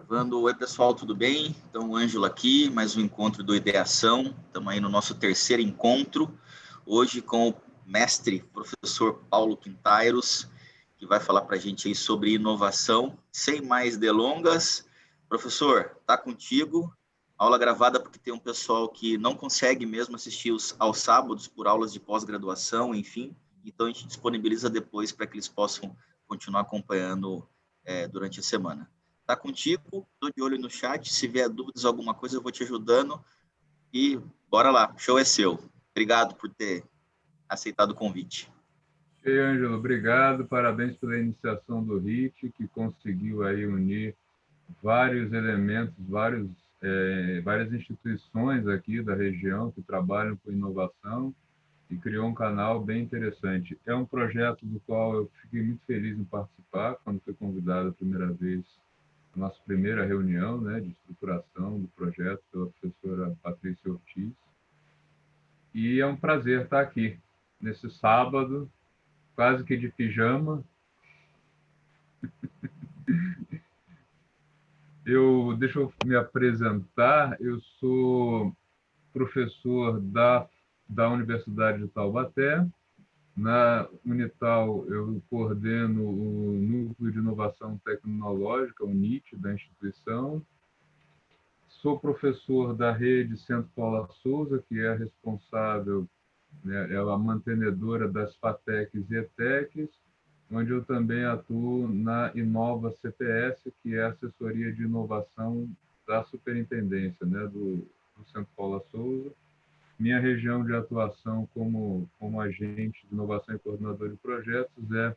Gravando. Oi, pessoal, tudo bem? Então, Ângelo aqui, mais um encontro do Ideação. Estamos aí no nosso terceiro encontro, hoje com o mestre, professor Paulo Quintairos, que vai falar para a gente aí sobre inovação. Sem mais delongas, professor, tá contigo. Aula gravada porque tem um pessoal que não consegue mesmo assistir aos sábados por aulas de pós-graduação, enfim. Então, a gente disponibiliza depois para que eles possam continuar acompanhando durante a semana. Tá contigo, tô de olho no chat, se vier dúvidas, alguma coisa, eu vou te ajudando e bora lá, o show é seu. Obrigado por ter aceitado o convite. Ei, Ângelo, obrigado, parabéns pela iniciação do HIT, que conseguiu aí unir vários elementos, várias instituições aqui da região que trabalham com inovação e criou um canal bem interessante. É um projeto do qual eu fiquei muito feliz em participar quando fui convidado a primeira vez na nossa primeira reunião, né, de estruturação do projeto pela professora Patrícia Ortiz. E é um prazer estar aqui nesse sábado, quase que de pijama. Deixa eu me apresentar. Eu sou professor da Universidade de Taubaté. Na Unital, eu coordeno o Núcleo de Inovação Tecnológica, o NIT, da instituição. Sou professor da rede Centro Paula Souza, que é a responsável, né, é a mantenedora das FATECs e ETECs, onde eu também atuo na Inova CPS, que é a assessoria de inovação da superintendência, né, do Centro Paula Souza. Minha região de atuação como agente de inovação e coordenador de projetos é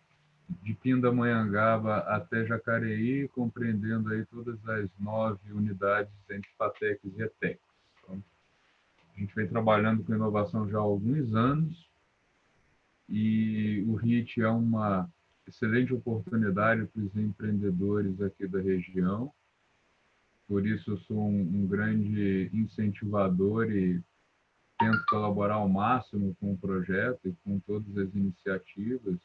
de Pindamonhangaba até Jacareí, compreendendo aí todas as 9 unidades entre FATECs e ETECs. Então, a gente vem trabalhando com inovação já há alguns anos e o HIT é uma excelente oportunidade para os empreendedores aqui da região. Por isso, eu sou um grande incentivador e tento colaborar ao máximo com o projeto e com todas as iniciativas.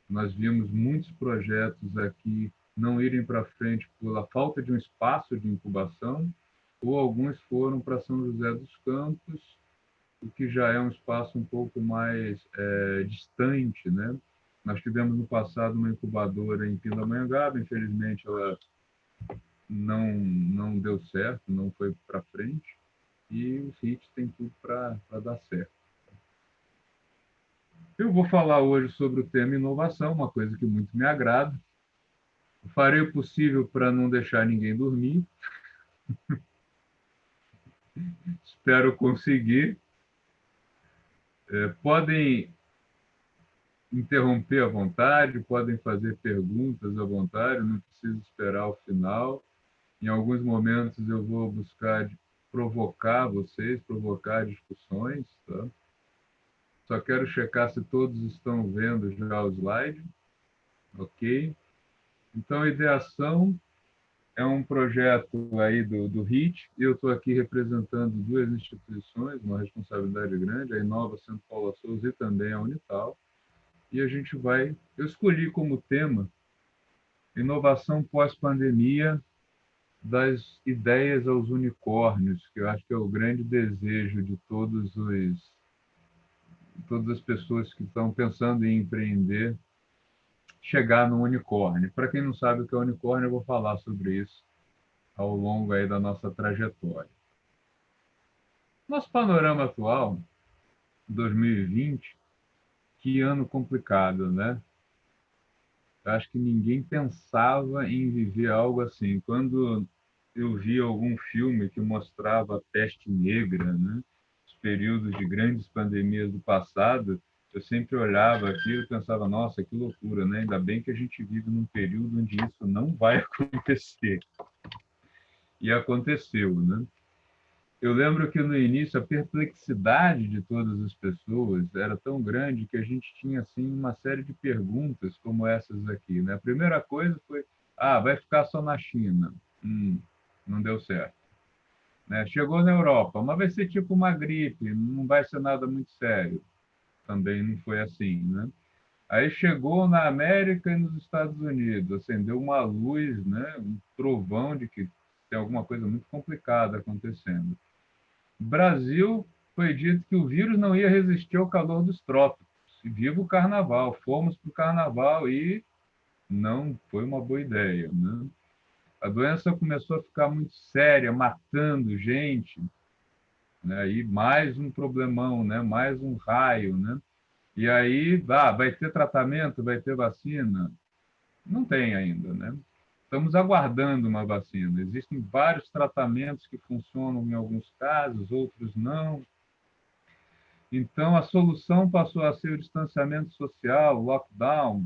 Nós vimos muitos projetos aqui não irem para frente pela falta de um espaço de incubação, ou alguns foram para São José dos Campos, o que já é um espaço um pouco mais distante, né? Nós tivemos no passado uma incubadora em Pindamonhangaba, infelizmente ela não deu certo, não foi para frente, e o HIT tem tudo para dar certo. Eu vou falar hoje sobre o tema inovação, uma coisa que muito me agrada. Eu farei o possível para não deixar ninguém dormir. Espero conseguir. Podem interromper à vontade, podem fazer perguntas à vontade, não precisa esperar o final. Em alguns momentos eu vou buscar provocar vocês, provocar discussões. Tá? Só quero checar se todos estão vendo já o slide. Ok? Então, a ideação é um projeto aí do HIT. Eu estou aqui representando duas instituições, uma responsabilidade grande, a Inova Centro Paula Souza e também a Unital. E a gente eu escolhi como tema inovação pós-pandemia, das ideias aos unicórnios, que eu acho que é o grande desejo de todas as pessoas que estão pensando em empreender, chegar no unicórnio. Para quem não sabe o que é unicórnio, eu vou falar sobre isso ao longo aí da nossa trajetória. Nosso panorama atual, 2020, que ano complicado, né? Eu acho que ninguém pensava em viver algo assim. Quando eu vi algum filme que mostrava a peste negra, né? Os períodos de grandes pandemias do passado, eu sempre olhava aquilo e pensava, nossa, que loucura, né? Ainda bem que a gente vive num período onde isso não vai acontecer. E aconteceu, né? Eu lembro que no início a perplexidade de todas as pessoas era tão grande que a gente tinha assim uma série de perguntas como essas aqui, né? A primeira coisa foi: vai ficar só na China? Não deu certo, né? Chegou na Europa, mas vai ser tipo uma gripe, não vai ser nada muito sério. Também não foi assim, né? Aí chegou na América e nos Estados Unidos, acendeu uma luz, né, um trovão de que tem alguma coisa muito complicada acontecendo. Brasil, foi dito que o vírus não ia resistir ao calor dos trópicos. E viva o carnaval, fomos para o carnaval e não foi uma boa ideia, né? A doença começou a ficar muito séria, matando gente, né? E mais um problemão, né? Mais um raio, né? E aí, vai ter tratamento, vai ter vacina? Não tem ainda, né? Estamos aguardando uma vacina. Existem vários tratamentos que funcionam em alguns casos, outros não. Então, a solução passou a ser o distanciamento social, o lockdown.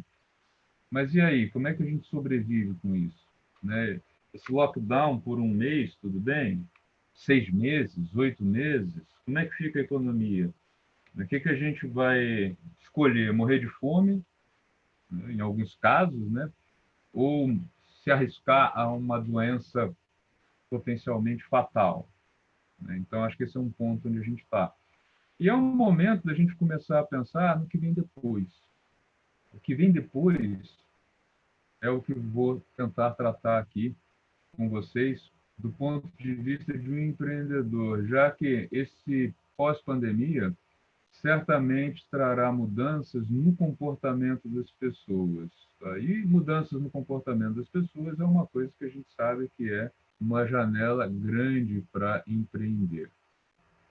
Mas e aí, como é que a gente sobrevive com isso? Né? Esse lockdown por um mês, tudo bem? 6 meses, 8 meses, como é que fica a economia? O que a gente vai escolher? Morrer de fome, né, em alguns casos, né? Ou se arriscar a uma doença potencialmente fatal, né? Então, acho que esse é um ponto onde a gente está. E é um momento da gente começar a pensar no que vem depois. O que vem depois é o que vou tentar tratar aqui com vocês do ponto de vista de um empreendedor, já que esse pós-pandemia certamente trará mudanças no comportamento das pessoas. Tá? E mudanças no comportamento das pessoas é uma coisa que a gente sabe que é uma janela grande para empreender.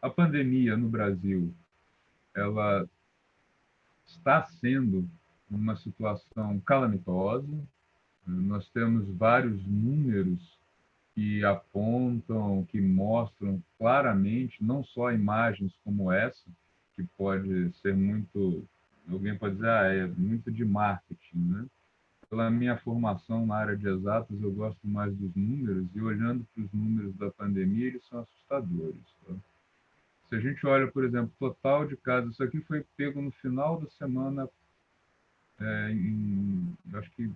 A pandemia no Brasil, ela está sendo uma situação calamitosa. Nós temos vários números que apontam, que mostram claramente, não só imagens como essa, que pode ser muito, alguém pode dizer, é muito de marketing, né? Pela minha formação na área de exatas, eu gosto mais dos números, e olhando para os números da pandemia, eles são assustadores. Tá? Se a gente olha, por exemplo, total de casos, isso aqui foi pego no final da semana, acho que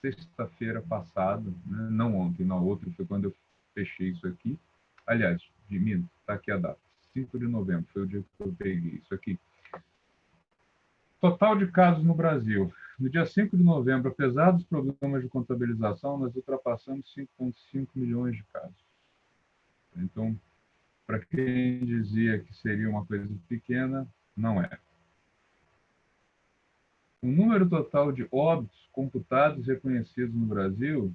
sexta-feira passada, né? Não ontem, na outra, foi quando eu fechei isso aqui. Aliás, de mim, está aqui a data. 5 de novembro foi o dia que eu peguei isso aqui. Total de casos no Brasil. No dia 5 de novembro, apesar dos problemas de contabilização, nós ultrapassamos 5,5 milhões de casos. Então, para quem dizia que seria uma coisa pequena, não é. O número total de óbitos computados e reconhecidos no Brasil,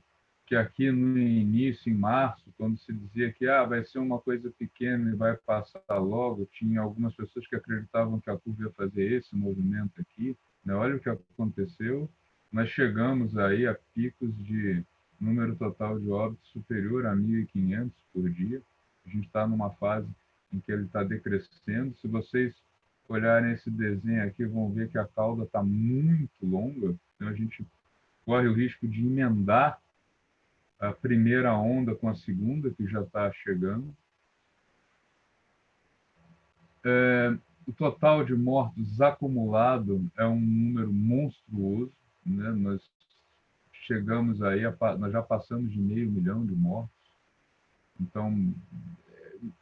que aqui no início, em março, quando se dizia que vai ser uma coisa pequena e vai passar logo, tinha algumas pessoas que acreditavam que a curva ia fazer esse movimento aqui. Né? Olha o que aconteceu. Nós chegamos aí a picos de número total de óbitos superior a 1.500 por dia. A gente está numa fase em que ele está decrescendo. Se vocês olharem esse desenho aqui, vão ver que a cauda está muito longa, então a gente corre o risco de emendar a primeira onda com a segunda, que já está chegando. O total de mortos acumulado é um número monstruoso, né? Nós chegamos aí, nós já passamos de 500.000 de mortos, então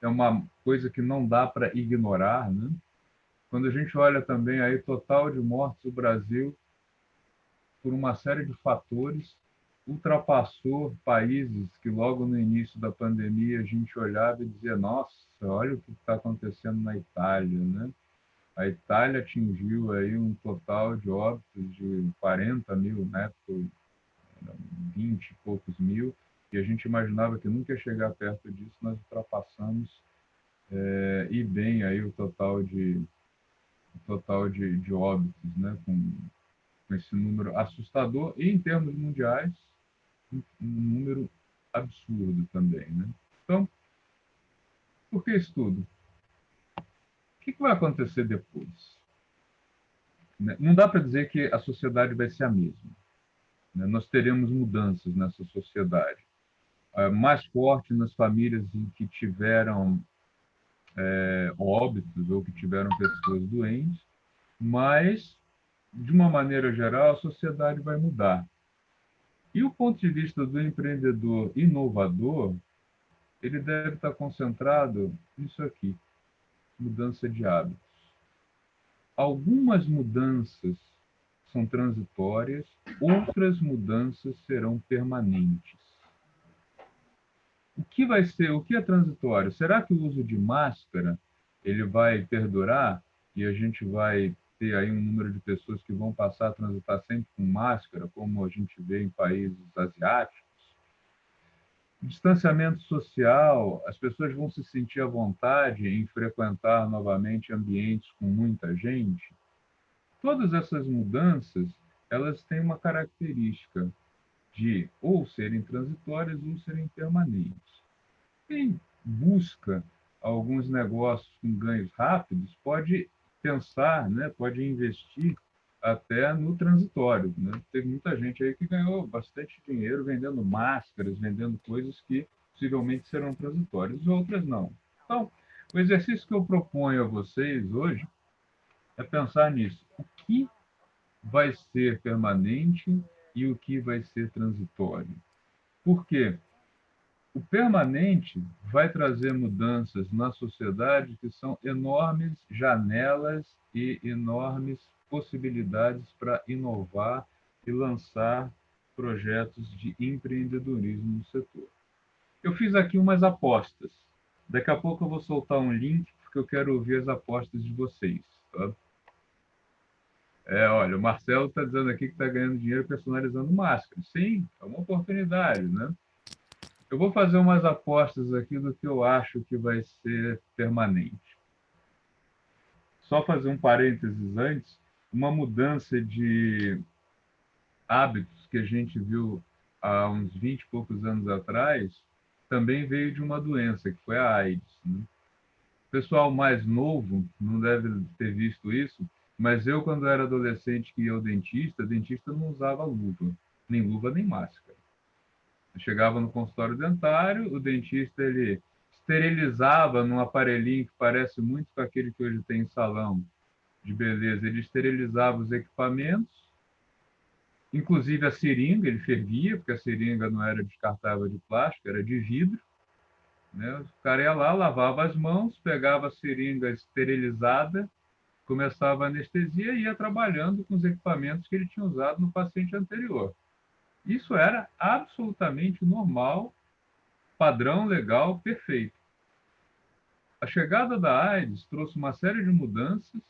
é uma coisa que não dá para ignorar, né? Quando a gente olha também aí total de mortes no Brasil, por uma série de fatores, ultrapassou países que logo no início da pandemia a gente olhava e dizia, nossa, olha o que está acontecendo na Itália, né? A Itália atingiu aí um total de óbitos de 40 mil, né? Por 20 e poucos mil, e a gente imaginava que nunca ia chegar perto disso, nós ultrapassamos e bem aí o total de óbitos, né? Com esse número assustador, e em termos mundiais, um número absurdo também. Né? Então, por que isso tudo? O que vai acontecer depois? Não dá para dizer que a sociedade vai ser a mesma. Nós teremos mudanças nessa sociedade. Mais forte nas famílias em que tiveram óbitos ou que tiveram pessoas doentes, mas, de uma maneira geral, a sociedade vai mudar. E o ponto de vista do empreendedor inovador, ele deve estar concentrado nisso aqui, mudança de hábitos. Algumas mudanças são transitórias, outras mudanças serão permanentes. O que é transitório? Será que o uso de máscara ele vai perdurar e a gente vai ter aí um número de pessoas que vão passar a transitar sempre com máscara, como a gente vê em países asiáticos? Distanciamento social, as pessoas vão se sentir à vontade em frequentar novamente ambientes com muita gente? Todas essas mudanças, elas têm uma característica de ou serem transitórias ou serem permanentes. Quem busca alguns negócios com ganhos rápidos pode pensar, né, pode investir até no transitório, né? Teve muita gente aí que ganhou bastante dinheiro vendendo máscaras, vendendo coisas que possivelmente serão transitórias, outras não. Então, o exercício que eu proponho a vocês hoje é pensar nisso. O que vai ser permanente e o que vai ser transitório? Por quê? O permanente vai trazer mudanças na sociedade que são enormes janelas e enormes possibilidades para inovar e lançar projetos de empreendedorismo no setor. Eu fiz aqui umas apostas. Daqui a pouco eu vou soltar um link, porque eu quero ouvir as apostas de vocês. Tá? Olha, o Marcelo está dizendo aqui que está ganhando dinheiro personalizando máscaras. Sim, é uma oportunidade, né? Eu vou fazer umas apostas aqui do que eu acho que vai ser permanente. Só fazer um parênteses antes, uma mudança de hábitos que a gente viu há uns 20 e poucos anos atrás, também veio de uma doença, que foi a AIDS. Né? O pessoal mais novo não deve ter visto isso, mas eu, quando era adolescente que ia ao dentista não usava luva nem máscara. Eu chegava no consultório dentário, o dentista ele esterilizava num aparelhinho que parece muito com aquele que hoje tem em salão de beleza. Ele esterilizava os equipamentos, inclusive a seringa, ele fervia, porque a seringa não era descartável de plástico, era de vidro. Né? O cara ia lá, lavava as mãos, pegava a seringa esterilizada, começava a anestesia e ia trabalhando com os equipamentos que ele tinha usado no paciente anterior. Isso era absolutamente normal, padrão legal, perfeito. A chegada da AIDS trouxe uma série de mudanças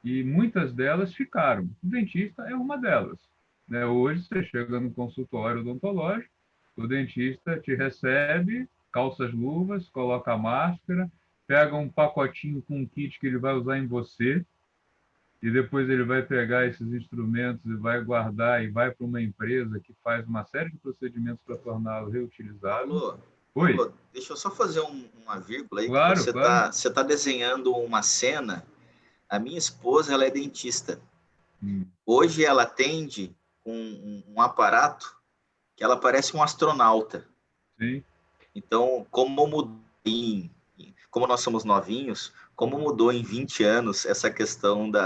e muitas delas ficaram. O dentista é uma delas. Né? Hoje você chega no consultório odontológico, o dentista te recebe, calça as luvas, coloca a máscara, pega um pacotinho com um kit que ele vai usar em você, e depois ele vai pegar esses instrumentos e vai guardar e vai para uma empresa que faz uma série de procedimentos para torná-lo reutilizável. Oi? Paulo, deixa eu só fazer uma vírgula aí, que Claro, claro. você tá desenhando uma cena. A minha esposa, ela é dentista. Hoje ela atende com um aparato que ela parece um astronauta. Sim. Então, como nós somos novinhos, como mudou em 20 anos essa questão do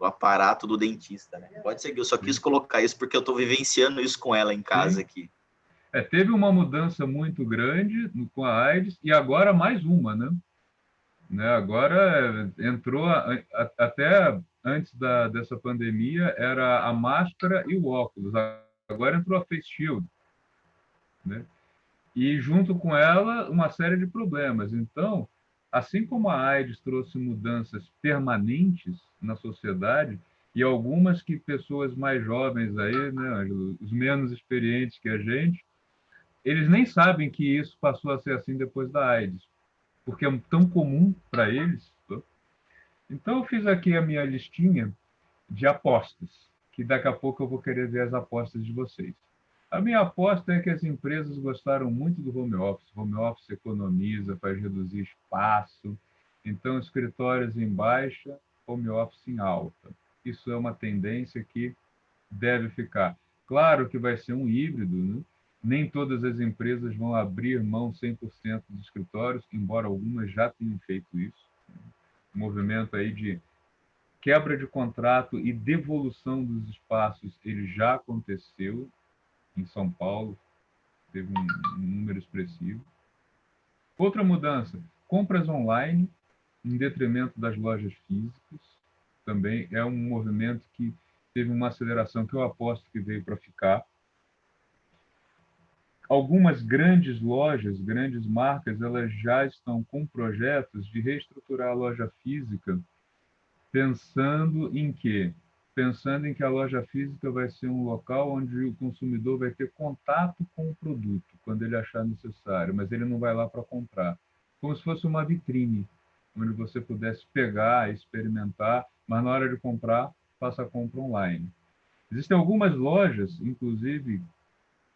aparato do dentista, né? Pode ser que eu só quis colocar isso porque eu estou vivenciando isso com ela em casa aqui. Teve uma mudança muito grande com a AIDS e agora mais uma, né? Agora entrou, até antes dessa pandemia, era a máscara e o óculos. Agora entrou a face shield, né? E junto com ela, uma série de problemas. Então, assim como a AIDS trouxe mudanças permanentes na sociedade, e algumas que pessoas mais jovens aí, né, os menos experientes que a gente, eles nem sabem que isso passou a ser assim depois da AIDS, porque é tão comum para eles. Então, eu fiz aqui a minha listinha de apostas, que daqui a pouco eu vou querer ver as apostas de vocês. A minha aposta é que as empresas gostaram muito do home office. Home office economiza, faz reduzir espaço. Então, escritórios em baixa, home office em alta. Isso é uma tendência que deve ficar. Claro que vai ser um híbrido, né? Nem todas as empresas vão abrir mão 100% dos escritórios, embora algumas já tenham feito isso. O movimento aí de quebra de contrato e devolução dos espaços, ele já aconteceu em São Paulo, teve um número expressivo. Outra mudança, compras online em detrimento das lojas físicas. também é um movimento que teve uma aceleração que eu aposto que veio para ficar. Algumas grandes lojas, grandes marcas, elas já estão com projetos de reestruturar a loja física, pensando em quê? Pensando em que a loja física vai ser um local onde o consumidor vai ter contato com o produto, quando ele achar necessário, mas ele não vai lá para comprar. Como se fosse uma vitrine, onde você pudesse pegar, experimentar, mas na hora de comprar, faça a compra online. Existem algumas lojas, inclusive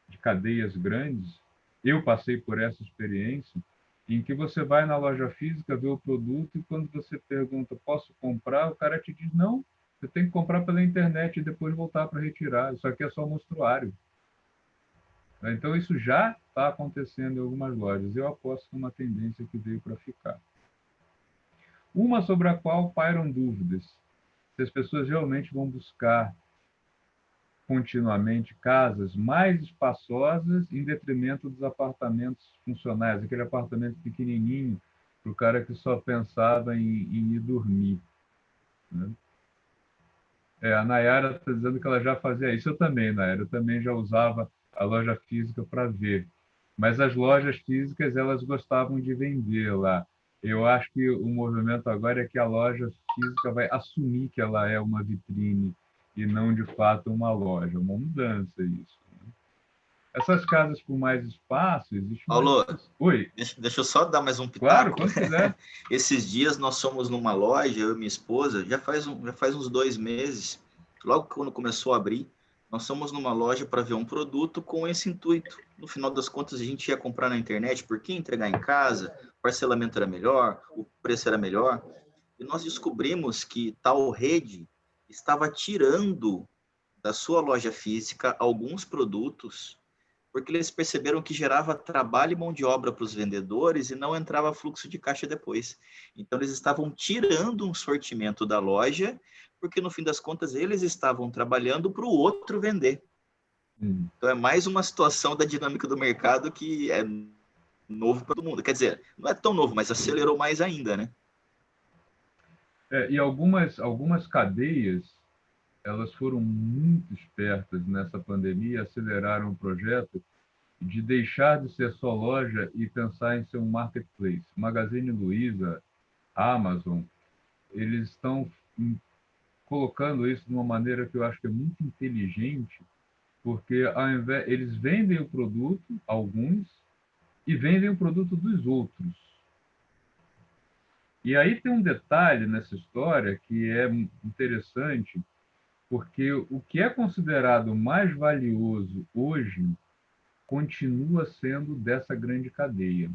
de cadeias grandes, eu passei por essa experiência, em que você vai na loja física, vê o produto e quando você pergunta, posso comprar? O cara te diz, não, você tem que comprar pela internet e depois voltar para retirar. Isso aqui é só mostruário. Então, isso já está acontecendo em algumas lojas. Eu aposto que é uma tendência que veio para ficar. Uma sobre a qual pairam dúvidas. Se as pessoas realmente vão buscar continuamente casas mais espaçosas em detrimento dos apartamentos funcionais, aquele apartamento pequenininho para o cara que só pensava em ir dormir. Né? A Nayara está dizendo que ela já fazia isso. Eu também, Nayara, eu também já usava a loja física para ver. Mas as lojas físicas, elas gostavam de vender lá. Eu acho que o movimento agora é que a loja física vai assumir que ela é uma vitrine e não, de fato, uma loja. Uma mudança isso. Né? Essas casas com mais espaço, existe uma... Paulo, Oi, deixa eu só dar mais um claro, pitaco. quando quiser. Esses dias nós fomos numa loja, eu e minha esposa, já faz uns 2 meses, logo quando começou a abrir, nós fomos numa loja para ver um produto com esse intuito. No final das contas, a gente ia comprar na internet porque entregar em casa, o parcelamento era melhor, o preço era melhor. E nós descobrimos que tal rede estava tirando da sua loja física alguns produtos porque eles perceberam que gerava trabalho e mão de obra para os vendedores e não entrava fluxo de caixa depois. Então, eles estavam tirando um sortimento da loja, porque no fim das contas eles estavam trabalhando para o outro vender. Então, é mais uma situação da dinâmica do mercado que é novo para todo mundo. Quer dizer, não é tão novo, mas acelerou mais ainda, né? E algumas cadeias, elas foram muito espertas nessa pandemia e aceleraram o projeto de deixar de ser só loja e pensar em ser um marketplace. Magazine Luiza, Amazon, eles estão colocando isso de uma maneira que eu acho que é muito inteligente, porque ao invés, eles vendem o produto, alguns, e vendem o produto dos outros. E aí tem um detalhe nessa história que é interessante, porque o que é considerado mais valioso hoje continua sendo dessa grande cadeia.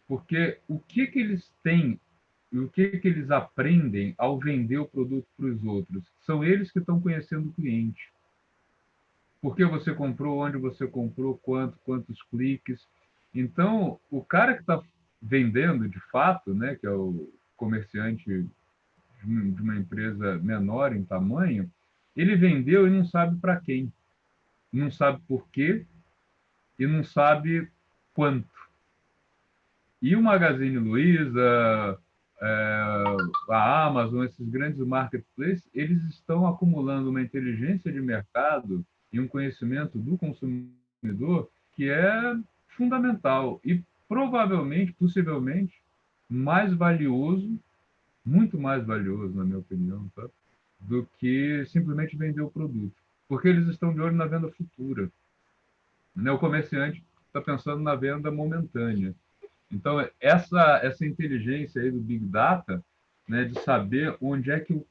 Porque o que eles têm e o que eles aprendem ao vender o produto para os outros? São eles que estão conhecendo o cliente. Por que você comprou, onde você comprou, quantos cliques. Então, o cara que está vendendo, de fato, né, que é o comerciante de uma empresa menor em tamanho, ele vendeu e não sabe para quem. Não sabe por quê e não sabe quanto. E o Magazine Luiza, a Amazon, esses grandes marketplaces, eles estão acumulando uma inteligência de mercado e um conhecimento do consumidor que é fundamental e provavelmente, possivelmente, mais valioso, muito mais valioso, na minha opinião, tá? Do que simplesmente vender o produto. Porque eles estão de olho na venda futura. Né? O comerciante está pensando na venda momentânea. Então, essa inteligência aí do Big Data, né, de saber onde é que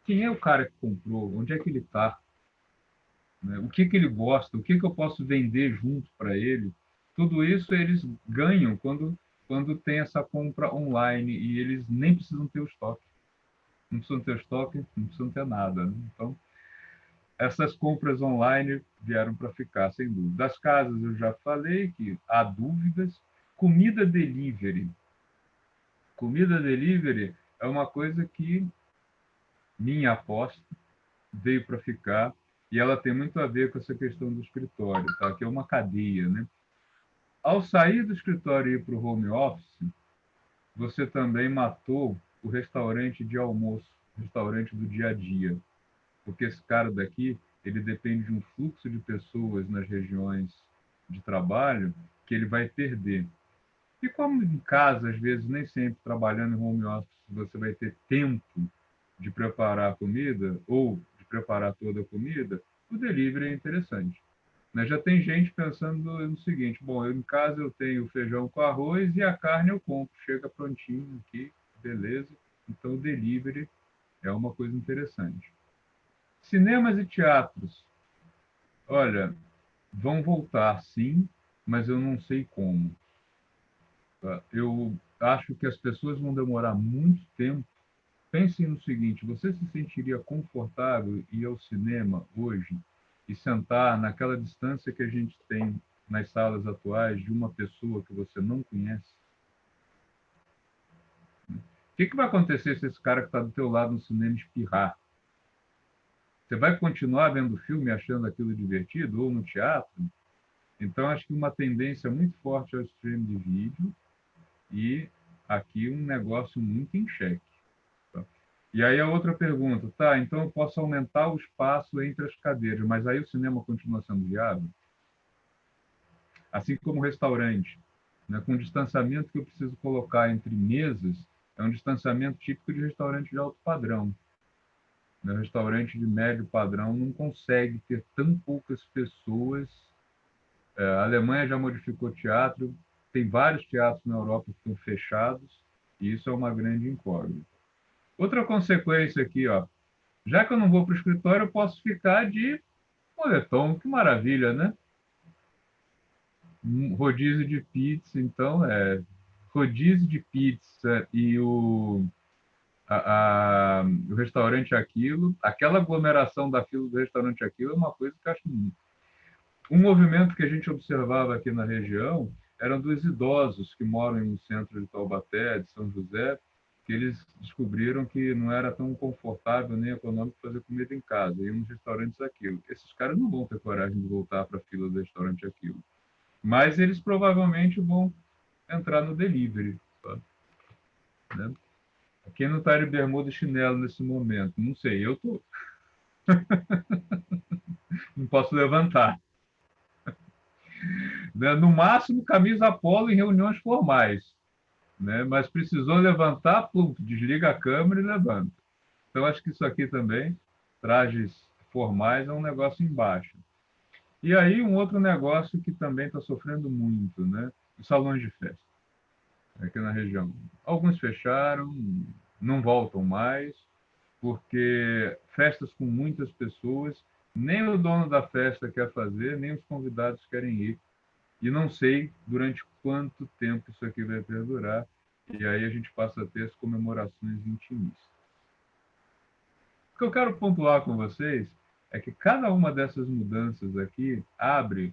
quem é o cara que comprou, onde é que ele está, né, o que ele gosta, o que eu posso vender junto para ele, tudo isso eles ganham quando tem essa compra online e eles nem precisam ter o estoque. Não precisam ter estoque, não precisam ter nada. Né? Então, essas compras online vieram para ficar, sem dúvida. Das casas, eu já falei que há dúvidas. Comida delivery. Comida delivery é uma coisa que minha aposta veio para ficar e ela tem muito a ver com essa questão do escritório, tá? Que é uma cadeia, né? Ao sair do escritório e ir para o home office, você também matou o restaurante de almoço. restaurante do dia a dia, porque esse cara daqui, ele depende de um fluxo de pessoas nas regiões de trabalho que ele vai perder. E como em casa, às vezes, nem sempre trabalhando em home office, você vai ter tempo de preparar a comida ou de preparar toda a comida, o delivery é interessante. Né? Já tem gente pensando no seguinte: bom, eu, em casa eu tenho feijão com arroz e a carne eu compro, chega prontinho aqui, beleza. Então o delivery é uma coisa interessante. Cinemas e teatros, olha, vão voltar sim, mas eu não sei como. Tá? Eu acho que as pessoas vão demorar muito tempo. Pense no seguinte: você se sentiria confortável ir ao cinema hoje e sentar naquela distância que a gente tem nas salas atuais de uma pessoa que você não conhece? O que vai acontecer se esse cara que está do teu lado no cinema espirrar? Você vai continuar vendo o filme achando aquilo divertido ou no teatro? Então, acho que uma tendência muito forte ao stream de vídeo e aqui um negócio muito em xeque. Tá? E aí a outra pergunta, tá, então eu posso aumentar o espaço entre as cadeiras, mas aí o cinema continua sendo viável? Assim como o restaurante, né, com o distanciamento que eu preciso colocar entre mesas, é um distanciamento típico de restaurante de alto padrão. Né? O restaurante de médio padrão não consegue ter tão poucas pessoas. A Alemanha já modificou teatro, tem vários teatros na Europa que estão fechados, e isso é uma grande incógnita. Outra consequência aqui, ó, já que eu não vou para o escritório, eu posso ficar de moletom, que maravilha, né? Rodízio de pizza, então, rodízio de pizza e o restaurante Aquilo, aquela aglomeração da fila do restaurante Aquilo é uma coisa que eu acho muito. Um movimento que a gente observava aqui na região eram dos idosos que moram no centro de Taubaté, de São José, que eles descobriram que não era tão confortável nem econômico fazer comida em casa, iam nos restaurantes Aquilo. Esses caras não vão ter coragem de voltar para a fila do restaurante Aquilo, mas eles provavelmente vão entrar no delivery. Tá? Né? Quem não está de bermuda e chinelo nesse momento? Não sei, eu tô. Não posso levantar. Né? No máximo, camisa polo em reuniões formais. Né? Mas precisou levantar, plum, desliga a câmera e levanta. Então, acho que isso aqui também, trajes formais, é um negócio embaixo. E aí, um outro negócio que também está sofrendo muito, né? Os salões de festa, aqui na região. Alguns fecharam, não voltam mais, porque festas com muitas pessoas, nem o dono da festa quer fazer, nem os convidados querem ir. E não sei durante quanto tempo isso aqui vai perdurar. E aí a gente passa a ter as comemorações intimistas. O que eu quero pontuar com vocês é que cada uma dessas mudanças aqui abre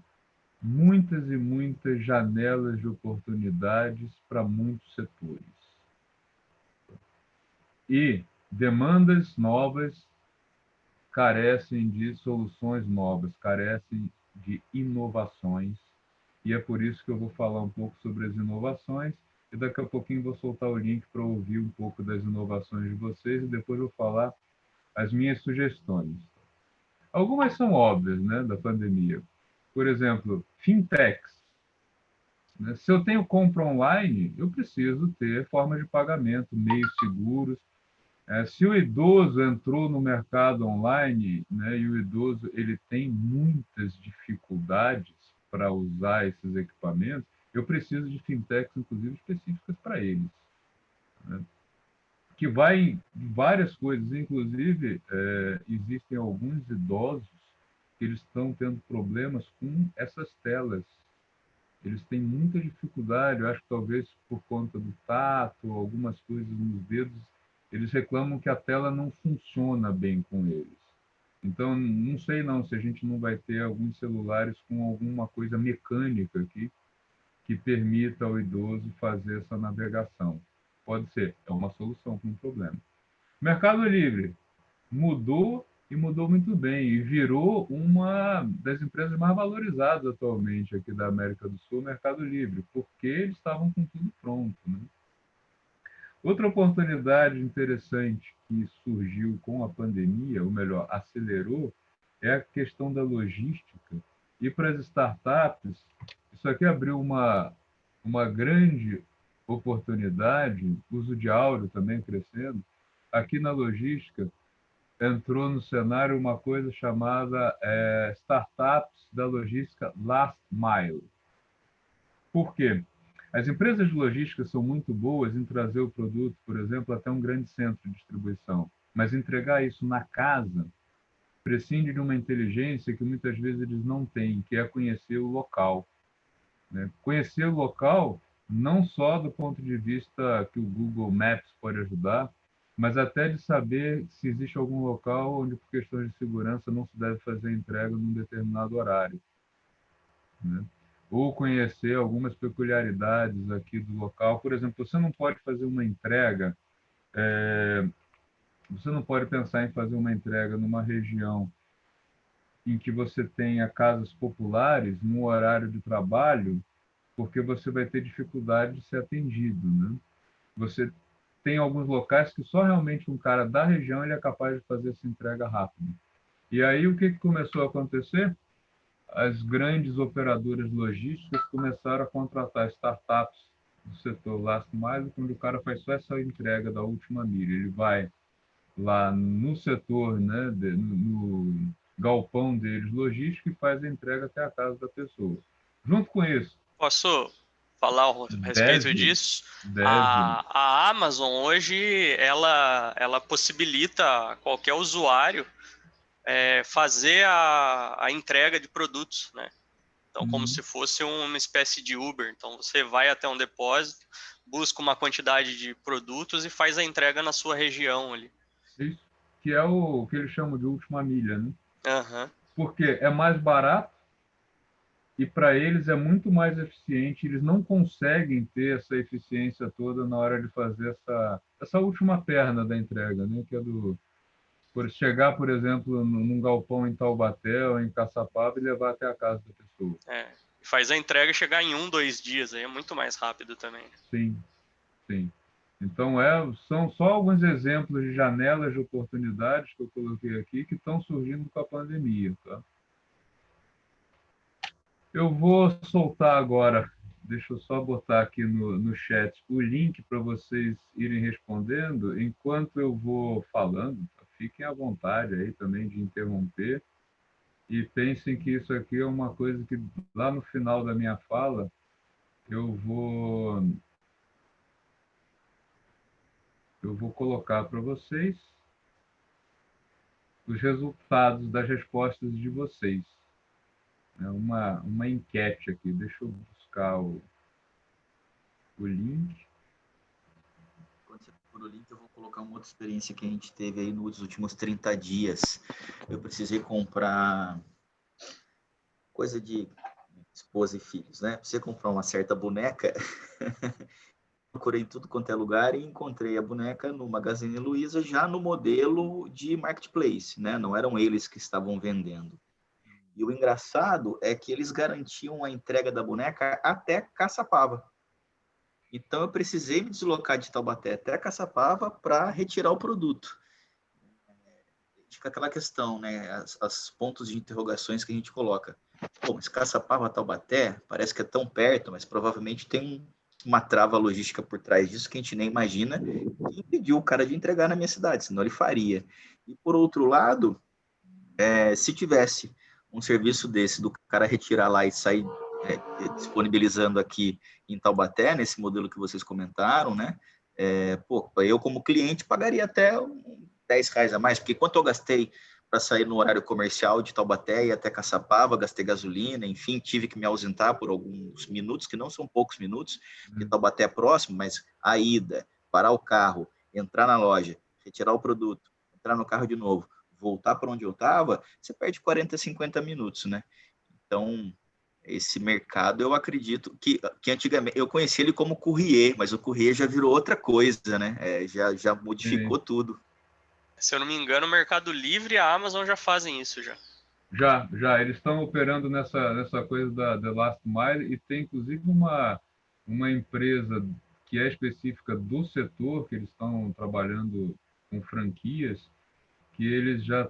muitas e muitas janelas de oportunidades para muitos setores. E demandas novas carecem de soluções novas, carecem de inovações. E é por isso que eu vou falar um pouco sobre as inovações e daqui a pouquinho vou soltar o link para ouvir um pouco das inovações de vocês e depois vou falar as minhas sugestões. Algumas são óbvias, né, da pandemia. Por exemplo, fintechs. Né? Se eu tenho compra online, eu preciso ter formas de pagamento, meios seguros. Se o idoso entrou no mercado online, né, e o idoso ele tem muitas dificuldades para usar esses equipamentos, eu preciso de fintechs, inclusive, específicas para eles. Né? Que vai em várias coisas, inclusive existem alguns idosos que eles estão tendo problemas com essas telas. Eles têm muita dificuldade, eu acho que talvez por conta do tato, algumas coisas nos dedos, eles reclamam que a tela não funciona bem com eles. Então, não sei não se a gente não vai ter alguns celulares com alguma coisa mecânica aqui que permita ao idoso fazer essa navegação. Pode ser, é uma solução para um problema. Mercado Livre mudou e mudou muito bem e virou uma das empresas mais valorizadas atualmente aqui da América do Sul, Mercado Livre, porque eles estavam com tudo pronto. Né? Outra oportunidade interessante que surgiu com a pandemia, ou melhor, acelerou, é a questão da logística. E para as startups, isso aqui abriu uma grande oportunidade, uso de áudio também crescendo. Aqui na logística, entrou no cenário uma coisa chamada startups da logística last mile. Por quê? As empresas de logística são muito boas em trazer o produto, por exemplo, até um grande centro de distribuição, mas entregar isso na casa prescinde de uma inteligência que muitas vezes eles não têm, que é conhecer o local, né? Conhecer o local não só do ponto de vista que o Google Maps pode ajudar, mas até de saber se existe algum local onde, por questões de segurança, não se deve fazer entrega num determinado horário, né? Ou conhecer algumas peculiaridades aqui do local. Por exemplo, você não pode fazer uma entrega, você não pode pensar em fazer uma entrega numa região em que você tenha casas populares no horário de trabalho, porque você vai ter dificuldade de ser atendido, né? Você tem alguns locais que só realmente um cara da região ele é capaz de fazer essa entrega rápida. E aí o que começou a acontecer? As grandes operadoras logísticas começaram a contratar startups do setor last mile, onde o cara faz só essa entrega da última milha. Ele vai lá no setor, né, no galpão deles logístico e faz a entrega até a casa da pessoa. Junto com isso, Posso falar a respeito deve, disso? deve, A Amazon hoje ela possibilita a qualquer usuário fazer a entrega de produtos, né? Então, como se fosse uma espécie de Uber. Então, você vai até um depósito, busca uma quantidade de produtos e faz a entrega na sua região ali. isso, que é o que eles chamam de última milha, né? Uhum. Porque é mais barato e para eles é muito mais eficiente. Eles não conseguem ter essa eficiência toda na hora de fazer essa última perna da entrega, né? Que é por chegar, por exemplo, num galpão em Taubaté ou em Caçapava e levar até a casa da pessoa. Faz a entrega chegar em 1, 2 dias, aí é muito mais rápido também. Sim, sim. Então, são só alguns exemplos de janelas de oportunidades que eu coloquei aqui que estão surgindo com a pandemia, tá? Eu vou soltar agora, deixa eu só botar aqui no chat o link para vocês irem respondendo enquanto eu vou falando. Tá? Fiquem à vontade aí também de interromper e pensem que isso aqui é uma coisa que lá no final da minha fala eu vou colocar para vocês os resultados das respostas de vocês. É uma enquete aqui. Deixa eu buscar o link. Quando você for o link, eu vou colocar uma outra experiência que a gente teve aí nos últimos 30 dias. Eu precisei comprar coisa de esposa e filhos, né? Pra você comprar uma certa boneca, procurei em tudo quanto é lugar e encontrei a boneca no Magazine Luiza já no modelo de marketplace, né? Não eram eles que estavam vendendo. E o engraçado é que eles garantiam a entrega da boneca até Caçapava. Então eu precisei me deslocar de Taubaté até Caçapava para retirar o produto. Fica aquela questão, né? As pontos de interrogações que a gente coloca. Bom, mas Caçapava, Taubaté, parece que é tão perto, mas provavelmente tem uma trava logística por trás disso que a gente nem imagina que impediu o cara de entregar na minha cidade, senão ele faria. E por outro lado, se tivesse um serviço desse do cara retirar lá e sair disponibilizando aqui em Taubaté, nesse modelo que vocês comentaram, né? Eu como cliente pagaria até R$ 10 a mais, porque quanto eu gastei para sair no horário comercial de Taubaté e até Caçapava, gastei gasolina, enfim, tive que me ausentar por alguns minutos, que não são poucos minutos, porque Taubaté é próximo, mas a ida, parar o carro, entrar na loja, retirar o produto, entrar no carro de novo, voltar para onde eu estava, você perde 40, 50 minutos, né? Então, esse mercado, eu acredito que antigamente, eu conheci ele como courrier, mas o courrier já virou outra coisa, né? Já modificou tudo. Se eu não me engano, o Mercado Livre e a Amazon já fazem isso já. Já. Eles estão operando nessa coisa da Last Mile e tem, inclusive, uma empresa que é específica do setor, que eles estão trabalhando com franquias, que eles já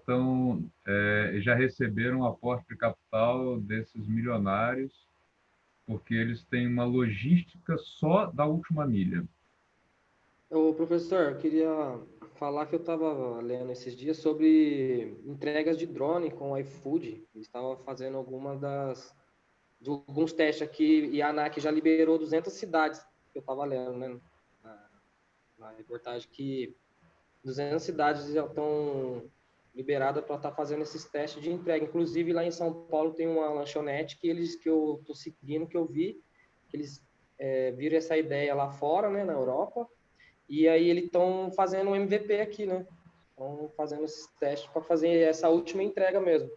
receberam aporte de capital desses milionários, porque eles têm uma logística só da última milha. Ô, professor, eu queria falar que eu estava lendo esses dias sobre entregas de drone com o iFood. Eles estavam fazendo de alguns testes aqui, e a ANAC já liberou 200 cidades, que eu estava lendo, né, na reportagem, que 200 cidades já estão liberadas para estar fazendo esses testes de entrega. Inclusive, lá em São Paulo tem uma lanchonete que eu estou seguindo, que eu vi, que eles viram essa ideia lá fora, né, na Europa, e aí eles estão fazendo um MVP aqui, né? Estão fazendo esses testes para fazer essa última entrega mesmo.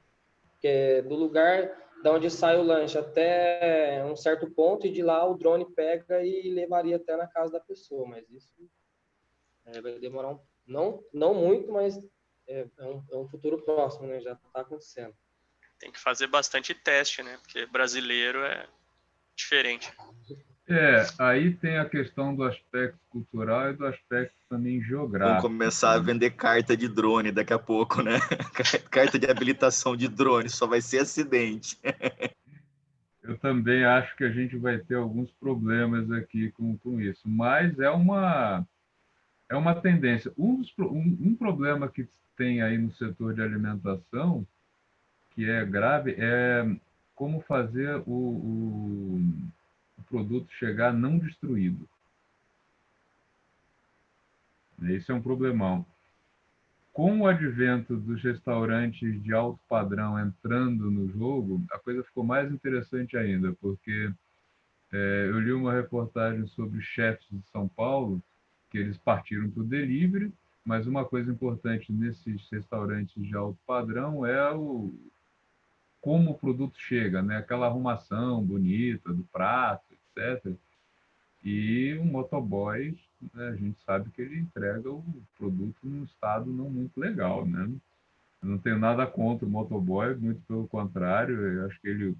Que é do lugar da onde sai o lanche até um certo ponto, e de lá o drone pega e levaria até na casa da pessoa. Mas isso vai demorar não muito, mas é um futuro próximo, né? Já está acontecendo. Tem que fazer bastante teste, né? Porque brasileiro é diferente. Aí tem a questão do aspecto cultural e do aspecto também geográfico. Vamos começar a vender carta de drone daqui a pouco, né? Carta de habilitação de drone, só vai ser acidente. Eu também acho que a gente vai ter alguns problemas aqui com isso, mas é uma tendência. Um problema que tem aí no setor de alimentação, que é grave, é como fazer o produto chegar não destruído. Esse é um problemão. Com o advento dos restaurantes de alto padrão entrando no jogo, a coisa ficou mais interessante ainda, porque eu li uma reportagem sobre chefes de São Paulo, que eles partiram para o delivery, mas uma coisa importante nesses restaurantes de alto padrão é como o produto chega, né? Aquela arrumação bonita do prato, etc. E o motoboy, né, a gente sabe que ele entrega o produto num estado não muito legal, né? Eu não tenho nada contra o motoboy, muito pelo contrário, eu acho que ele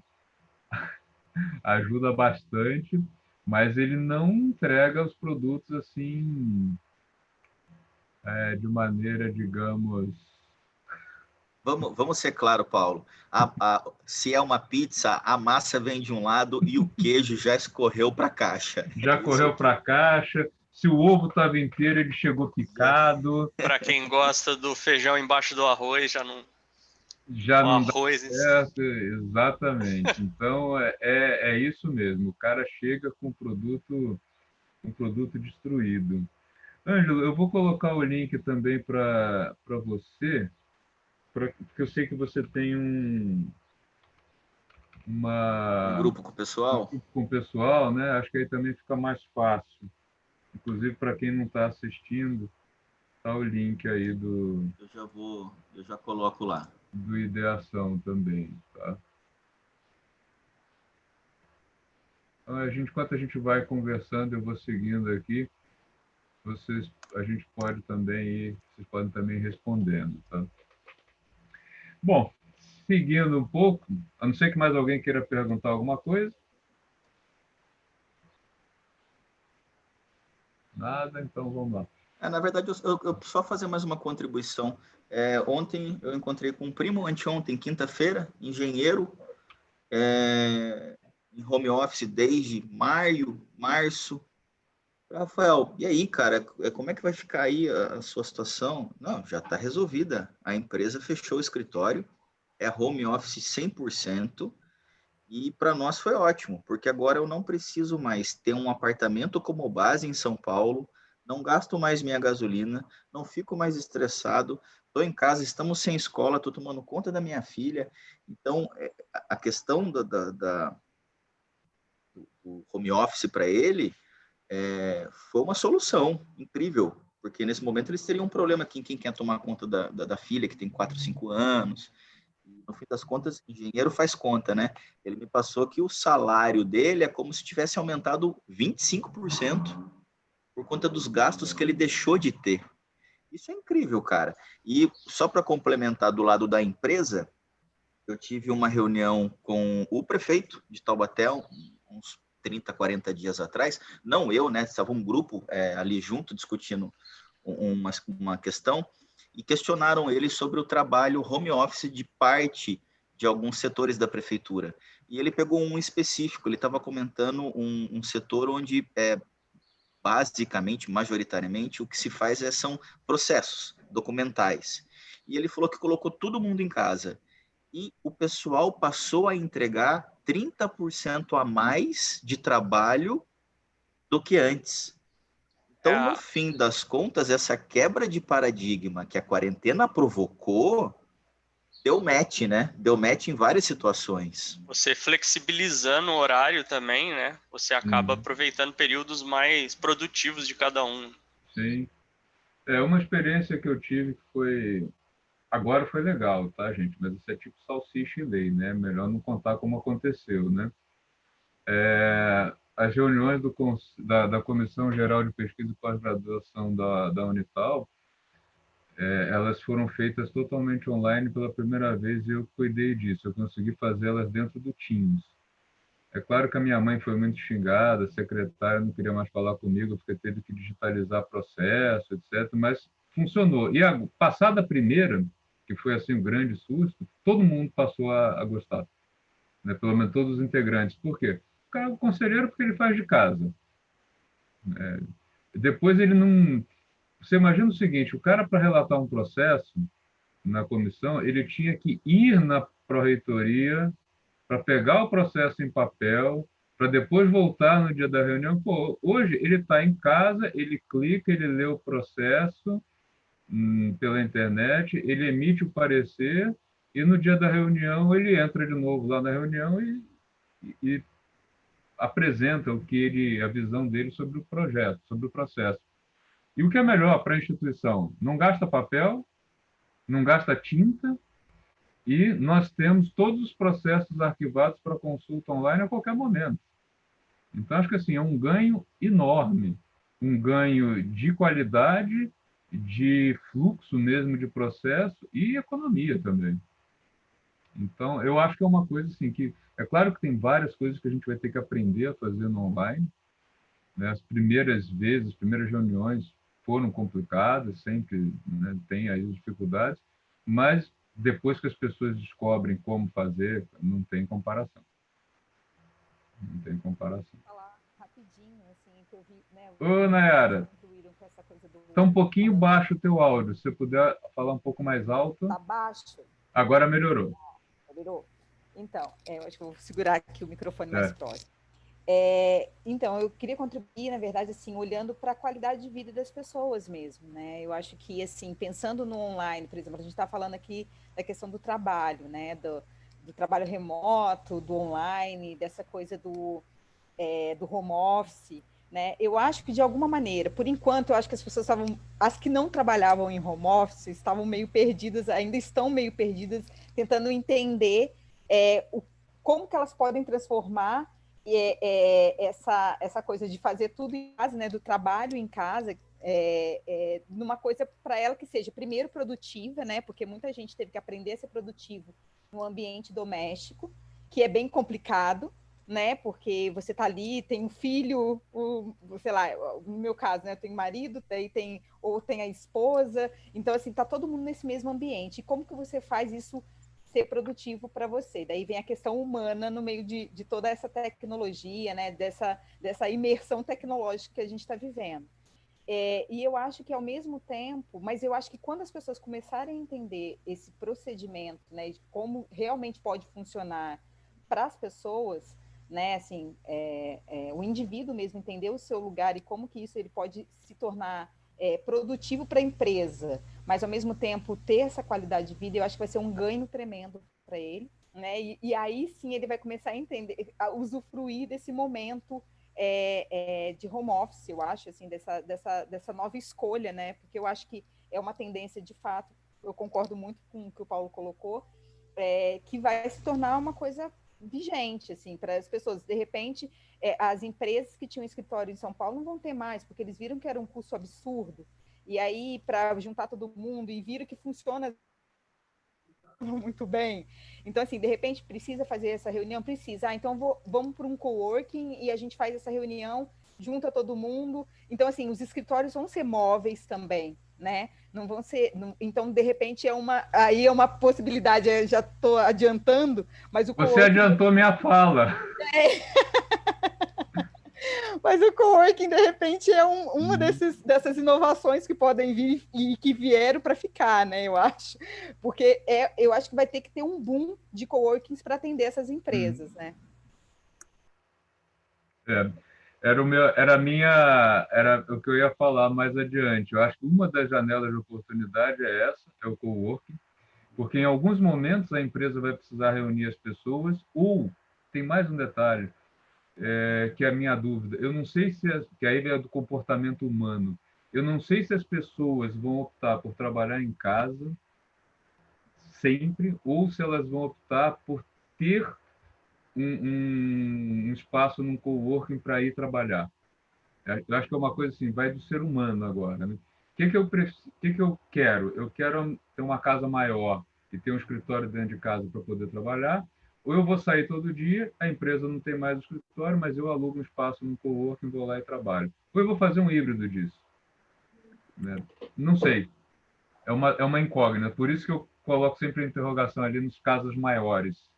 ajuda bastante, mas ele não entrega os produtos assim, de maneira, digamos... Vamos ser claro, Paulo. Se é uma pizza, a massa vem de um lado e o queijo já escorreu para a caixa. Já correu para a caixa. Se o ovo estava inteiro, ele chegou picado. Para quem gosta do feijão embaixo do arroz, já não dá arroz certo, exatamente. Então é isso mesmo. O cara chega com um produto destruído. Ângelo, eu vou colocar o link também para você, porque eu sei que você tem um grupo com o pessoal. Com o pessoal, né? Acho que aí também fica mais fácil. Inclusive, para quem não está assistindo, tá o link aí Eu já coloco lá. Do Ideação também, tá? Então, enquanto a gente vai conversando, eu vou seguindo aqui. A gente pode também ir, vocês podem também ir respondendo, tá? Bom, seguindo um pouco, a não ser que mais alguém queira perguntar alguma coisa. Nada, então vamos lá. Na verdade, eu só fazer mais uma contribuição. Ontem eu encontrei com um primo, anteontem, quinta-feira, engenheiro, em home office desde maio, março. Rafael, e aí, cara, como é que vai ficar aí a sua situação? Não, já está resolvida. A empresa fechou o escritório, é home office 100%, e para nós foi ótimo, porque agora eu não preciso mais ter um apartamento como base em São Paulo, não gasto mais minha gasolina, não fico mais estressado, estou em casa, estamos sem escola, estou tomando conta da minha filha. Então, a questão do home office para ele foi uma solução incrível, porque nesse momento eles teriam um problema aqui, quem quer tomar conta da filha, que tem 4, 5 anos. No fim das contas, engenheiro faz conta, né? Ele me passou que o salário dele é como se tivesse aumentado 25% por conta dos gastos que ele deixou de ter. Isso é incrível, cara. E só para complementar do lado da empresa, eu tive uma reunião com o prefeito de Taubaté uns 30, 40 dias atrás, não eu, né? Estava um grupo ali junto discutindo uma questão e questionaram ele sobre o trabalho home office de parte de alguns setores da prefeitura. E ele pegou um específico, ele estava comentando um setor onde, basicamente, majoritariamente, o que se faz são processos documentais. E ele falou que colocou todo mundo em casa. E o pessoal passou a entregar 30% a mais de trabalho do que antes. Então, no É, fim das contas, essa quebra de paradigma que a quarentena provocou deu match, né? Deu match em várias situações. você flexibilizando o horário também, né? Você acaba Uhum. aproveitando períodos mais produtivos de cada um. Sim. É uma experiência que eu tive que foi. Agora foi legal, tá, gente? Mas isso é tipo salsicha e lei, né? Melhor não contar como aconteceu, né? As reuniões da Comissão Geral de Pesquisa e Pós-Graduação da Unital, elas foram feitas totalmente online pela primeira vez e eu cuidei disso. Eu consegui fazê-las dentro do Teams. É claro que a minha mãe foi muito xingada, a secretária não queria mais falar comigo, porque teve que digitalizar processo, etc. Mas funcionou. E passada a primeira, que foi assim um grande susto, todo mundo passou a gostar, né? Pelo menos todos os integrantes. Por quê? O conselheiro, porque ele faz de casa. Depois ele não. Você imagina o seguinte: o cara, para relatar um processo na comissão, ele tinha que ir na pró-reitoria para pegar o processo em papel, para depois voltar no dia da reunião. Pô, hoje ele está em casa, ele clica, ele lê o processo pela internet, ele emite o parecer e no dia da reunião ele entra de novo lá na reunião e apresenta a visão dele sobre o projeto, sobre o processo. E o que é melhor para a instituição? Não gasta papel, não gasta tinta e nós temos todos os processos arquivados para consulta online a qualquer momento. Então, acho que assim, é um ganho enorme, um ganho de qualidade, de fluxo mesmo de processo e economia também. Então, eu acho que é uma coisa assim que, é claro que tem várias coisas que a gente vai ter que aprender a fazer no online, né? As primeiras vezes, as primeiras reuniões foram complicadas, sempre, né, tem aí as dificuldades, mas depois que as pessoas descobrem como fazer, não tem comparação. Não tem comparação. Falar rapidinho, assim, que eu vi, né, Ô, vocês Nayara, concluíram com essa coisa está um pouquinho falando baixo o teu áudio. Se você puder falar um pouco mais alto. tá baixo, Agora melhorou. melhorou? Então, eu acho que eu vou segurar aqui o microfone mais É. próximo. Então, eu queria contribuir, na verdade, assim, olhando para a qualidade de vida das pessoas mesmo, né? Eu acho que, assim, pensando no online, por exemplo, a gente está falando aqui da questão do trabalho, né? Do trabalho remoto, do online, dessa coisa do home office, né? Eu acho que, de alguma maneira, por enquanto, eu acho que as pessoas as que não trabalhavam em home office estavam meio perdidas, ainda estão meio perdidas, tentando entender como que elas podem transformar essa coisa de fazer tudo em casa, né, do trabalho em casa, numa coisa para ela que seja, primeiro, produtiva, né, porque muita gente teve que aprender a ser produtivo no ambiente doméstico, que é bem complicado, né, porque você está ali, tem um filho, sei lá, no meu caso, né, eu tenho marido, ou tem a esposa, então, assim, está todo mundo nesse mesmo ambiente. E como que você faz isso ser produtivo para você? Daí vem a questão humana no meio de toda essa tecnologia, né, dessa imersão tecnológica que a gente está vivendo. E eu acho que, ao mesmo tempo, mas eu acho que quando as pessoas começarem a entender esse procedimento, né, de como realmente pode funcionar para as pessoas, né, assim, o indivíduo mesmo entender o seu lugar e como que isso ele pode se tornar produtivo para a empresa, mas ao mesmo tempo ter essa qualidade de vida, eu acho que vai ser um ganho tremendo para ele, né? E aí sim ele vai começar a entender, a usufruir desse momento de home office, eu acho, assim, dessa nova escolha, né? Porque eu acho que é uma tendência, de fato, eu concordo muito com o que o Paulo colocou, que vai se tornar uma coisa vigente, assim, para as pessoas. De repente, as empresas que tinham escritório em São Paulo não vão ter mais, porque eles viram que era um custo absurdo. E aí, para juntar todo mundo, e viram que funciona muito bem. Então, assim, de repente, precisa fazer essa reunião? Precisa. Então, vamos para um coworking e a gente faz essa reunião, junta todo mundo. Então, assim, os escritórios vão ser móveis também, né? Não vão ser... Então, de repente, aí é uma possibilidade, eu já estou adiantando, mas o Você coworking... adiantou minha fala. Mas o coworking, de repente, é uma dessas inovações que podem vir e que vieram para ficar, né? Eu acho. Porque eu acho que vai ter que ter um boom de coworkings para atender essas empresas, né? Era o que eu ia falar mais adiante. Eu acho que uma das janelas de oportunidade é essa, é o coworking, porque em alguns momentos a empresa vai precisar reunir as pessoas, ou tem mais um detalhe, que é a minha dúvida. Eu não sei que aí é do comportamento humano. Eu não sei se as pessoas vão optar por trabalhar em casa sempre, ou se elas vão optar por ter um espaço num coworking para ir trabalhar. Eu acho que é uma coisa assim, vai do ser humano agora, né? Que eu quero? Eu quero ter uma casa maior e ter um escritório dentro de casa para poder trabalhar, ou eu vou sair todo dia, a empresa não tem mais o escritório, mas eu alugo um espaço no coworking, vou lá e trabalho. Ou eu vou fazer um híbrido disso, né? Não sei. É uma incógnita. Por isso que eu coloco sempre a interrogação ali nos casos maiores.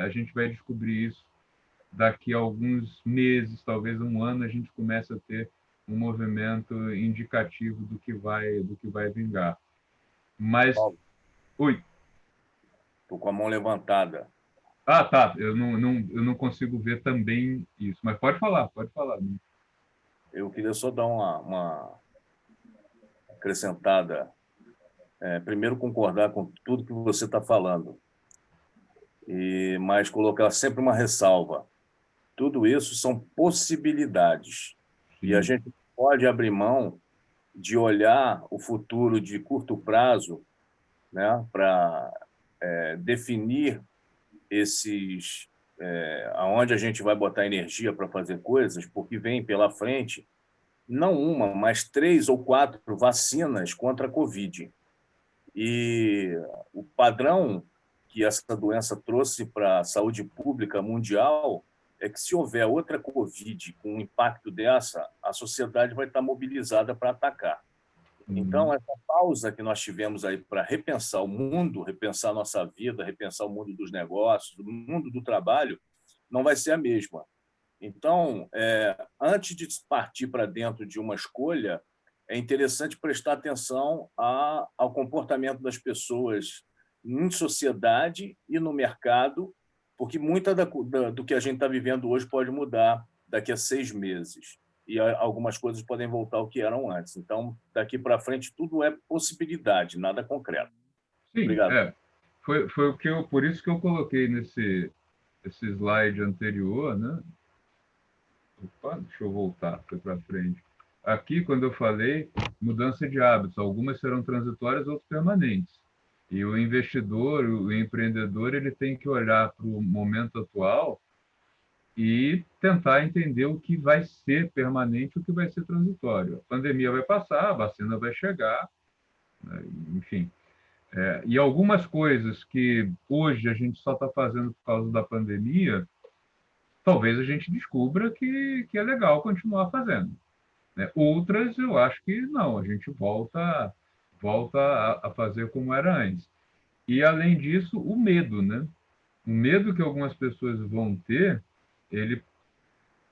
A gente vai descobrir isso daqui a alguns meses, talvez um ano, a gente comece a ter um movimento indicativo do que vai vingar. Mas, Paulo, oi. estou com a mão levantada. Ah, tá. Eu não consigo ver também isso. Mas pode falar, pode falar. Eu queria só dar uma acrescentada. Primeiro, concordar com tudo que você está falando, mas colocar sempre uma ressalva. Tudo isso são possibilidades. Sim. E a gente pode abrir mão de olhar o futuro de curto prazo, né, para definir aonde a gente vai botar energia para fazer coisas, porque vem pela frente não uma, mas 3 ou 4 vacinas contra a Covid. E o padrão que essa doença trouxe para a saúde pública mundial é que, se houver outra Covid com um impacto dessa, a sociedade vai estar mobilizada para atacar. Então, essa pausa que nós tivemos aí para repensar o mundo, repensar a nossa vida, repensar o mundo dos negócios, o mundo do trabalho, não vai ser a mesma. Então, antes de partir para dentro de uma escolha, é interessante prestar atenção ao comportamento das pessoas em sociedade e no mercado, porque muita do que a gente está vivendo hoje pode mudar daqui a 6 meses. E algumas coisas podem voltar ao que eram antes. Então, daqui para frente, tudo é possibilidade, nada concreto. Sim, Obrigado. Foi por isso que eu coloquei esse slide anterior, né? Opa, deixa eu voltar, foi para frente. Aqui, quando eu falei mudança de hábitos, algumas serão transitórias, outras permanentes. E o investidor, o empreendedor, ele tem que olhar para o momento atual e tentar entender o que vai ser permanente e o que vai ser transitório. A pandemia vai passar, a vacina vai chegar, né? Enfim. E algumas coisas que hoje a gente só está fazendo por causa da pandemia, talvez a gente descubra que é legal continuar fazendo, né? Outras, eu acho que não, a gente volta a fazer como era antes. E, além disso, o medo, né? O medo que algumas pessoas vão ter, ele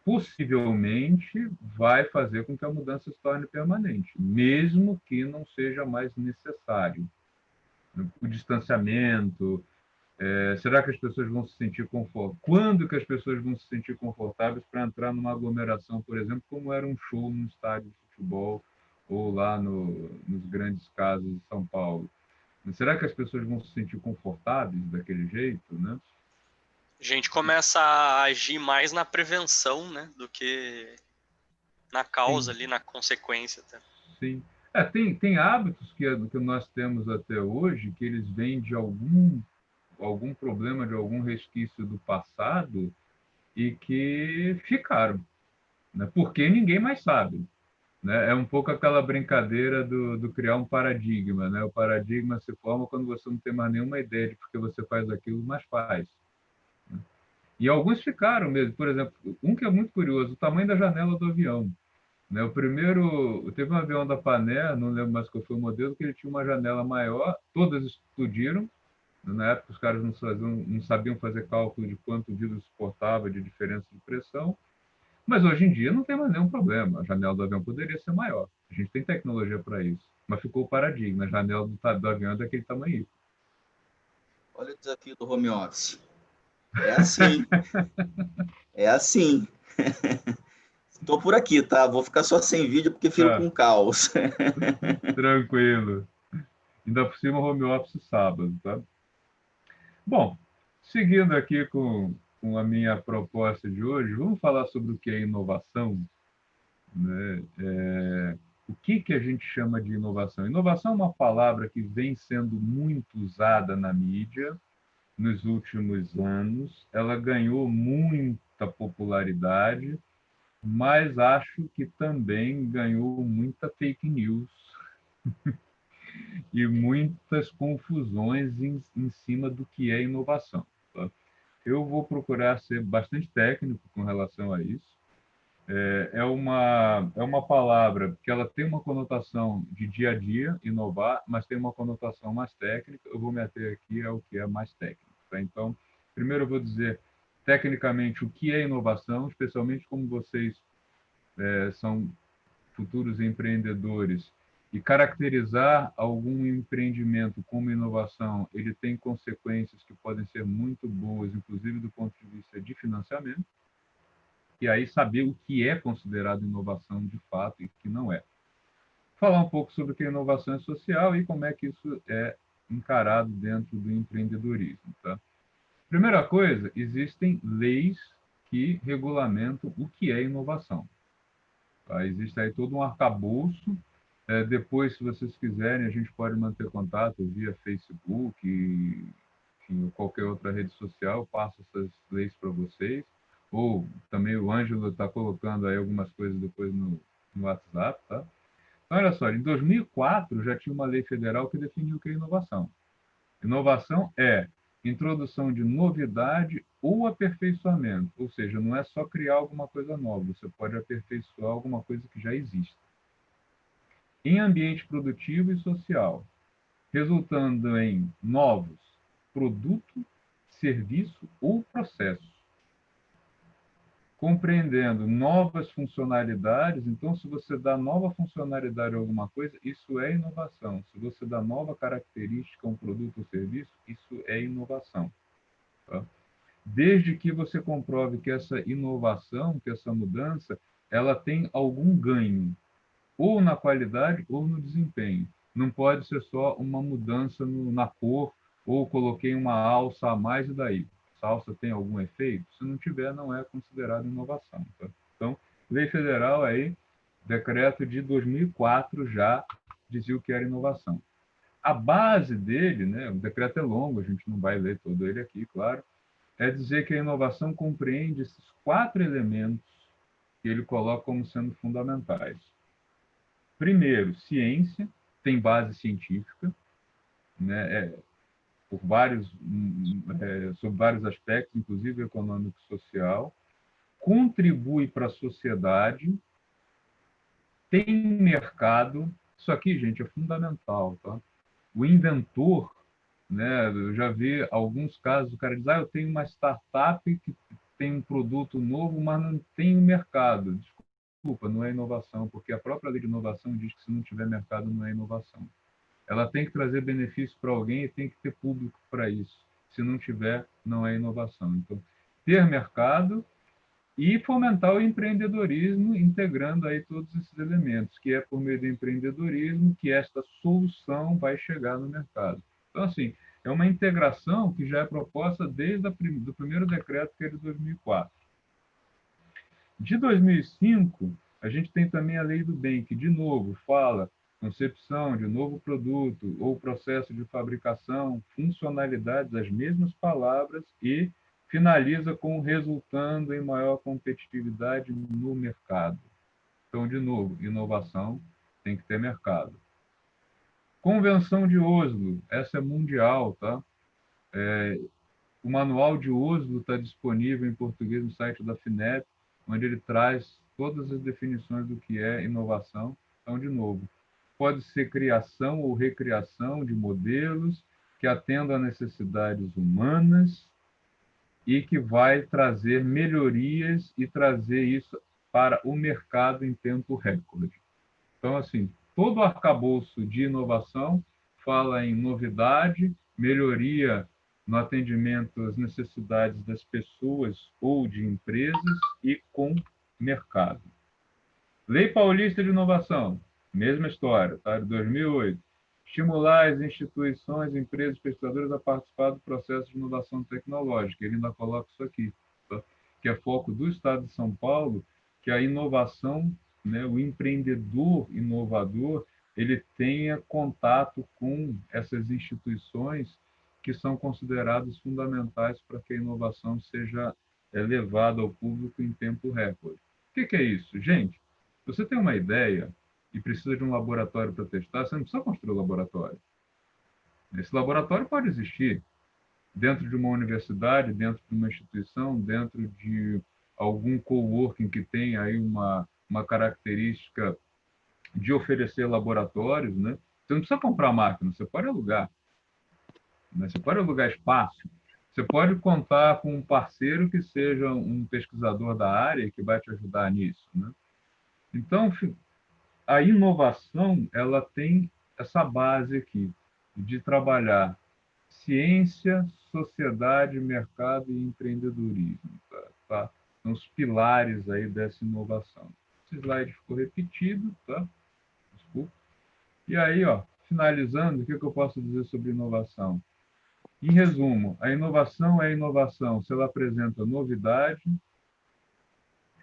possivelmente vai fazer com que a mudança se torne permanente, mesmo que não seja mais necessário. O distanciamento, será que as pessoas vão se sentir confortáveis? Quando que as pessoas vão se sentir confortáveis para entrar numa aglomeração, por exemplo, como era um show num estádio de futebol ou lá nos grandes casos de São Paulo? Será que as pessoas vão se sentir confortáveis daquele jeito, né? A gente começa a agir mais na prevenção, né, do que na causa ali, na consequência. Tá? Sim. Tem hábitos que nós temos até hoje que eles vêm de algum problema, de algum resquício do passado e que ficaram, né? Porque ninguém mais sabe. né? É um pouco aquela brincadeira do criar um paradigma, né? O paradigma se forma quando você não tem mais nenhuma ideia de por que você faz aquilo, mas faz. E alguns ficaram mesmo. Por exemplo, um que é muito curioso, o tamanho da janela do avião, né? O primeiro, teve um avião da Pané, não lembro mais qual foi o modelo, que ele tinha uma janela maior, todas explodiram. Na época, os caras não sabiam fazer cálculo de quanto o vidro suportava de diferença de pressão, mas hoje em dia não tem mais nenhum problema. A janela do avião poderia ser maior. A gente tem tecnologia para isso. Mas ficou o paradigma. A janela do avião é daquele tamanho. Olha o desafio do home office. É assim. É assim. Estou por aqui, tá? Vou ficar só sem vídeo porque fico Tá, com caos. tranquilo. Ainda por cima, home office sábado, tá? Bom, seguindo aqui com a minha proposta de hoje, vamos falar sobre o que é inovação, né? O que a gente chama de inovação? Inovação é uma palavra que vem sendo muito usada na mídia nos últimos anos. Ela ganhou muita popularidade, mas acho que também ganhou muita fake news e muitas confusões em cima do que é inovação, tá? Eu vou procurar ser bastante técnico com relação a isso. É uma palavra que ela tem uma conotação de dia a dia, inovar, mas tem uma conotação mais técnica. Eu vou me ater aqui ao que é mais técnico, tá? Então, primeiro eu vou dizer tecnicamente o que é inovação, especialmente como vocês são futuros empreendedores, e caracterizar algum empreendimento como inovação, ele tem consequências que podem ser muito boas, inclusive do ponto de vista de financiamento, e aí saber o que é considerado inovação de fato e o que não é. Falar um pouco sobre o que é inovação social e como é que isso é encarado dentro do empreendedorismo, tá? Primeira coisa, existem leis que regulamentam o que é inovação. Tá? Existe aí todo um arcabouço. Depois, se vocês quiserem, a gente pode manter contato via Facebook, enfim, ou qualquer outra rede social. Eu passo essas leis para vocês. Ou também o Ângelo está colocando aí algumas coisas depois no WhatsApp. Tá? Então, olha só, em 2004 já tinha uma lei federal que definiu o que é inovação. Inovação é introdução de novidade ou aperfeiçoamento, ou seja, não é só criar alguma coisa nova, você pode aperfeiçoar alguma coisa que já existe. Em ambiente produtivo e social, resultando em novos produto, serviço ou processo, compreendendo novas funcionalidades. Então, se você dá nova funcionalidade a alguma coisa, isso é inovação. Se você dá nova característica a um produto ou serviço, isso é inovação. Tá? Desde que você comprove que essa inovação, que essa mudança, ela tem algum ganho, ou na qualidade ou no desempenho. Não pode ser só uma mudança na cor, ou coloquei uma alça a mais e daí. Essa alça tem algum efeito? Se não tiver, não é considerado inovação. Tá? Então, lei federal aí, decreto de 2004 já dizia o que era inovação. A base dele, né, o decreto é longo, a gente não vai ler todo ele aqui, claro, é dizer que a inovação compreende esses 4 elementos que ele coloca como sendo fundamentais. Primeiro, ciência, tem base científica, né, por sobre vários aspectos, inclusive econômico e social, contribui para a sociedade, tem mercado. Isso aqui, gente, é fundamental, tá? O inventor, né, eu já vi alguns casos, o cara diz, eu tenho uma startup que tem um produto novo, mas não tem mercado. Desculpa, não é inovação, porque a própria lei de inovação diz que se não tiver mercado, não é inovação. Ela tem que trazer benefício para alguém e tem que ter público para isso. Se não tiver, não é inovação. Então, ter mercado e fomentar o empreendedorismo, integrando aí todos esses elementos, que é por meio do empreendedorismo que esta solução vai chegar no mercado. Então, assim, é uma integração que já é proposta desde do primeiro decreto, que é de 2004. De 2005, a gente tem também a Lei do Bem, que, de novo, fala concepção de novo produto ou processo de fabricação, funcionalidades, as mesmas palavras, e finaliza com resultando em maior competitividade no mercado. Então, de novo, inovação tem que ter mercado. Convenção de Oslo, essa é mundial, tá? O manual de Oslo está disponível em português no site da FINEP, onde ele traz todas as definições do que é inovação. Então, de novo, pode ser criação ou recriação de modelos que atendam a necessidades humanas e que vai trazer melhorias e trazer isso para o mercado em tempo recorde. Então, assim, todo o arcabouço de inovação fala em novidade, melhoria no atendimento às necessidades das pessoas ou de empresas e com mercado. Lei Paulista de Inovação, mesma história, tá? De 2008. Estimular as instituições, empresas, pesquisadores a participar do processo de inovação tecnológica. Ele ainda coloca isso aqui, tá? Que é foco do Estado de São Paulo, que a inovação, né, o empreendedor inovador, ele tenha contato com essas instituições que são consideradas fundamentais para que a inovação seja levada ao público em tempo recorde. O que é isso? Gente, você tem uma ideia e precisa de um laboratório para testar, você não precisa construir um laboratório. Esse laboratório pode existir dentro de uma universidade, dentro de uma instituição, dentro de algum coworking que tem aí uma característica de oferecer laboratórios, né? Você não precisa comprar máquina, você pode alugar, né? Você pode alugar espaço, você pode contar com um parceiro que seja um pesquisador da área que vai te ajudar nisso, né? Então, a inovação, ela tem essa base aqui de trabalhar ciência, sociedade, mercado e empreendedorismo, tá? São os pilares aí dessa inovação. Esse slide ficou repetido, tá? Desculpa. E aí, ó, finalizando, o que eu posso dizer sobre inovação? Em resumo, a inovação é inovação se ela apresenta novidade,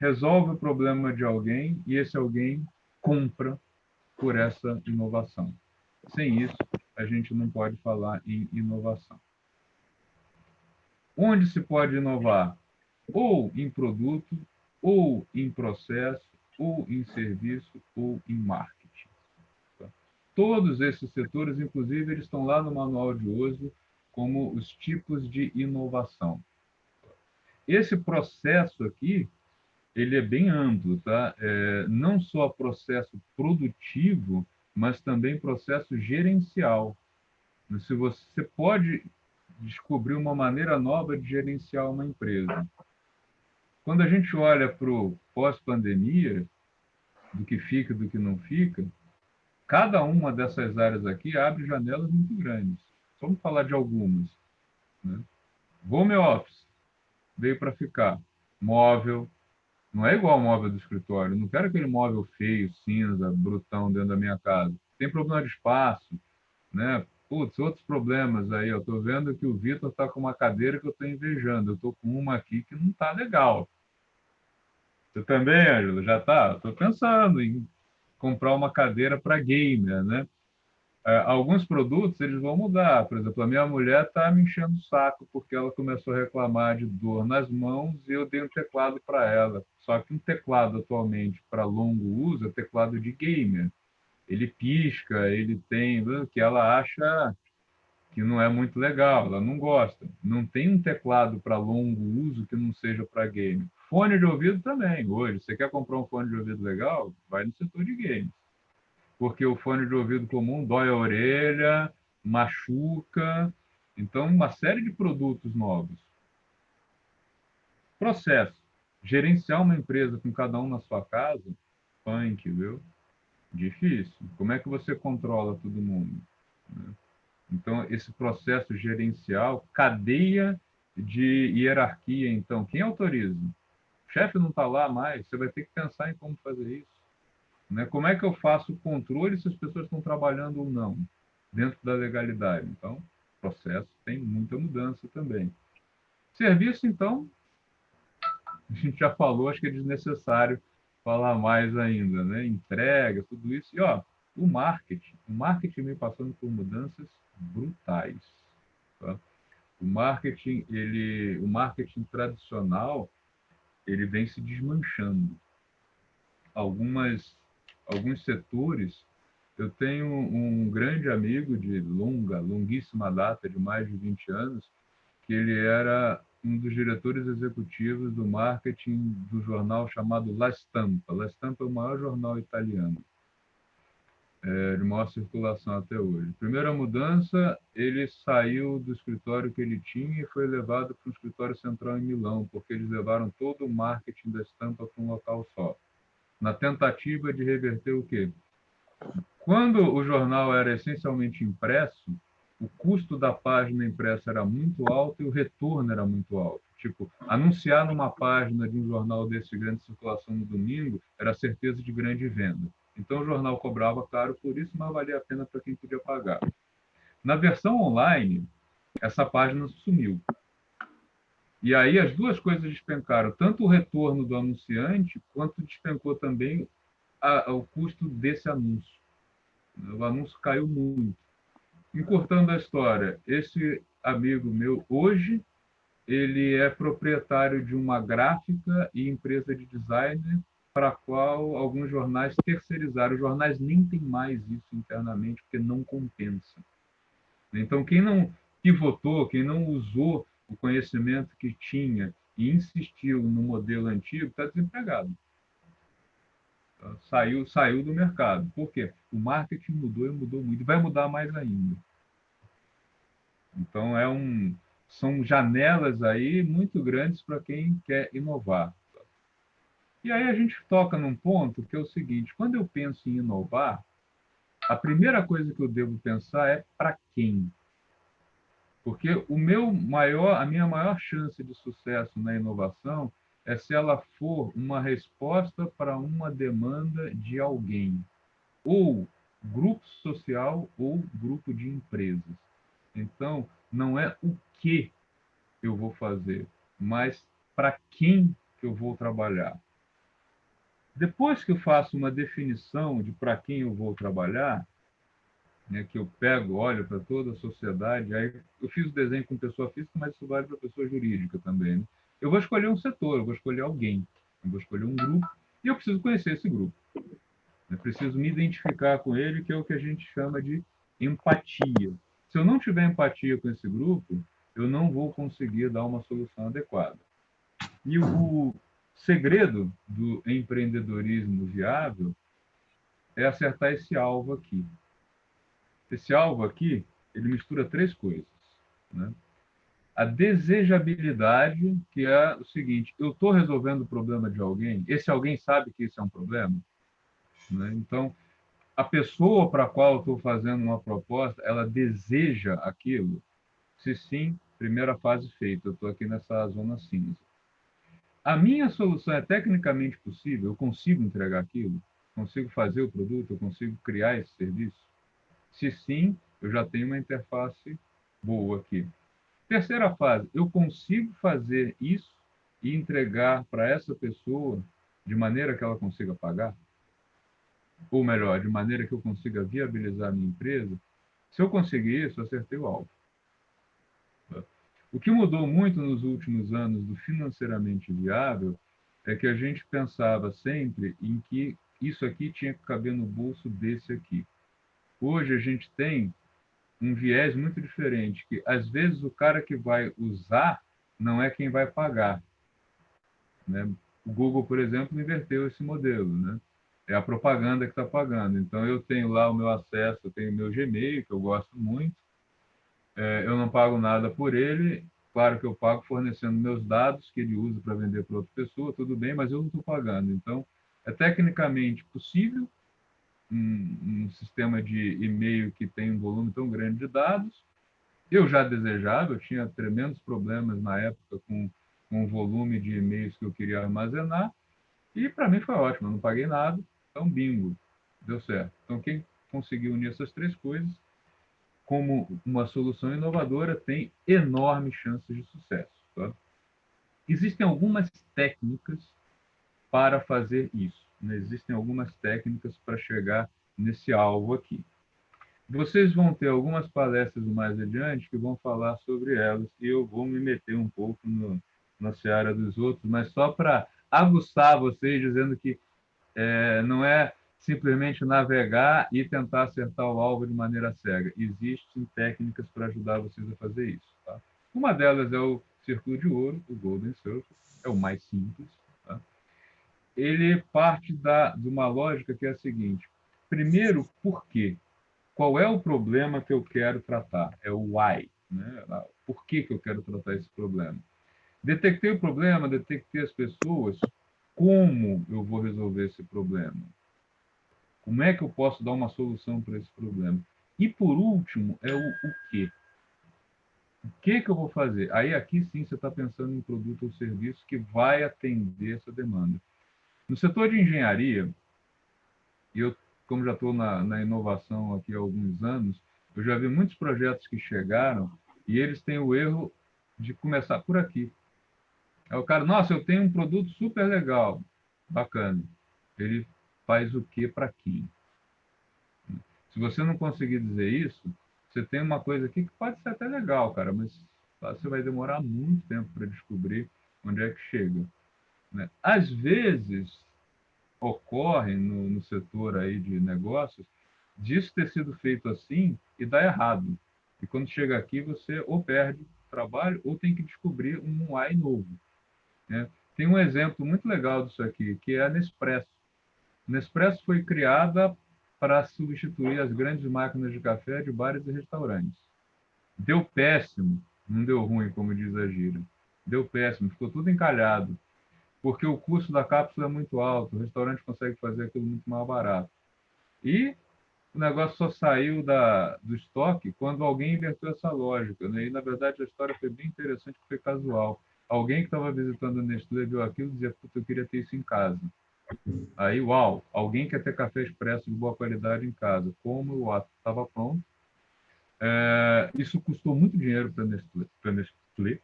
resolve o problema de alguém e esse alguém compra por essa inovação. Sem isso, a gente não pode falar em inovação. Onde se pode inovar? Ou em produto, ou em processo, ou em serviço, ou em marketing. Todos esses setores, inclusive, eles estão lá no manual de Oslo como os tipos de inovação. Esse processo aqui, ele é bem amplo, tá? Não só processo produtivo, mas também processo gerencial. Se você pode descobrir uma maneira nova de gerenciar uma empresa. Quando a gente olha para o pós-pandemia, do que fica e do que não fica, cada uma dessas áreas aqui abre janelas muito grandes. Vamos falar de algumas, né? Home office veio para ficar. Móvel, não é igual ao móvel do escritório. Não quero aquele móvel feio, cinza, brutão dentro da minha casa. Tem problema de espaço, né? Putz, outros problemas aí. Eu estou vendo que o Vitor está com uma cadeira que eu estou invejando. Eu estou com uma aqui que não está legal. Você também, Ângelo? Já está? Estou pensando em comprar uma cadeira para gamer, né? Alguns produtos eles vão mudar. Por exemplo, a minha mulher está me enchendo o saco porque ela começou a reclamar de dor nas mãos e eu dei um teclado para ela. Só que um teclado atualmente para longo uso é teclado de gamer. Ele pisca, ele tem que ela acha que não é muito legal, ela não gosta. Não tem um teclado para longo uso que não seja para game. Fone de ouvido também, hoje. Você quer comprar um fone de ouvido legal? Vai no setor de games. Porque o fone de ouvido comum dói a orelha, machuca. Então, uma série de produtos novos. Processo. Gerenciar uma empresa com cada um na sua casa, punk, viu? Difícil. Como é que você controla todo mundo? Então, esse processo gerencial, cadeia de hierarquia, então, quem autoriza? O chefe não está lá mais, você vai ter que pensar em como fazer isso. Né? Como é que eu faço o controle se as pessoas estão trabalhando ou não, dentro da legalidade? Então, o processo tem muita mudança também. Serviço, então, a gente já falou, acho que é desnecessário falar mais ainda, né? Entrega, tudo isso. E, ó, o marketing vem passando por mudanças brutais. Tá? O marketing tradicional, ele vem se desmanchando. alguns setores. Eu tenho um grande amigo de longuíssima data, de mais de 20 anos, que ele era um dos diretores executivos do marketing do jornal chamado La Stampa. La Stampa é o maior jornal italiano, de maior circulação até hoje. Primeira mudança, ele saiu do escritório que ele tinha e foi levado para um escritório central em Milão, porque eles levaram todo o marketing da Stampa para um local só, na tentativa de reverter o quê? Quando o jornal era essencialmente impresso, o custo da página impressa era muito alto e o retorno era muito alto. Tipo, anunciar numa página de um jornal desse grande circulação no domingo era certeza de grande venda. Então o jornal cobrava caro por isso, mas valia a pena para quem podia pagar. Na versão online, essa página sumiu. E aí as duas coisas despencaram, tanto o retorno do anunciante, quanto despencou também o custo desse anúncio. O anúncio caiu muito. Encurtando a história, esse amigo meu, hoje, ele é proprietário de uma gráfica e empresa de design para a qual alguns jornais terceirizaram. Os jornais nem têm mais isso internamente, porque não compensa. Então, quem não pivotou, quem não usou o conhecimento que tinha e insistiu no modelo antigo, está desempregado. Saiu do mercado. Por quê? O marketing mudou e mudou muito. Vai mudar mais ainda. Então, são janelas aí muito grandes para quem quer inovar. E aí a gente toca num ponto que é o seguinte: quando eu penso em inovar, a primeira coisa que eu devo pensar é para quem? Porque a minha maior chance de sucesso na inovação é se ela for uma resposta para uma demanda de alguém, ou grupo social ou grupo de empresas. Então, não é o que eu vou fazer, mas para quem que eu vou trabalhar. Depois que eu faço uma definição de para quem eu vou trabalhar, né, que eu olho para toda a sociedade, aí eu fiz o desenho com pessoa física, mas isso vale para pessoa jurídica também. Né? Eu vou escolher um setor, eu vou escolher alguém, eu vou escolher um grupo, e eu preciso conhecer esse grupo. Eu preciso me identificar com ele, que é o que a gente chama de empatia. Se eu não tiver empatia com esse grupo, eu não vou conseguir dar uma solução adequada. E o segredo do empreendedorismo viável é acertar esse alvo aqui. Esse alvo aqui, ele mistura três coisas. Né? A desejabilidade, que é o seguinte: eu estou resolvendo o problema de alguém, esse alguém sabe que isso é um problema? Né? Então, a pessoa para a qual eu estou fazendo uma proposta, ela deseja aquilo? Se sim, primeira fase feita, eu estou aqui nessa zona cinza. A minha solução é tecnicamente possível? Eu consigo entregar aquilo? Consigo fazer o produto? Eu consigo criar esse serviço? Se sim, eu já tenho uma interface boa aqui. Terceira fase, eu consigo fazer isso e entregar para essa pessoa de maneira que ela consiga pagar? Ou melhor, de maneira que eu consiga viabilizar a minha empresa? Se eu conseguir isso, eu acertei o alvo. O que mudou muito nos últimos anos do financeiramente viável é que a gente pensava sempre em que isso aqui tinha que caber no bolso desse aqui. Hoje a gente tem um viés muito diferente, que às vezes o cara que vai usar não é quem vai pagar. Né? O Google, por exemplo, inverteu esse modelo. Né? É a propaganda que está pagando. Então, eu tenho lá o meu acesso, eu tenho o meu Gmail, que eu gosto muito, eu não pago nada por ele. Claro que eu pago fornecendo meus dados que ele usa para vender para outra pessoa, tudo bem, mas eu não estou pagando. Então, é tecnicamente possível um sistema de e-mail que tem um volume tão grande de dados. Eu já desejava, eu tinha tremendos problemas na época com o volume de e-mails que eu queria armazenar, e para mim foi ótimo, eu não paguei nada, então bingo, deu certo. Então, quem conseguiu unir essas três coisas como uma solução inovadora tem enormes chances de sucesso. Tá? Existem algumas técnicas para fazer isso. Né? Existem algumas técnicas para chegar nesse alvo aqui. Vocês vão ter algumas palestras mais adiante que vão falar sobre elas, e eu vou me meter um pouco na seara dos outros, mas só para aguçar vocês, dizendo que não é simplesmente navegar e tentar acertar o alvo de maneira cega. Existem técnicas para ajudar vocês a fazer isso. Tá? Uma delas é o Círculo de Ouro, o Golden Circle, é o mais simples. Tá? Ele parte de uma lógica que é a seguinte. Primeiro, por quê? Qual é o problema que eu quero tratar? É o why. Né? Por que eu quero tratar esse problema? Detectei o problema, detectei as pessoas, como eu vou resolver esse problema? Como é que eu posso dar uma solução para esse problema? E, por último, é o quê? O que eu vou fazer? Aí, aqui sim, você está pensando em um produto ou serviço que vai atender essa demanda. No setor de engenharia, e eu, como já estou na inovação aqui há alguns anos, eu já vi muitos projetos que chegaram e eles têm o erro de começar por aqui. Aí o cara, nossa, eu tenho um produto super legal, bacana. Ele faz o que para quem? Se você não conseguir dizer isso, você tem uma coisa aqui que pode ser até legal, cara, mas você vai demorar muito tempo para descobrir onde é que chega. Né? Às vezes, ocorre no setor aí de negócios disso ter sido feito assim e dá errado. E quando chega aqui, você ou perde o trabalho ou tem que descobrir um AI novo. Né? Tem um exemplo muito legal disso aqui, que é a Nespresso. A Nespresso foi criada para substituir as grandes máquinas de café de bares e restaurantes. Deu péssimo, não deu ruim, como diz a gíria. Deu péssimo, ficou tudo encalhado, porque o custo da cápsula é muito alto, o restaurante consegue fazer aquilo muito mais barato. E o negócio só saiu do estoque quando alguém inverteu essa lógica. Né? E, na verdade, a história foi bem interessante, foi casual. Alguém que estava visitando a Nestlé viu aquilo e dizia, puta, eu queria ter isso em casa. Aí, uau, alguém quer ter café expresso de boa qualidade em casa. Como o ato estava pronto. Isso custou muito dinheiro para a Nestlé,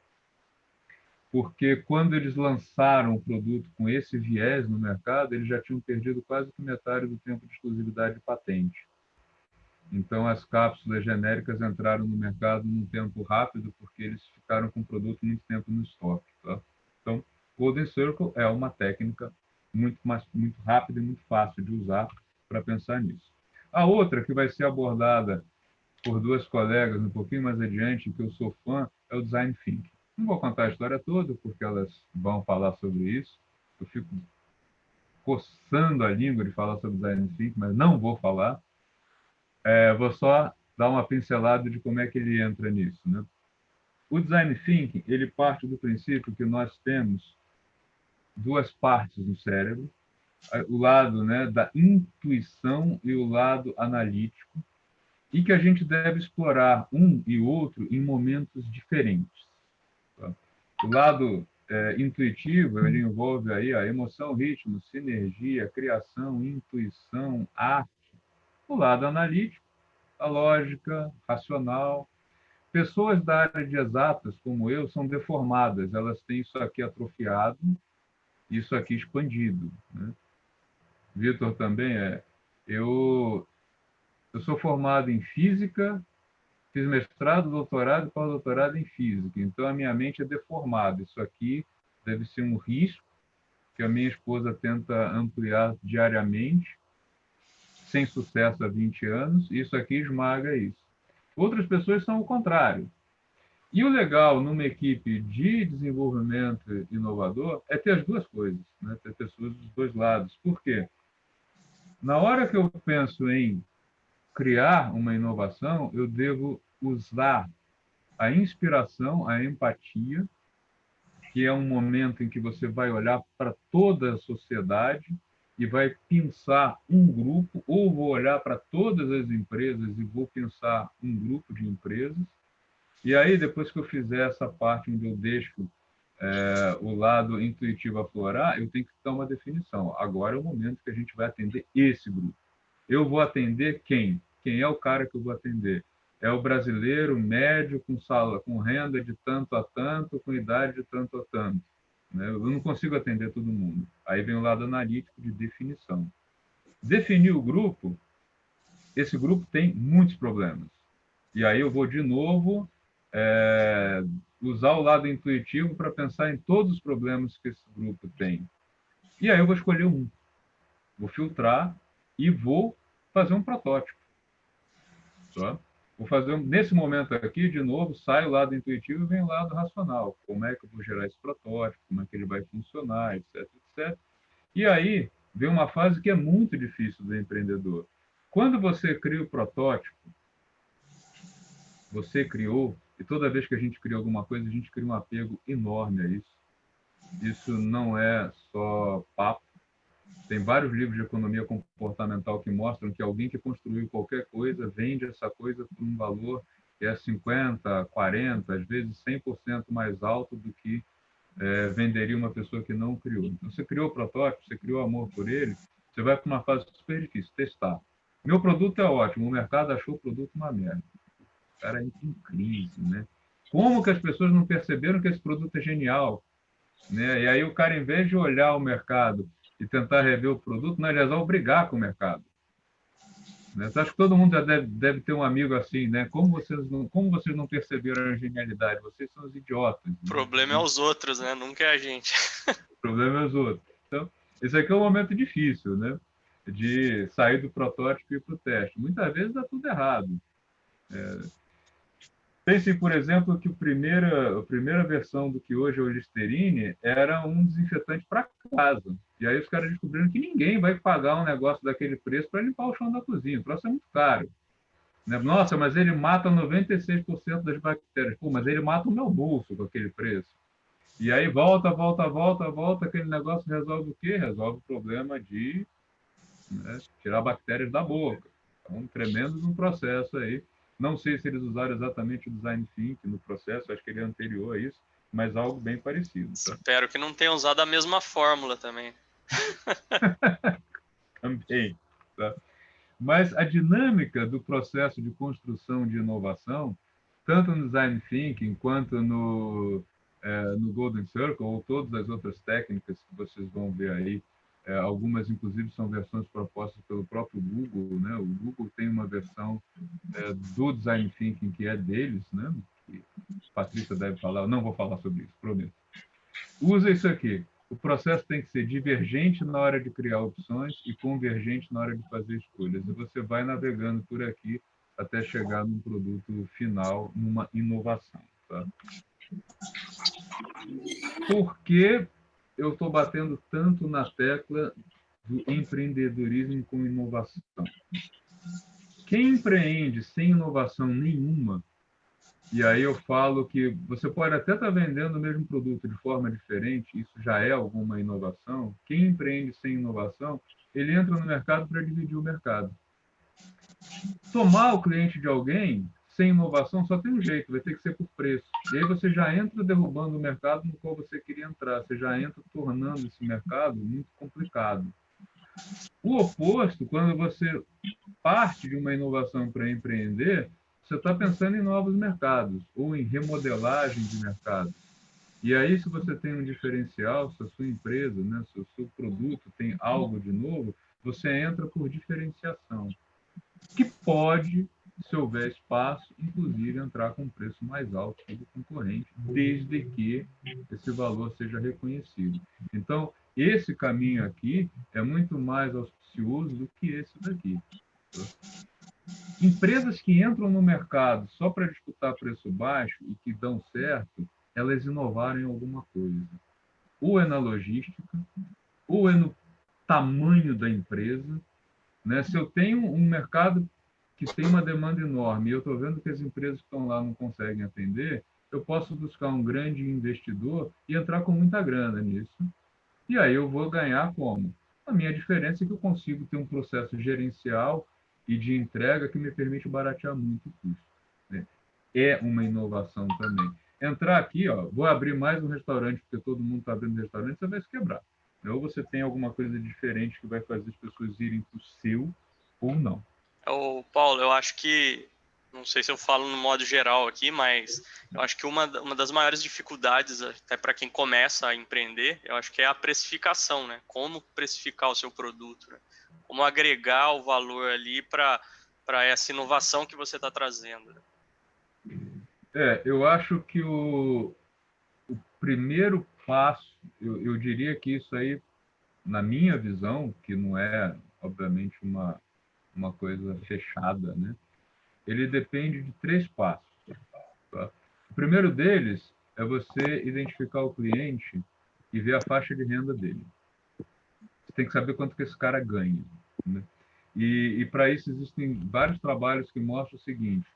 porque quando eles lançaram o produto com esse viés no mercado, eles já tinham perdido quase que metade do tempo de exclusividade de patente. Então, as cápsulas genéricas entraram no mercado num tempo rápido, porque eles ficaram com o produto muito tempo no estoque. Tá? Então, Golden Circle é uma técnica muito rápida e muito fácil de usar para pensar nisso. A outra, que vai ser abordada por duas colegas um pouquinho mais adiante, que eu sou fã, é o Design Thinking. Não vou contar a história toda, porque elas vão falar sobre isso. Eu fico coçando a língua de falar sobre Design Thinking, mas não vou falar. Vou só dar uma pincelada de como é que ele entra nisso. Né? O Design Thinking, ele parte do princípio que nós temos duas partes no cérebro, o lado, né, da intuição e o lado analítico, e que a gente deve explorar um e outro em momentos diferentes. Tá? O lado intuitivo, ele envolve aí a emoção, ritmo, sinergia, criação, intuição, arte. O lado analítico, a lógica, racional. Pessoas da área de exatas, como eu, são deformadas, elas têm isso aqui atrofiado, isso aqui expandido. Né? Vitor também Eu sou formado em física, fiz mestrado, doutorado e pós-doutorado em física, então a minha mente é deformada. Isso aqui deve ser um risco que a minha esposa tenta ampliar diariamente, sem sucesso há 20 anos, e isso aqui esmaga isso. Outras pessoas são o contrário. E o legal numa equipe de desenvolvimento inovador é ter as duas coisas, né? Ter pessoas dos dois lados. Por quê? Na hora que eu penso em criar uma inovação, eu devo usar a inspiração, a empatia, que é um momento em que você vai olhar para toda a sociedade e vai pensar um grupo, ou vou olhar para todas as empresas e vou pensar um grupo de empresas. E aí, depois que eu fizer essa parte onde eu deixo o lado intuitivo aflorar, eu tenho que dar uma definição. Agora é o momento que a gente vai atender esse grupo. Eu vou atender quem? Quem é o cara que eu vou atender? É o brasileiro médio com renda de tanto a tanto, com idade de tanto a tanto. Né? Eu não consigo atender todo mundo. Aí vem o lado analítico de definição. Definir o grupo, esse grupo tem muitos problemas. E aí eu vou, de novo, usar o lado intuitivo para pensar em todos os problemas que esse grupo tem. E aí eu vou escolher um. Vou filtrar e vou fazer um protótipo. Tá? Vou fazer nesse momento aqui, de novo, saio lá do intuitivo e venho lá do racional. Como é que eu vou gerar esse protótipo, como é que ele vai funcionar, etc, etc. E aí vem uma fase que é muito difícil do empreendedor. Quando você cria o protótipo, você criou, e toda vez que a gente cria alguma coisa, a gente cria um apego enorme a isso. Isso não é só papo. Tem vários livros de economia comportamental que mostram que alguém que construiu qualquer coisa vende essa coisa por um valor que é 50, 40, às vezes 100% mais alto do que venderia uma pessoa que não criou. Então, você criou o protótipo, você criou amor por ele, você vai para uma fase super difícil, testar. Meu produto é ótimo, o mercado achou o produto uma merda. O cara entra em crise, né? Como que as pessoas não perceberam que esse produto é genial? Né? E aí o cara, em vez de olhar o mercado e tentar rever o produto, não, ele resolve brigar com o mercado. Né? Então, acho que todo mundo já deve ter um amigo assim, né? Como vocês não perceberam a genialidade? Vocês são os idiotas. Né? O problema é os outros, né? Nunca é a gente. O problema é os outros. Então, esse aqui é um momento difícil, né? De sair do protótipo e ir para o teste. Muitas vezes dá tudo errado. Pense, por exemplo, que a primeira versão do que hoje é o Listerine era um desinfetante para casa. E aí os caras descobriram que ninguém vai pagar um negócio daquele preço para limpar o chão da cozinha. O troço é muito caro. Né? Nossa, mas ele mata 96% das bactérias. Pô, mas ele mata o meu bolso com aquele preço. E aí volta, aquele negócio resolve o quê? Resolve o problema de, né, tirar bactérias da boca. Então, um tremendo um processo aí. Não sei se eles usaram exatamente o design thinking no processo, acho que ele é anterior a isso, mas algo bem parecido. Tá? Espero que não tenham usado a mesma fórmula também. Também. Tá? Mas a dinâmica do processo de construção de inovação, tanto no design thinking quanto no Golden Circle, ou todas as outras técnicas que vocês vão ver aí, algumas, inclusive, são versões propostas pelo próprio Google. Né? O Google tem uma versão do Design Thinking que é deles, né? Que a Patrícia deve falar, não vou falar sobre isso, prometo. Usa isso aqui. O processo tem que ser divergente na hora de criar opções e convergente na hora de fazer escolhas. E você vai navegando por aqui até chegar num produto final, numa inovação. Tá? Por que eu estou batendo tanto na tecla do empreendedorismo com inovação? Quem empreende sem inovação nenhuma, e aí eu falo que você pode até estar vendendo o mesmo produto de forma diferente, isso já é alguma inovação. Quem empreende sem inovação, ele entra no mercado para dividir o mercado. Tomar o cliente de alguém sem inovação só tem um jeito, vai ter que ser por preço. E aí você já entra derrubando o mercado no qual você queria entrar, você já entra tornando esse mercado muito complicado. O oposto, quando você parte de uma inovação para empreender, você está pensando em novos mercados ou em remodelagem de mercados. E aí, se você tem um diferencial, se a sua empresa, né, se o seu produto tem algo de novo, você entra por diferenciação, que pode, se houver espaço, inclusive entrar com um preço mais alto que o concorrente, desde que esse valor seja reconhecido. Então, esse caminho aqui é muito mais auspicioso do que esse daqui. Empresas que entram no mercado só para disputar preço baixo e que dão certo, elas inovaram em alguma coisa. Ou é na logística, ou é no tamanho da empresa. Né? Se eu tenho um mercado que tem uma demanda enorme e eu estou vendo que as empresas que estão lá não conseguem atender, eu posso buscar um grande investidor e entrar com muita grana nisso. E aí eu vou ganhar como? A minha diferença é que eu consigo ter um processo gerencial e de entrega que me permite baratear muito o custo. Né? É uma inovação também. Entrar aqui, ó, vou abrir mais um restaurante, porque todo mundo está abrindo restaurante, você vai se quebrar. Ou você tem alguma coisa diferente que vai fazer as pessoas irem para o seu, ou não. Ô, Paulo, eu acho que, não sei se eu falo no modo geral aqui, mas eu acho que uma das maiores dificuldades, até para quem começa a empreender, eu acho que é a precificação, né? Como precificar o seu produto, né? Como agregar o valor ali para essa inovação que você está trazendo. Eu acho que o primeiro passo, eu diria que isso aí na minha visão, que não é, obviamente, uma coisa fechada, né? Ele depende de 3 passos. Tá? O primeiro deles é você identificar o cliente e ver a faixa de renda dele. Você tem que saber quanto que esse cara ganha, né? E para isso existem vários trabalhos que mostram o seguinte.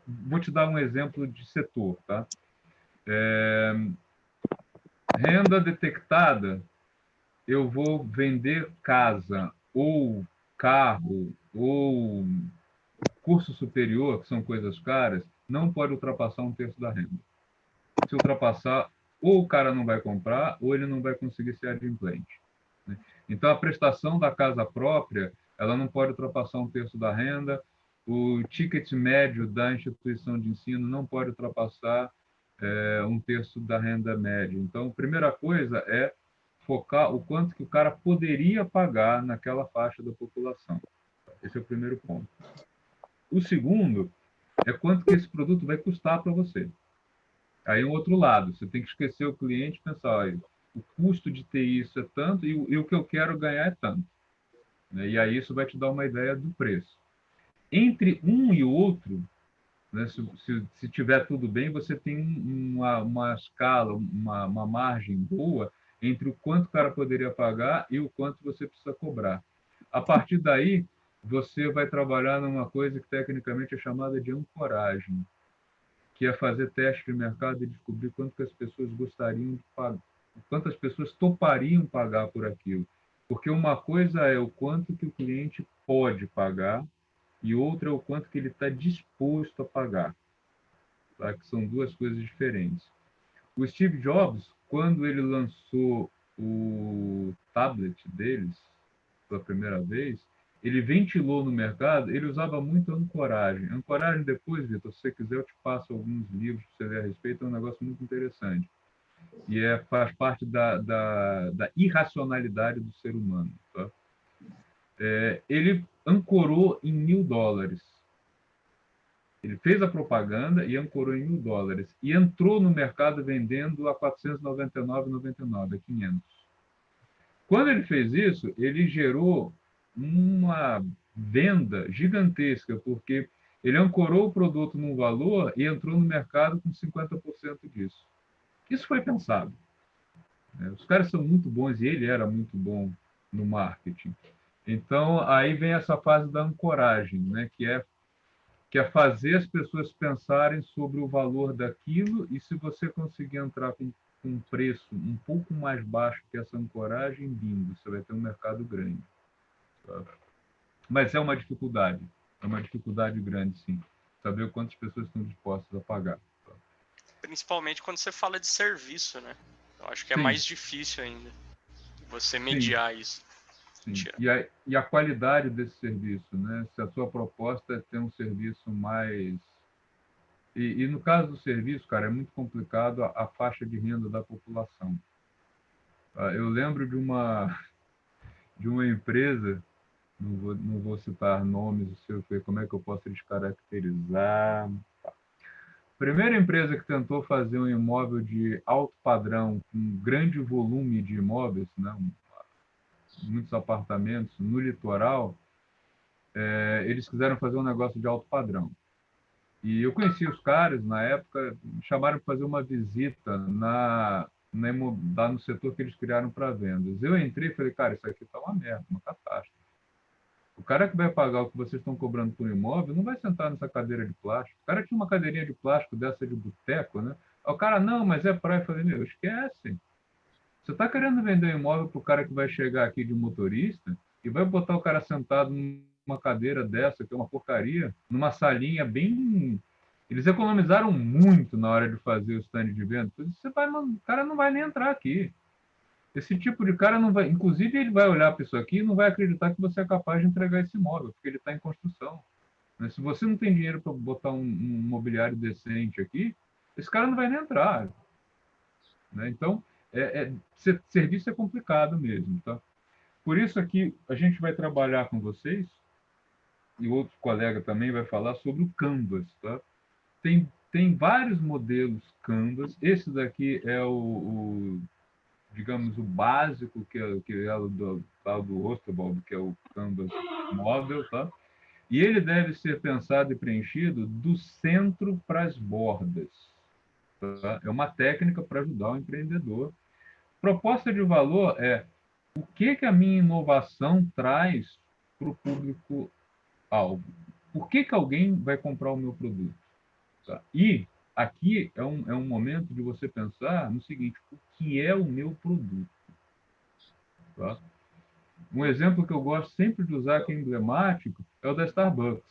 Vou te dar um exemplo de setor, tá? Renda detectada, eu vou vender casa ou carro ou curso superior, que são coisas caras, não pode ultrapassar 1/3 da renda. Se ultrapassar, ou o cara não vai comprar, ou ele não vai conseguir ser adimplente, né? Então, a prestação da casa própria, ela não pode ultrapassar 1/3 da renda, o ticket médio da instituição de ensino não pode ultrapassar 1/3 da renda média. Então, a primeira coisa é focar o quanto que o cara poderia pagar naquela faixa da população. Esse é o primeiro ponto. O segundo é quanto que esse produto vai custar para você. Aí, um outro lado, você tem que esquecer o cliente e pensar, olha, o custo de ter isso é tanto e o que eu quero ganhar é tanto, né? E aí isso vai te dar uma ideia do preço. Entre um e outro, né, se tiver tudo bem, você tem uma escala, uma margem boa entre o quanto o cara poderia pagar e o quanto você precisa cobrar. A partir daí, você vai trabalhar numa coisa que tecnicamente é chamada de ancoragem, que é fazer teste de mercado e descobrir quanto que as pessoas gostariam de pagar, quantas pessoas topariam pagar por aquilo. Porque uma coisa é o quanto que o cliente pode pagar e outra é o quanto que ele está disposto a pagar, tá? Que são duas coisas diferentes. O Steve Jobs, quando ele lançou o tablet deles pela primeira vez, ele ventilou no mercado, ele usava muito ancoragem. Ancoragem depois, Vitor, se você quiser, eu te passo alguns livros para você ler a respeito, é um negócio muito interessante. E faz parte da irracionalidade do ser humano. Tá? Ele ancorou em $1.000. Ele fez a propaganda e ancorou em $1.000. E entrou no mercado vendendo a R$ 499,99, a 500. Quando ele fez isso, ele gerou uma venda gigantesca, porque ele ancorou o produto num valor e entrou no mercado com 50% disso. Isso foi pensado, né? Os caras são muito bons e ele era muito bom no marketing. Então, aí vem essa fase da ancoragem, né? que é fazer as pessoas pensarem sobre o valor daquilo e se você conseguir entrar com um preço um pouco mais baixo que essa ancoragem, bingo, você vai ter um mercado grande. Tá? Mas é uma dificuldade grande, sim, saber o quantas pessoas estão dispostas a pagar. Tá? Principalmente quando você fala de serviço, né? Eu acho que é Sim. mais difícil ainda você Sim. mediar isso. Sim. E a qualidade desse serviço, né? Se a sua proposta é ter um serviço mais... E no caso do serviço, cara, é muito complicado a faixa de renda da população. Eu lembro de uma empresa, não vou citar nomes, como é que eu posso descaracterizar. Primeira empresa que tentou fazer um imóvel de alto padrão, com grande volume de imóveis, né? Muitos apartamentos no litoral, eles quiseram fazer um negócio de alto padrão. E eu conheci os caras na época, me chamaram para fazer uma visita lá no setor que eles criaram para vendas. Eu entrei e falei, cara, isso aqui está uma merda, uma catástrofe. O cara que vai pagar o que vocês estão cobrando por imóvel não vai sentar nessa cadeira de plástico. O cara tinha uma cadeirinha de plástico dessa de boteco, né? Aí o cara, não, mas é praia. Eu falei, meu, esquece. Você está querendo vender um imóvel para o cara que vai chegar aqui de motorista e vai botar o cara sentado numa cadeira dessa, que é uma porcaria, numa salinha bem... Eles economizaram muito na hora de fazer o stand de venda. O cara não vai nem entrar aqui. Esse tipo de cara não vai... Inclusive, ele vai olhar para isso aqui e não vai acreditar que você é capaz de entregar esse imóvel, porque ele está em construção. Mas se você não tem dinheiro para botar um mobiliário decente aqui, esse cara não vai nem entrar. Né? Então, serviço é complicado mesmo. Tá? Por isso aqui, a gente vai trabalhar com vocês, e outro colega também vai falar sobre o Canvas. Tá? Tem vários modelos Canvas. Esse daqui é digamos, o básico, que é o tal do Hostable, que é o Canvas móvel, tá? E ele deve ser pensado e preenchido do centro para as bordas. Tá? É uma técnica para ajudar o empreendedor. Proposta de valor é o que a minha inovação traz para o público-alvo. Por que alguém vai comprar o meu produto? Tá? E aqui é um momento de você pensar no seguinte: o que é o meu produto? Tá? Um exemplo que eu gosto sempre de usar, que é emblemático, é o da Starbucks.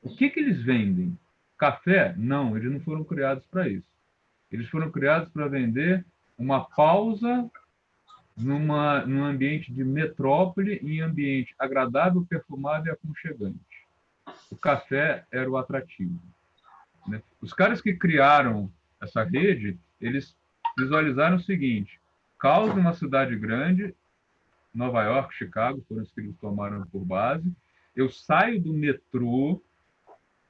O que eles vendem? Café? Não, eles não foram criados para isso. Eles foram criados para vender uma pausa num ambiente de metrópole, em ambiente agradável, perfumado e aconchegante. O café era o atrativo, né? Os caras que criaram essa rede, eles visualizaram o seguinte: causa uma cidade grande, Nova York, Chicago, foram os que eles tomaram por base. Eu saio do metrô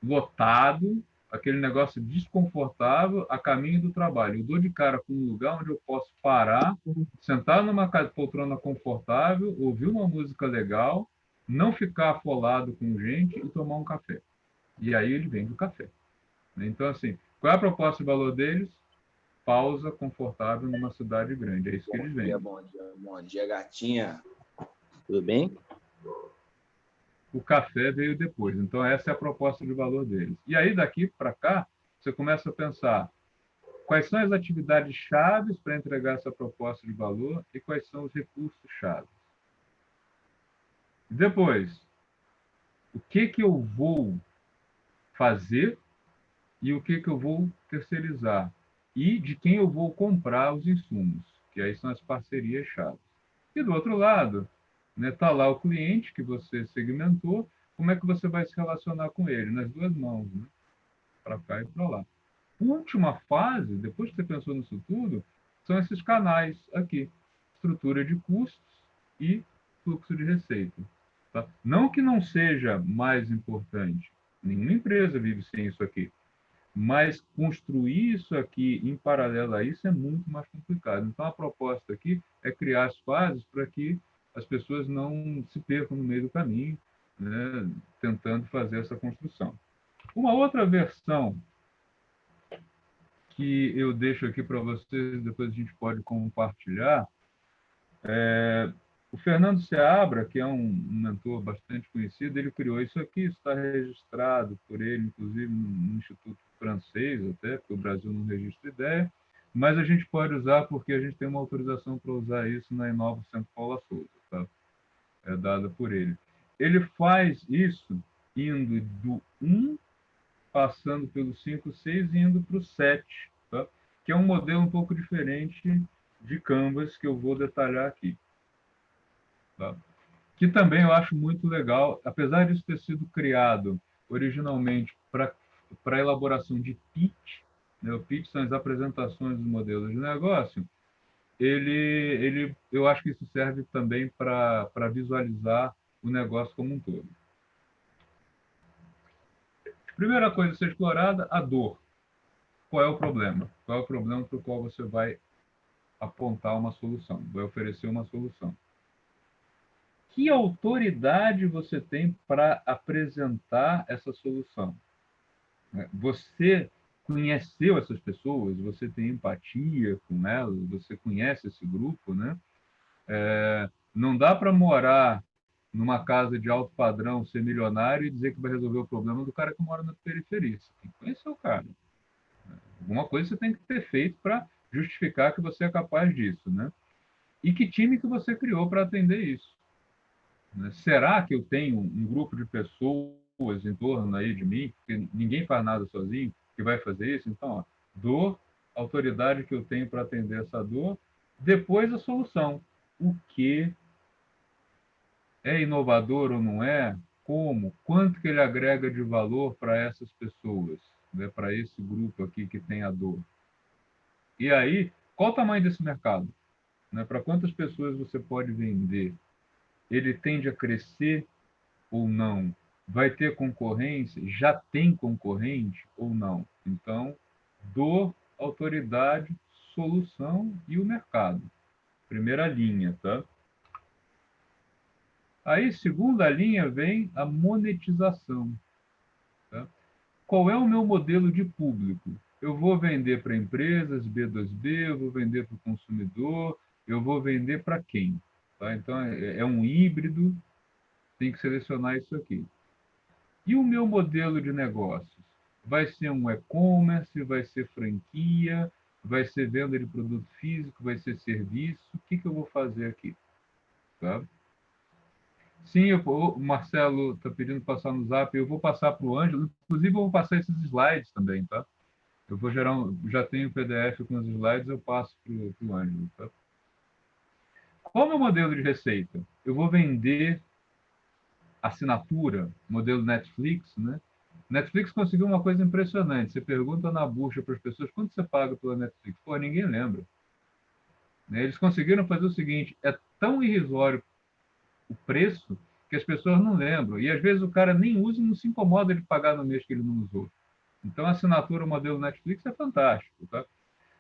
lotado, aquele negócio desconfortável, a caminho do trabalho. Eu dou de cara com um lugar onde eu posso parar, sentar numa poltrona confortável, ouvir uma música legal, não ficar afolado com gente e tomar um café. E aí ele vende o café. Então, assim, qual é a proposta de valor deles? Pausa confortável numa cidade grande. É isso que eles vendem. Bom dia, gatinha. Tudo bem? O café veio depois. Então, essa é a proposta de valor deles. E aí, daqui para cá, você começa a pensar quais são as atividades chaves para entregar essa proposta de valor e quais são os recursos chaves. Depois, o que eu vou fazer e o que eu vou terceirizar, e de quem eu vou comprar os insumos, que aí são as parcerias chaves. E do outro lado, né, tá lá o cliente que você segmentou, como é que você vai se relacionar com ele? Nas duas mãos, né? Para cá e para lá. Última fase, depois que você pensou nisso tudo, são esses canais aqui: estrutura de custos e fluxo de receita. Tá? Não que não seja mais importante, nenhuma empresa vive sem isso aqui, mas construir isso aqui em paralelo a isso é muito mais complicado. Então, a proposta aqui é criar as fases para que as pessoas não se percam no meio do caminho, né, tentando fazer essa construção. Uma outra versão que eu deixo aqui para vocês, depois a gente pode compartilhar, o Fernando Seabra, que é um mentor bastante conhecido, ele criou isso aqui, isso está registrado por ele, inclusive, no Instituto Francês, até, porque o Brasil não registra ideia, mas a gente pode usar porque a gente tem uma autorização para usar isso na Inova Centro Paula Souza, tá? É dada por ele. Ele faz isso indo do 1, passando pelo 5, 6 e indo para o 7, tá? Que é um modelo um pouco diferente de Canvas que eu vou detalhar aqui. Tá? Que também eu acho muito legal, apesar disso ter sido criado originalmente para elaboração de pitch, né? O pitch são as apresentações dos modelos de negócio, eu acho que isso serve também para visualizar o negócio como um todo. Primeira coisa a ser explorada, a dor. Qual é o problema? Qual é o problema para o qual você vai apontar uma solução, vai oferecer uma solução? Que autoridade você tem para apresentar essa solução? Você conheceu essas pessoas, você tem empatia com elas, você conhece esse grupo, né? Não dá para morar numa casa de alto padrão, ser milionário e dizer que vai resolver o problema do cara que mora na periferia. Você tem que conhecer o cara. Alguma coisa você tem que ter feito para justificar que você é capaz disso, né? E que time que você criou para atender isso? Será que eu tenho um grupo de pessoas em torno aí de mim, porque ninguém faz nada sozinho, que vai fazer isso? Então, ó, dor, autoridade que eu tenho para atender essa dor, depois a solução. O que é inovador ou não é? Como? Quanto que ele agrega de valor para essas pessoas, né? Para esse grupo aqui que tem a dor? E aí, qual o tamanho desse mercado? Né? Para quantas pessoas você pode vender? Ele tende a crescer ou não? Vai ter concorrência? Já tem concorrente ou não? Então, dor, autoridade, solução e o mercado. Primeira linha, tá? Aí, segunda linha, vem a monetização. Tá? Qual é o meu modelo de público? Eu vou vender para empresas, B2B, eu vou vender para o consumidor, eu vou vender para quem? Tá? Então, é um híbrido, tem que selecionar isso aqui. E o meu modelo de negócios? Vai ser um e-commerce, vai ser franquia, vai ser venda de produto físico, vai ser serviço? O que eu vou fazer aqui? Tá? Sim, o Marcelo está pedindo passar no Zap, eu vou passar para o Ângelo, inclusive eu vou passar esses slides também, tá? Eu vou gerar já tenho o PDF com os slides, eu passo para o Ângelo, tá? Qual é o meu modelo de receita? Eu vou vender assinatura, modelo Netflix, né? Netflix conseguiu uma coisa impressionante. Você pergunta na bucha para as pessoas quanto você paga pela Netflix. Pô, ninguém lembra. Eles conseguiram fazer o seguinte: é tão irrisório o preço que as pessoas não lembram. E às vezes o cara nem usa e não se incomoda de pagar no mês que ele não usou. Então a assinatura modelo Netflix é fantástico, tá?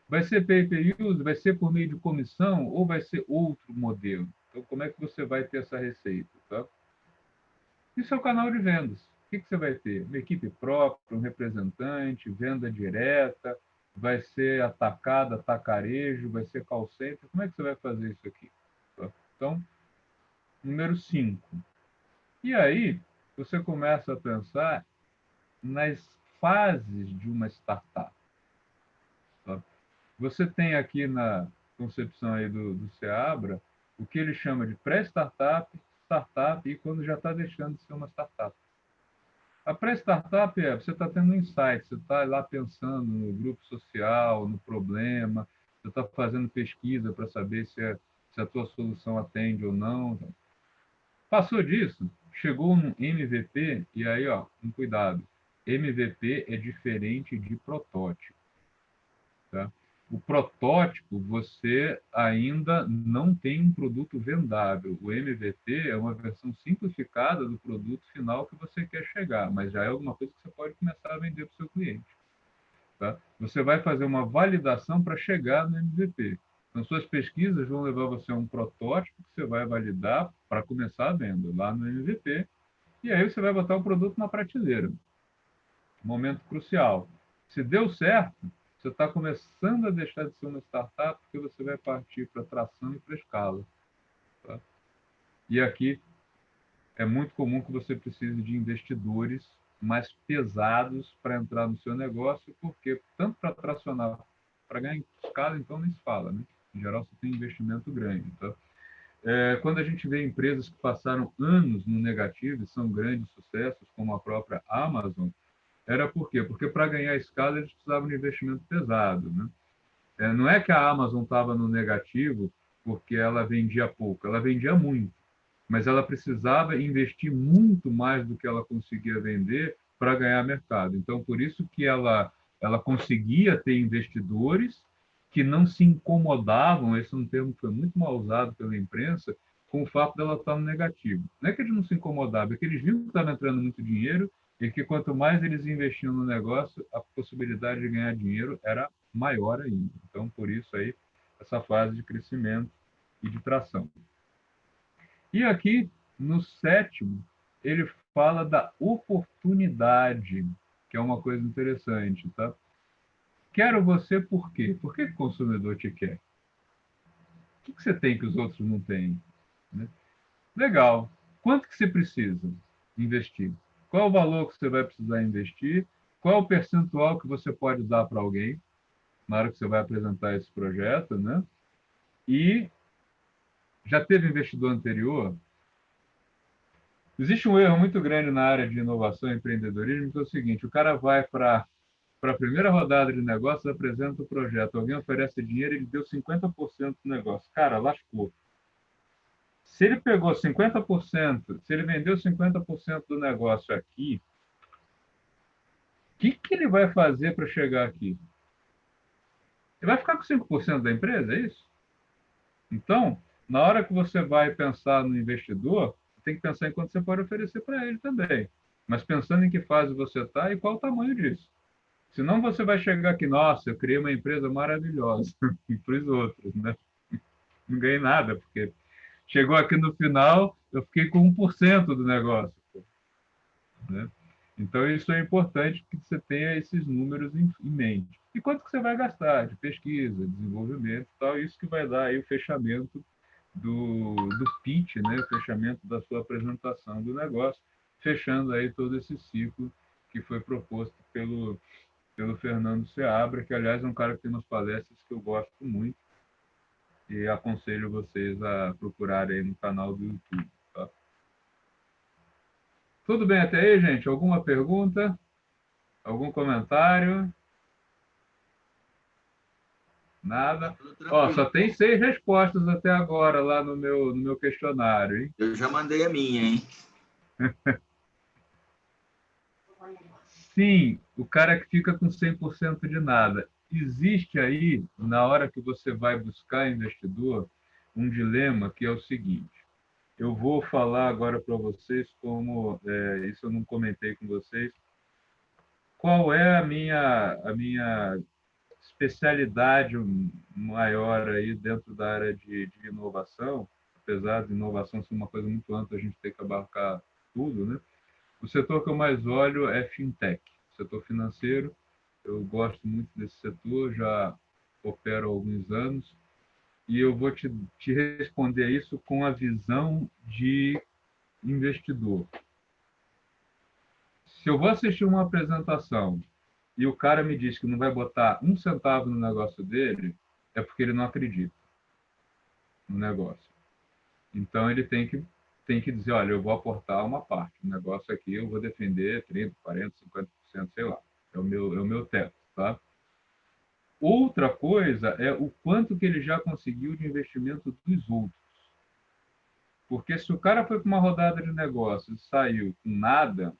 Vai ser pay-per-use, vai ser por meio de comissão ou vai ser outro modelo? Então como é que você vai ter essa receita, tá? Isso é o canal de vendas. O que você vai ter? Uma equipe própria, um representante, venda direta, vai ser atacado, atacarejo, vai ser call center. Como é que você vai fazer isso aqui? Então, número 5. E aí, você começa a pensar nas fases de uma startup. Você tem aqui na concepção aí do Seabra o que ele chama de pré-startup, startup e quando já está deixando de ser uma startup. A pré-startup você está tendo um insight, você está lá pensando no grupo social, no problema, você está fazendo pesquisa para saber se a tua solução atende ou não. Passou disso, chegou um MVP, e aí, ó, um cuidado, MVP é diferente de protótipo. Tá? O protótipo, você ainda não tem um produto vendável. O MVP é uma versão simplificada do produto final que você quer chegar, mas já é alguma coisa que você pode começar a vender para o seu cliente. Tá? Você vai fazer uma validação para chegar no MVP. Então, suas pesquisas vão levar você a um protótipo que você vai validar para começar a venda lá no MVP, e aí você vai botar o produto na prateleira. Momento crucial. Se deu certo, você está começando a deixar de ser uma startup porque você vai partir para tração e para escala. Tá? E aqui é muito comum que você precise de investidores mais pesados para entrar no seu negócio, porque tanto para tracionar, para ganhar escala, então nem se fala, né? Em geral, você tem investimento grande. Tá? Quando a gente vê empresas que passaram anos no negativo e são grandes sucessos, como a própria Amazon, era por quê? Porque para ganhar escala eles precisavam de investimento pesado, né? Não é que a Amazon estava no negativo porque ela vendia pouco, ela vendia muito, mas ela precisava investir muito mais do que ela conseguia vender para ganhar mercado. Então, por isso que ela conseguia ter investidores que não se incomodavam, esse é um termo que foi muito mal usado pela imprensa, com o fato dela estar no negativo. Não é que eles não se incomodavam, é que eles viam que estava entrando muito dinheiro e que quanto mais eles investiam no negócio, a possibilidade de ganhar dinheiro era maior ainda. Então, por isso aí, essa fase de crescimento e de tração. E aqui, no 7º, ele fala da oportunidade, que é uma coisa interessante, tá? Quero você por quê? Por que o consumidor te quer? O que você tem que os outros não têm? Né? Legal. Quanto que você precisa investir? Qual o valor que você vai precisar investir? Qual o percentual que você pode dar para alguém na hora que você vai apresentar esse projeto, né? E já teve investidor anterior? Existe um erro muito grande na área de inovação e empreendedorismo, que é o seguinte: o cara vai para a primeira rodada de negócios, apresenta o projeto, alguém oferece dinheiro, ele deu 50% do negócio. Cara, lascou. Se ele pegou 50%, se ele vendeu 50% do negócio aqui, o que ele vai fazer para chegar aqui? Ele vai ficar com 5% da empresa, é isso? Então, na hora que você vai pensar no investidor, você tem que pensar em quanto você pode oferecer para ele também. Mas pensando em que fase você está e qual o tamanho disso. Senão você vai chegar aqui, nossa, eu criei uma empresa maravilhosa para os outros, né? não ganhei nada, porque chegou aqui no final, eu fiquei com 1% do negócio, né? Então, isso é importante que você tenha esses números em mente. E quanto que você vai gastar de pesquisa, desenvolvimento e tal, isso que vai dar aí o fechamento do pitch, né? O fechamento da sua apresentação do negócio, fechando aí todo esse ciclo que foi proposto pelo Fernando Seabra, que, aliás, é um cara que tem umas palestras que eu gosto muito e aconselho vocês a procurarem aí no canal do YouTube. Tá? Tudo bem até aí, gente? Alguma pergunta? Algum comentário? Nada? Ó, só tem 6 respostas até agora lá no meu questionário, hein? Eu já mandei a minha, hein? Sim, o cara que fica com 100% de nada. Existe aí, na hora que você vai buscar investidor, um dilema que é o seguinte. Eu vou falar agora para vocês como, isso eu não comentei com vocês, qual é a minha especialidade maior aí dentro da área de inovação, apesar de inovação ser uma coisa muito ampla, a gente tem que abarcar tudo, né? O setor que eu mais olho é fintech, setor financeiro. Eu gosto muito desse setor, já opero há alguns anos, e eu vou te responder isso com a visão de investidor. Se eu vou assistir uma apresentação e o cara me diz que não vai botar 1 centavo no negócio dele, é porque ele não acredita no negócio. Então, ele tem que dizer, olha, eu vou aportar uma parte. O negócio aqui eu vou defender 30%, 40%, 50%, sei lá. É o meu teto, tá? Outra coisa é o quanto que ele já conseguiu de investimento dos outros. Porque se o cara foi para uma rodada de negócio e saiu com nada,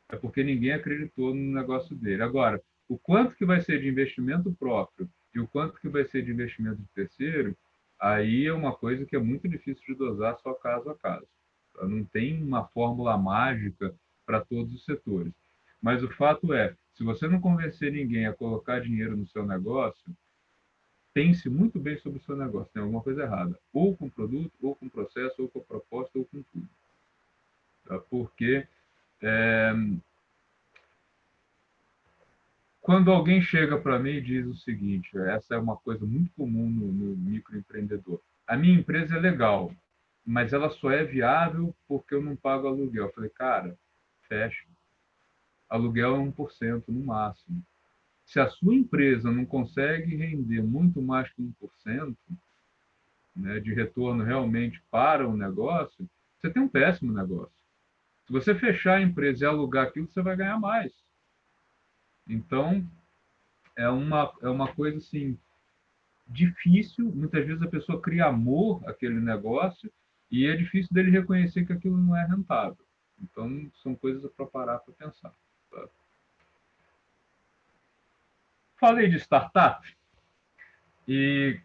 é porque ninguém acreditou no negócio dele. Agora, o quanto que vai ser de investimento próprio e o quanto que vai ser de investimento de terceiro, aí é uma coisa que é muito difícil de dosar só caso a caso. Não tem uma fórmula mágica para todos os setores. Mas o fato é, se você não convencer ninguém a colocar dinheiro no seu negócio, pense muito bem sobre o seu negócio. Tem alguma coisa errada. Ou com o produto, ou com o processo, ou com a proposta, ou com tudo. Tá? Porque quando alguém chega para mim e diz o seguinte, essa é uma coisa muito comum no microempreendedor. A minha empresa é legal, mas ela só é viável porque eu não pago aluguel. Eu falei, cara, fecha. Aluguel é 1% no máximo. Se a sua empresa não consegue render muito mais que 1%, né, de retorno realmente para o negócio, você tem um péssimo negócio. Se você fechar a empresa e alugar aquilo, você vai ganhar mais. Então, é uma coisa assim, difícil. Muitas vezes a pessoa cria amor àquele negócio e é difícil dele reconhecer que aquilo não é rentável. Então, são coisas para parar para pensar. Tá? Falei de startup e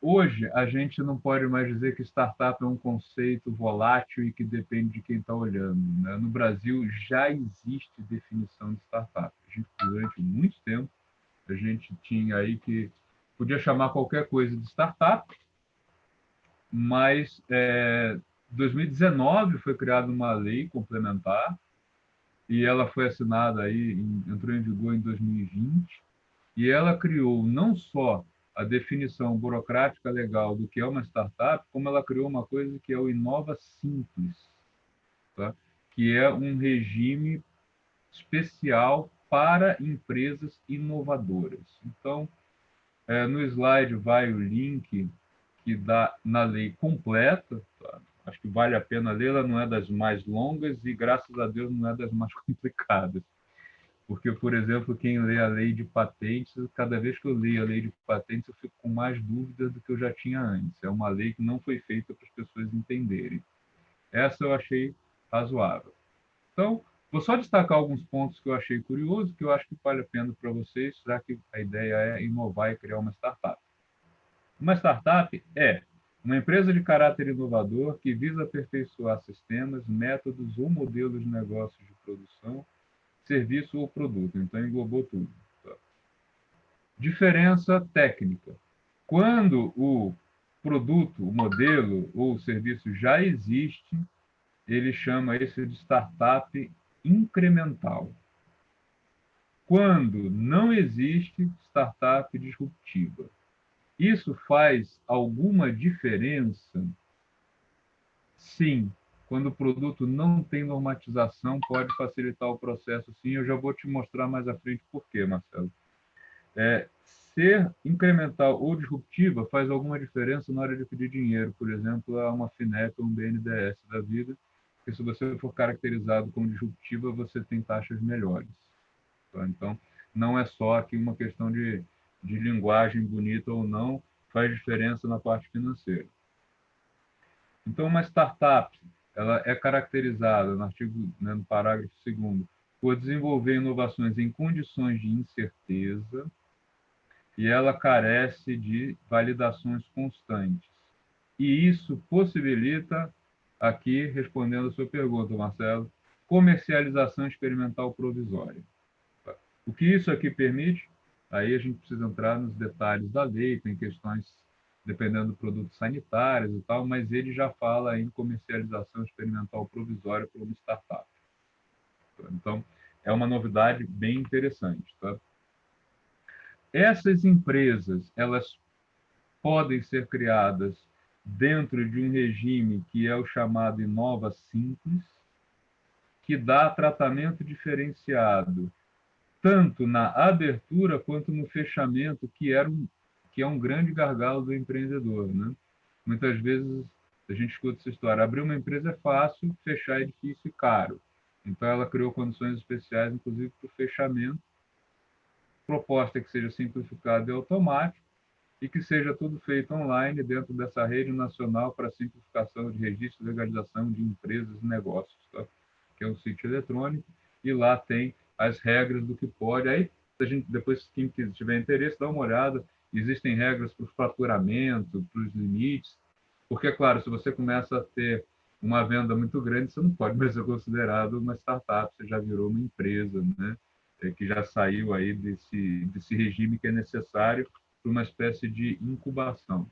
hoje a gente não pode mais dizer que startup é um conceito volátil e que depende de quem está olhando, né? No Brasil já existe definição de startup. Durante muito tempo a gente tinha aí que podia chamar qualquer coisa de startup, mas 2019 foi criada uma lei complementar e ela foi assinada aí, entrou em vigor em 2020, e ela criou não só a definição burocrática legal do que é uma startup, como ela criou uma coisa que é o Inova Simples, tá? Que é um regime especial para empresas inovadoras. Então, no slide vai o link que dá na lei completa, tá? Acho que vale a pena ler, ela não é das mais longas e, graças a Deus, não é das mais complicadas. Porque, por exemplo, quem lê a lei de patentes, cada vez que eu leio a lei de patentes, eu fico com mais dúvidas do que eu já tinha antes. É uma lei que não foi feita para as pessoas entenderem. Essa eu achei razoável. Então, vou só destacar alguns pontos que eu achei curioso, que eu acho que vale a pena para vocês, já que a ideia é inovar e criar uma startup. Uma startup é uma empresa de caráter inovador que visa aperfeiçoar sistemas, métodos ou modelos de negócios de produção, serviço ou produto. Então, englobou tudo. Tá? Diferença técnica. Quando o produto, o modelo ou o serviço já existe, ele chama isso de startup incremental. Quando não existe startup disruptiva. Isso faz alguma diferença? Sim. Quando o produto não tem normatização, pode facilitar o processo, sim. Eu já vou te mostrar mais à frente por quê, Marcelo. Ser incremental ou disruptiva faz alguma diferença na hora de pedir dinheiro, por exemplo, a uma FINEP ou um BNDES da vida, porque se você for caracterizado como disruptiva, você tem taxas melhores. Tá? Então, não é só aqui uma questão de linguagem bonita ou não, faz diferença na parte financeira. Então, uma startup, ela é caracterizada no artigo, né, no parágrafo 2º, por desenvolver inovações em condições de incerteza e ela carece de validações constantes. E isso possibilita, aqui, respondendo a sua pergunta, Marcelo, comercialização experimental provisória. O que isso aqui permite? Aí a gente precisa entrar nos detalhes da lei, tem questões dependendo do produto sanitários e tal, mas ele já fala em comercialização experimental provisória por uma startup. Então, é uma novidade bem interessante. Tá? Essas empresas, elas podem ser criadas dentro de um regime que é o chamado Inova Simples, que dá tratamento diferenciado tanto na abertura quanto no fechamento, que é um grande gargalo do empreendedor, né? Muitas vezes a gente escuta essa história: abrir uma empresa é fácil, fechar é difícil e caro. Então ela criou condições especiais, inclusive para o fechamento. Proposta que seja simplificado e automático e que seja tudo feito online dentro dessa rede nacional para simplificação de registro e legalização de empresas e negócios, tá? Que é um sítio eletrônico, e lá tem as regras do que pode. Aí, a gente, depois, quem tiver interesse, dá uma olhada. Existem regras para o faturamento, para os limites, porque, claro, se você começa a ter uma venda muito grande, você não pode mais ser considerado uma startup, você já virou uma empresa, né? Que já saiu aí desse regime que é necessário para uma espécie de incubação.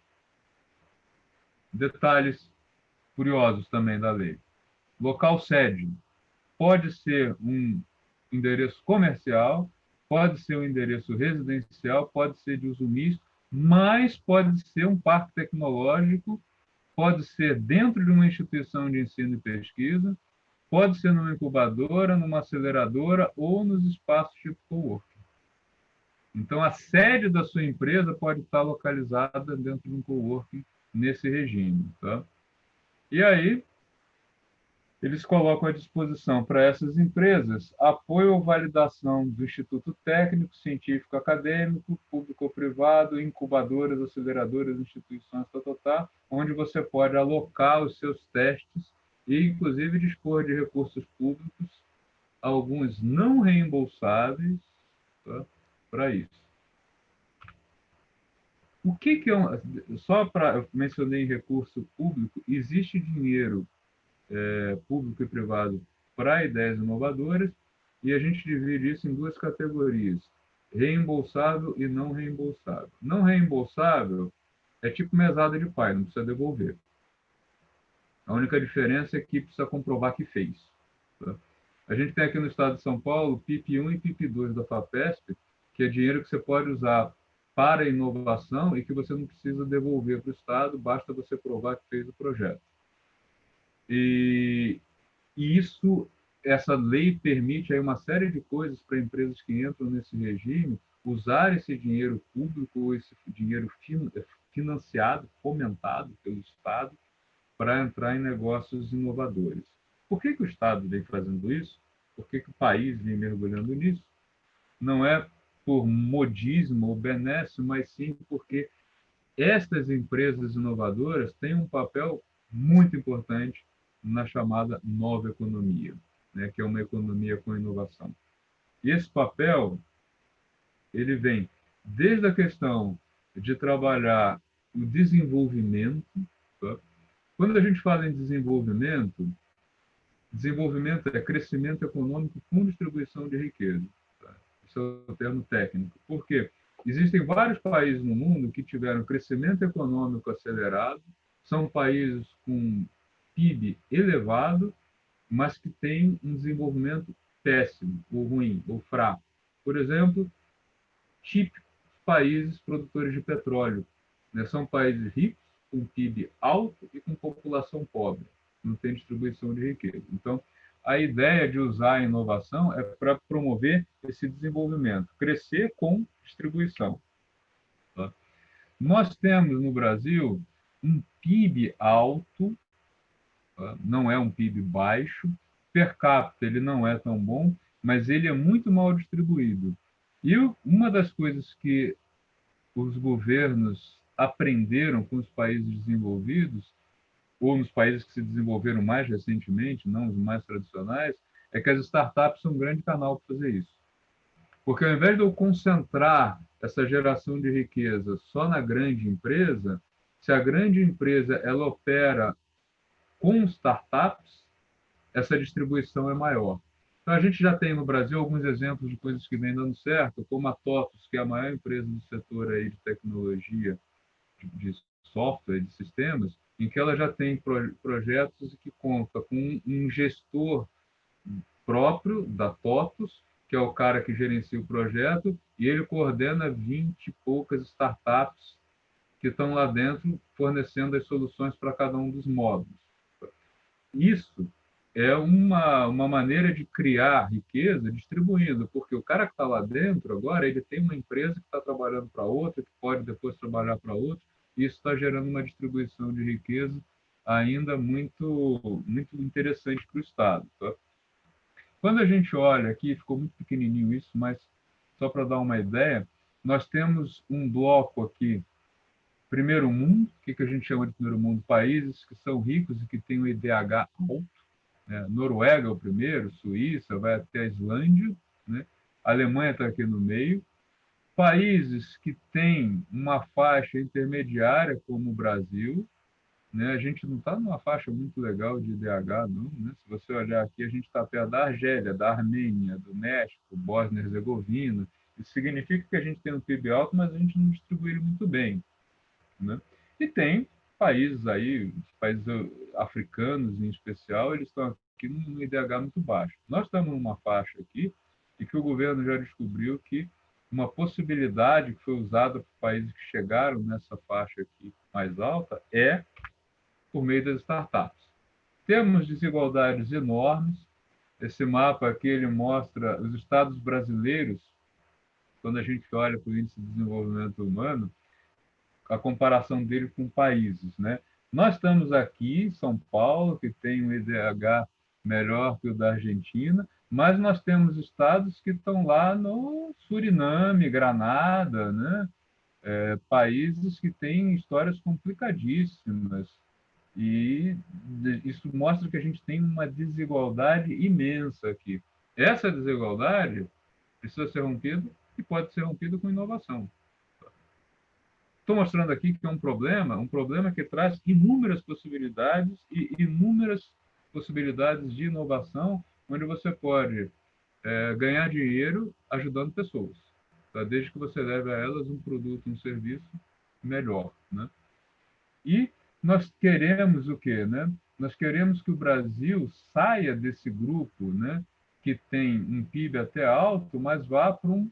Detalhes curiosos também da lei. Local sede pode ser um endereço comercial, pode ser um endereço residencial, pode ser de uso misto, mas pode ser um parque tecnológico, pode ser dentro de uma instituição de ensino e pesquisa, pode ser numa incubadora, numa aceleradora ou nos espaços tipo coworking. Então, a sede da sua empresa pode estar localizada dentro de um coworking nesse regime. Tá? E aí, eles colocam à disposição para essas empresas apoio ou validação do Instituto Técnico, Científico, Acadêmico, Público ou Privado, incubadoras, aceleradoras, instituições, onde você pode alocar os seus testes e, inclusive, dispor de recursos públicos, alguns não reembolsáveis, tá? Para isso. O que é só para eu mencionei recurso público, existe dinheiro público e privado para ideias inovadoras e a gente divide isso em duas categorias: reembolsável e não reembolsável. Não reembolsável é tipo mesada de pai, não precisa devolver. A única diferença é que precisa comprovar que fez. Tá? A gente tem aqui no estado de São Paulo PIP 1 e PIP 2 da FAPESP, que é dinheiro que você pode usar para inovação e que você não precisa devolver para o Estado, basta você provar que fez o projeto. E essa lei permite aí uma série de coisas para empresas que entram nesse regime usar esse dinheiro público ou esse dinheiro financiado, fomentado pelo Estado, para entrar em negócios inovadores. Por que o Estado vem fazendo isso? Por que o país vem mergulhando nisso? Não é por modismo ou benesse, mas sim porque estas empresas inovadoras têm um papel muito importante na chamada nova economia, né, que é uma economia com inovação. E esse papel, ele vem desde a questão de trabalhar o desenvolvimento. Tá? Quando a gente fala em desenvolvimento é crescimento econômico com distribuição de riqueza. Tá? Esse é o termo técnico. Por quê? Existem vários países no mundo que tiveram crescimento econômico acelerado, são países com PIB elevado, mas que têm um desenvolvimento péssimo, ou ruim, ou fraco. Por exemplo, típicos países produtores de petróleo, né? São países ricos, com PIB alto e com população pobre. Não tem distribuição de riqueza. Então, a ideia de usar a inovação é para promover esse desenvolvimento, crescer com distribuição. Tá? Nós temos no Brasil um PIB alto, tá? Não é um PIB baixo, per capita ele não é tão bom, mas ele é muito mal distribuído. E uma das coisas que os governos aprenderam com os países desenvolvidos, ou nos países que se desenvolveram mais recentemente, não os mais tradicionais, é que as startups são um grande canal para fazer isso. Porque ao invés de eu concentrar essa geração de riqueza só na grande empresa, se a grande empresa ela opera com startups, essa distribuição é maior. Então, a gente já tem no Brasil alguns exemplos de coisas que vêm dando certo, como a TOTUS, que é a maior empresa do setor aí de tecnologia, de software, de sistemas, em que ela já tem projetos que conta com um gestor próprio da TOTUS, que é o cara que gerencia o projeto, e ele coordena 20 e poucas startups que estão lá dentro fornecendo as soluções para cada um dos módulos. Isso é uma maneira de criar riqueza distribuindo, porque o cara que está lá dentro agora, ele tem uma empresa que está trabalhando para outra, que pode depois trabalhar para outra, e isso está gerando uma distribuição de riqueza ainda muito interessante para o Estado. Tá? Quando a gente olha aqui, ficou muito pequenininho isso, mas só para dar uma ideia, nós temos um bloco aqui, primeiro mundo, o que a gente chama de primeiro mundo? Países que são ricos e que têm o IDH alto. Né? Noruega é o primeiro, Suíça, vai até a Islândia, né? A Alemanha está aqui no meio. Países que têm uma faixa intermediária, como o Brasil, né? A gente não está numa faixa muito legal de IDH, não. Né? Se você olhar aqui, a gente está perto da Argélia, da Armênia, do México, Bósnia e Herzegovina. Isso significa que a gente tem um PIB alto, mas a gente não distribui ele muito bem. Né? E tem países aí, países africanos em especial, eles estão aqui num IDH muito baixo. Nós estamos numa faixa aqui e que o governo já descobriu que uma possibilidade que foi usada por países que chegaram nessa faixa aqui mais alta é por meio das startups. Temos desigualdades enormes. Esse mapa aqui ele mostra os estados brasileiros, quando a gente olha para o Índice de Desenvolvimento Humano, a comparação dele com países, né? Nós estamos aqui em São Paulo, que tem um IDH melhor que o da Argentina, mas nós temos estados que estão lá no Suriname, Granada, né? Países que têm histórias complicadíssimas. E isso mostra que a gente tem uma desigualdade imensa aqui. Essa desigualdade precisa ser rompida e pode ser rompida com inovação. Estou mostrando aqui que é um problema que traz inúmeras possibilidades e inúmeras possibilidades de inovação, onde você pode ganhar dinheiro ajudando pessoas, tá? Desde que você leve a elas um produto, um serviço melhor, né? E nós queremos o quê, né? Nós queremos que o Brasil saia desse grupo, né, que tem um PIB até alto, mas vá para um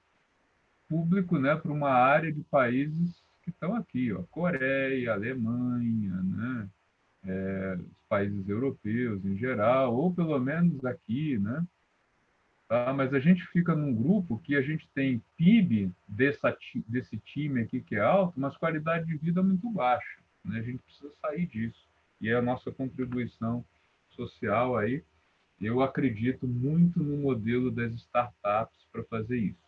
público, né, para uma área de países que estão aqui, ó, Coreia, Alemanha, né, os países europeus em geral, ou pelo menos aqui, né? Tá? Mas a gente fica num grupo que a gente tem PIB desse time aqui que é alto, mas qualidade de vida muito baixa, né? A gente precisa sair disso. E é a nossa contribuição social aí. Eu acredito muito no modelo das startups para fazer isso.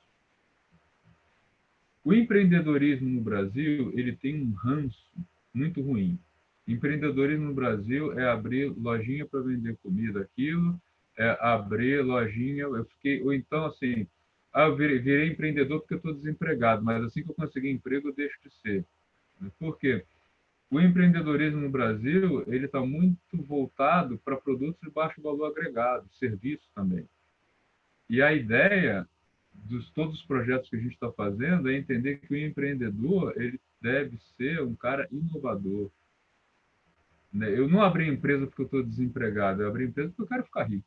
O empreendedorismo no Brasil, ele tem um ranço muito ruim. Empreendedorismo no Brasil é abrir lojinha para vender comida, aquilo, é abrir lojinha, ou então assim, eu virei empreendedor porque eu estou desempregado, mas assim que eu conseguir emprego, eu deixo de ser. Por quê? O empreendedorismo no Brasil, ele está muito voltado para produtos de baixo valor agregado, serviços também. E a ideia todos os projetos que a gente está fazendo é entender que o empreendedor ele deve ser um cara inovador, né? Eu não abri empresa porque eu estou desempregado, eu abri empresa porque eu quero ficar rico.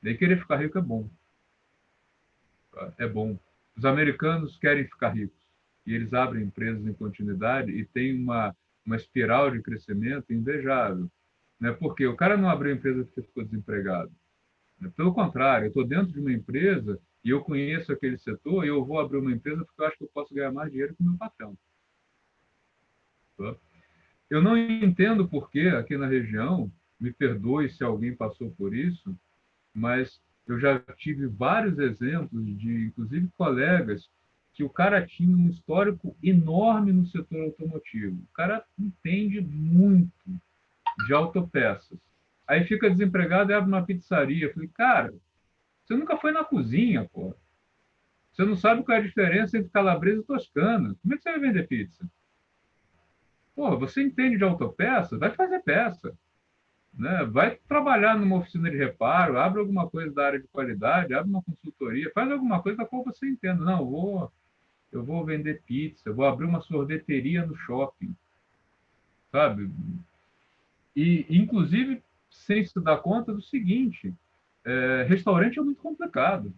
E querer ficar rico é bom. Tá? É bom. Os americanos querem ficar ricos e eles abrem empresas em continuidade e tem uma espiral de crescimento invejável, né? Porque o cara não abriu empresa porque ficou desempregado. Pelo contrário, eu estou dentro de uma empresa e eu conheço aquele setor e eu vou abrir uma empresa porque eu acho que eu posso ganhar mais dinheiro que o meu patrão. Tá? Eu não entendo por que aqui na região, me perdoe se alguém passou por isso, mas eu já tive vários exemplos de, inclusive, colegas que o cara tinha um histórico enorme no setor automotivo. O cara entende muito de autopeças. Aí fica desempregado e abre uma pizzaria. Eu falei, cara, você nunca foi na cozinha, pô. Você não sabe qual é a diferença entre calabresa e toscana. Como é que você vai vender pizza? Pô, você entende de autopeça? Vai fazer peça. Né? Vai trabalhar numa oficina de reparo, abre alguma coisa da área de qualidade, abre uma consultoria, faz alguma coisa da qual você entenda. Não, eu vou vender pizza, eu vou abrir uma sorveteria no shopping, sabe? E, inclusive, sem se dar conta do seguinte, restaurante é muito complicado.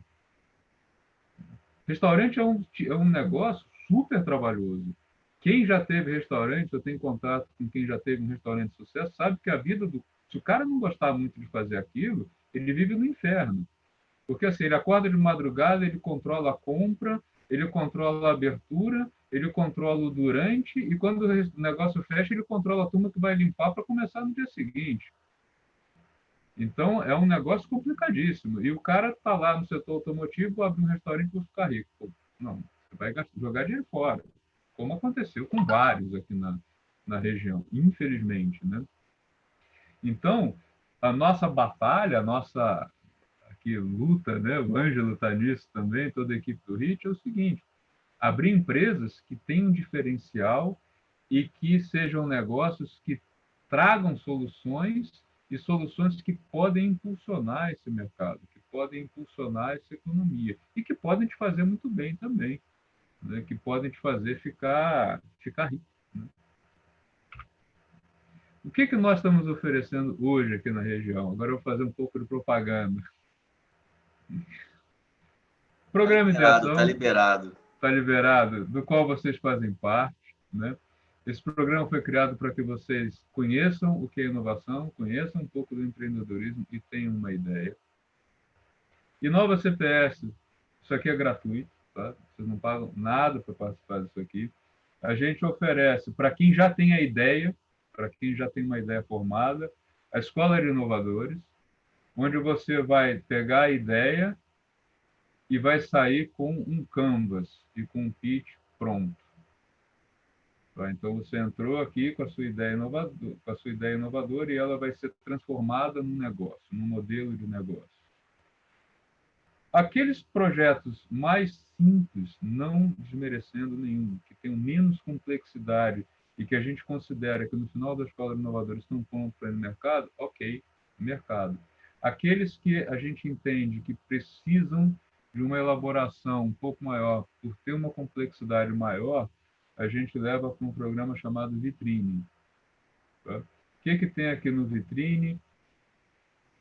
Restaurante é um negócio super trabalhoso. Quem já teve restaurante, eu tenho contato com quem já teve um restaurante de sucesso, sabe que a vida do... Se o cara não gostar muito de fazer aquilo, ele vive no inferno. Porque assim, ele acorda de madrugada, ele controla a compra, ele controla a abertura, ele controla o durante, e quando o negócio fecha, ele controla a turma que vai limpar para começar no dia seguinte. Então, é um negócio complicadíssimo. E o cara está lá no setor automotivo, abre um restaurante para ficar rico. Pô, não, você vai jogar dinheiro fora. Como aconteceu com vários aqui na região, infelizmente, né? Então, a nossa batalha, a nossa aqui, luta, né? O Ângelo está nisso também, toda a equipe do HIT, é o seguinte, abrir empresas que tenham diferencial e que sejam negócios que tragam soluções e soluções que podem impulsionar esse mercado, que podem impulsionar essa economia e que podem te fazer muito bem também, né? Que podem te fazer ficar rico. Né? O que nós estamos oferecendo hoje aqui na região? Agora eu vou fazer um pouco de propaganda. Programa de ação. Está liberado. Está liberado, do qual vocês fazem parte, né? Esse programa foi criado para que vocês conheçam o que é inovação, conheçam um pouco do empreendedorismo e tenham uma ideia. Inova CPS, isso aqui é gratuito, tá? Vocês não pagam nada para participar disso aqui. A gente oferece para quem já tem a ideia, para quem já tem uma ideia formada, a Escola de Inovadores, onde você vai pegar a ideia e vai sair com um canvas e com um pitch pronto. Tá? Então, você entrou aqui com a sua ideia inovadora e ela vai ser transformada num negócio, num modelo de negócio. Aqueles projetos mais simples, não desmerecendo nenhum, que tenham menos complexidade e que a gente considera que no final da Escola de Inovadores estão prontos para ir no mercado, ok, mercado. Aqueles que a gente entende que precisam de uma elaboração um pouco maior, por ter uma complexidade maior, a gente leva para um programa chamado Vitrine. Tá? O que tem aqui no Vitrine?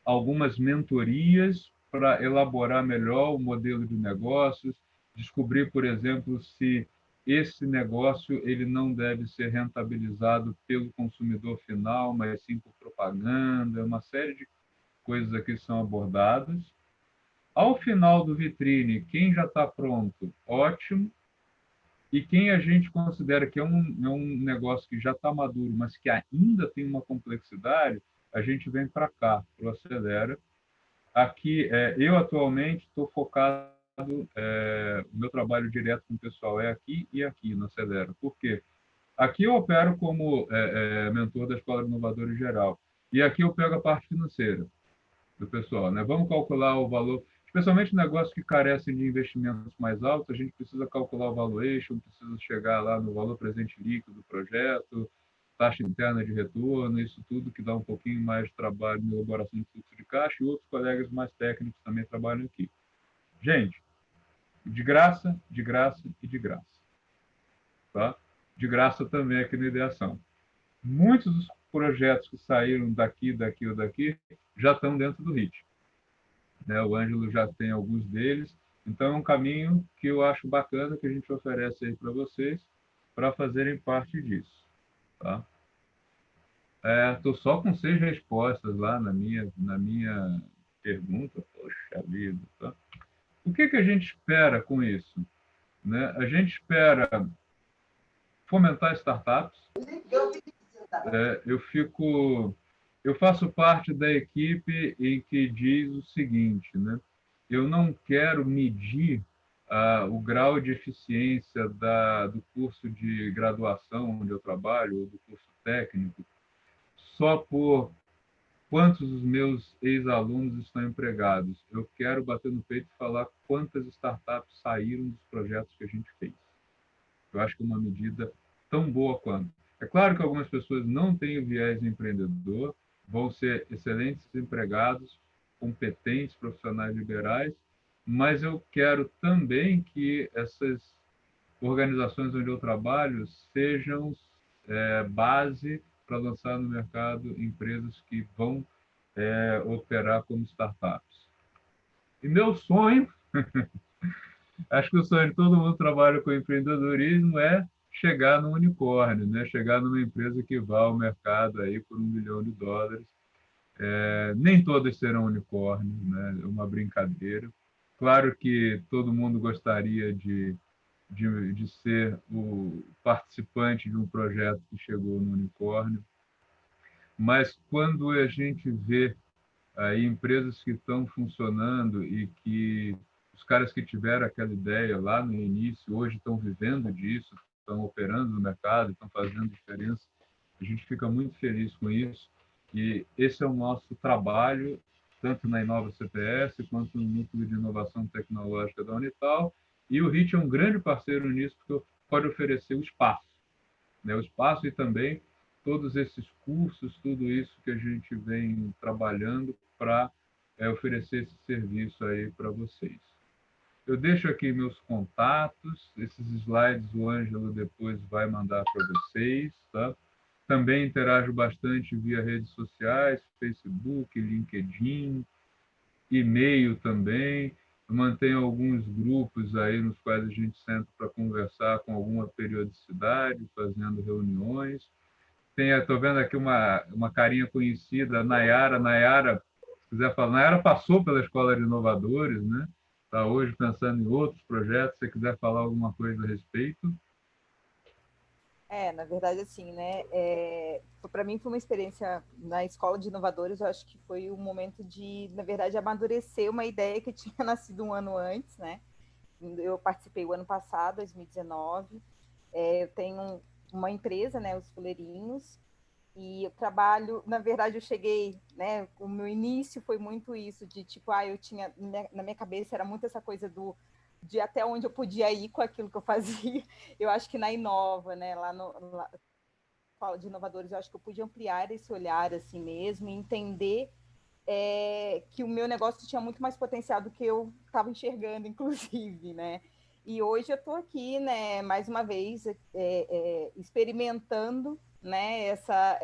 Algumas mentorias para elaborar melhor o modelo de negócios, descobrir, por exemplo, se esse negócio ele não deve ser rentabilizado pelo consumidor final, mas sim por propaganda, uma série de coisas aqui são abordadas. Ao final do Vitrine, quem já está pronto, ótimo. E quem a gente considera que é um negócio que já está maduro, mas que ainda tem uma complexidade, a gente vem para cá, para o Acelera. Aqui, eu atualmente estou focado, o meu trabalho direto com o pessoal é aqui e aqui no Acelera. Por quê? Aqui eu opero como mentor da Escola de Inovadores Geral. E aqui eu pego a parte financeira do pessoal, né? Vamos calcular o valor, especialmente negócios que carecem de investimentos mais altos, a gente precisa calcular o valuation, precisa chegar lá no valor presente líquido do projeto, taxa interna de retorno, isso tudo que dá um pouquinho mais de trabalho na elaboração de fluxo de caixa, e outros colegas mais técnicos também trabalham aqui. Gente, De graça, de graça e de graça. Tá? De graça também aqui no Ideação. Muitos dos projetos que saíram daqui ou daqui já estão dentro do HIT. Né? O Ângelo já tem alguns deles. Então, é um caminho que eu acho bacana que a gente oferece aí para vocês para fazerem parte disso. Tá? Estou só com 6 respostas lá na minha pergunta. Poxa vida. Tá? O que a gente espera com isso? Né? A gente espera fomentar startups. Eu faço parte da equipe em que diz o seguinte, né? Eu não quero medir o grau de eficiência do curso de graduação onde eu trabalho, ou do curso técnico, só por quantos dos meus ex-alunos estão empregados. Eu quero bater no peito e falar quantas startups saíram dos projetos que a gente fez. Eu acho que é uma medida tão boa quanto. É claro que algumas pessoas não têm o viés empreendedor, vão ser excelentes empregados, competentes profissionais liberais, mas eu quero também que essas organizações onde eu trabalho sejam base para lançar no mercado empresas que vão operar como startups. E meu sonho, acho que o sonho de todo mundo que trabalha com empreendedorismo é chegar no unicórnio, né? Chegar numa empresa que vá ao mercado aí por $1 bilhão. Nem todas serão unicórnios, né? É uma brincadeira. Claro que todo mundo gostaria de ser o participante de um projeto que chegou no unicórnio, mas quando a gente vê aí empresas que estão funcionando e que os caras que tiveram aquela ideia lá no início hoje estão vivendo disso, estão operando no mercado, estão fazendo diferença, a gente fica muito feliz com isso. E esse é o nosso trabalho, tanto na Inova CPS, quanto no Núcleo de Inovação Tecnológica da Unital. E o HIT é um grande parceiro nisso, porque pode oferecer o espaço. Né? O espaço e também todos esses cursos, tudo isso que a gente vem trabalhando para oferecer esse serviço aí para vocês. Eu deixo aqui meus contatos, esses slides o Ângelo depois vai mandar para vocês, tá? Também interajo bastante via redes sociais, Facebook, LinkedIn, e-mail também. Eu mantenho alguns grupos aí nos quais a gente senta para conversar com alguma periodicidade, fazendo reuniões. Estou vendo aqui uma carinha conhecida, Nayara. Nayara, se quiser falar, Nayara passou pela Escola de Inovadores, né? Está hoje pensando em outros projetos. Se você quiser falar alguma coisa a respeito. Na verdade, assim, né? Para mim foi uma experiência na Escola de Inovadores. Eu acho que foi um momento de, na verdade, amadurecer uma ideia que tinha nascido um ano antes, né? Eu participei o ano passado, 2019. Eu tenho uma empresa, né? Os Fuleirinhos. E eu trabalho, na verdade, eu cheguei, né? O meu início foi muito isso, de tipo, eu tinha, na minha cabeça era muito essa coisa de até onde eu podia ir com aquilo que eu fazia. Eu acho que na Inova, né? Lá fala de inovadores, eu acho que eu pude ampliar esse olhar assim mesmo e entender que o meu negócio tinha muito mais potencial do que eu estava enxergando, inclusive, né? E hoje eu estou aqui, né, mais uma vez, experimentando, né, essa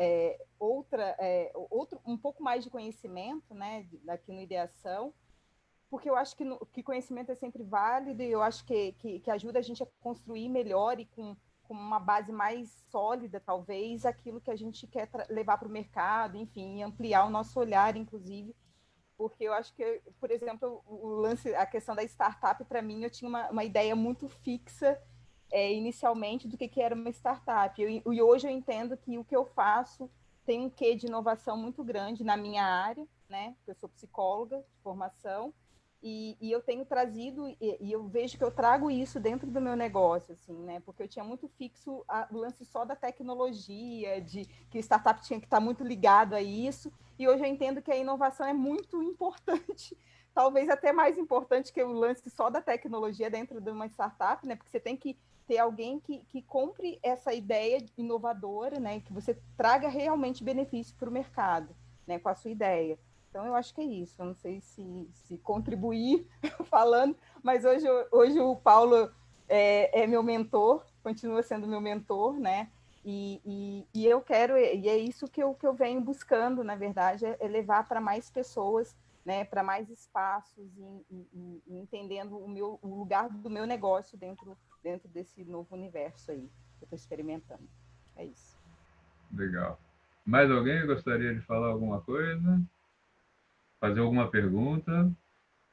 outro um pouco mais de conhecimento, né, aqui no Ideação, porque eu acho que conhecimento é sempre válido e eu acho que ajuda a gente a construir melhor e com uma base mais sólida, talvez, aquilo que a gente quer levar para o mercado, enfim, ampliar o nosso olhar, inclusive, porque eu acho que, por exemplo, a questão da startup, para mim, eu tinha uma ideia muito fixa inicialmente do que era uma startup. E hoje eu entendo que o que eu faço tem um quê de inovação muito grande na minha área, né? Eu sou psicóloga de formação, e eu tenho trazido, e eu vejo que eu trago isso dentro do meu negócio, assim, né? Porque eu tinha muito fixo o lance só da tecnologia, de que o startup tinha que estar muito ligado a isso, e hoje eu entendo que a inovação é muito importante, talvez até mais importante que o lance só da tecnologia dentro de uma startup, né? Porque você tem que ter alguém que compre essa ideia inovadora, né? Que você traga realmente benefício para o mercado, né? Com a sua ideia. Então, eu acho que é isso. Eu não sei se contribuir falando, mas hoje o Paulo é meu mentor, continua sendo meu mentor, né? E eu quero, e é isso que eu venho buscando, na verdade, é levar para mais pessoas, né, para mais espaços, e entendendo o lugar do meu negócio dentro desse novo universo aí que eu estou experimentando. É isso. Legal. Mais alguém gostaria de falar alguma coisa? Fazer alguma pergunta?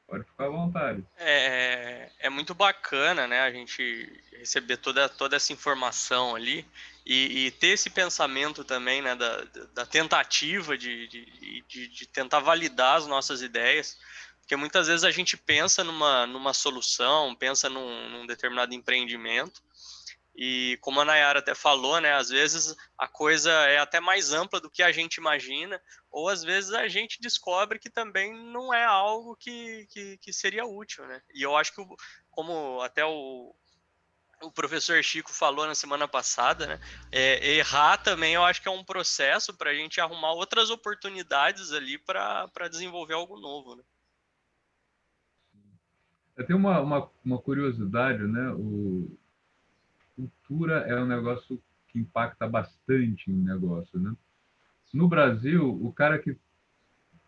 Pode ficar à vontade. É muito bacana, né, a gente receber toda essa informação ali e ter esse pensamento também, né, da tentativa de tentar validar as nossas ideias, porque muitas vezes a gente pensa numa solução, pensa num determinado empreendimento, e como a Nayara até falou, né, às vezes a coisa é até mais ampla do que a gente imagina, ou às vezes a gente descobre que também não é algo que seria útil, né? E eu acho que, como até o professor Chico falou na semana passada, né, errar também eu acho que é um processo para a gente arrumar outras oportunidades ali para desenvolver algo novo, né? Eu tenho uma curiosidade, né? Cultura é um negócio que impacta bastante em negócio, né? No Brasil, o cara que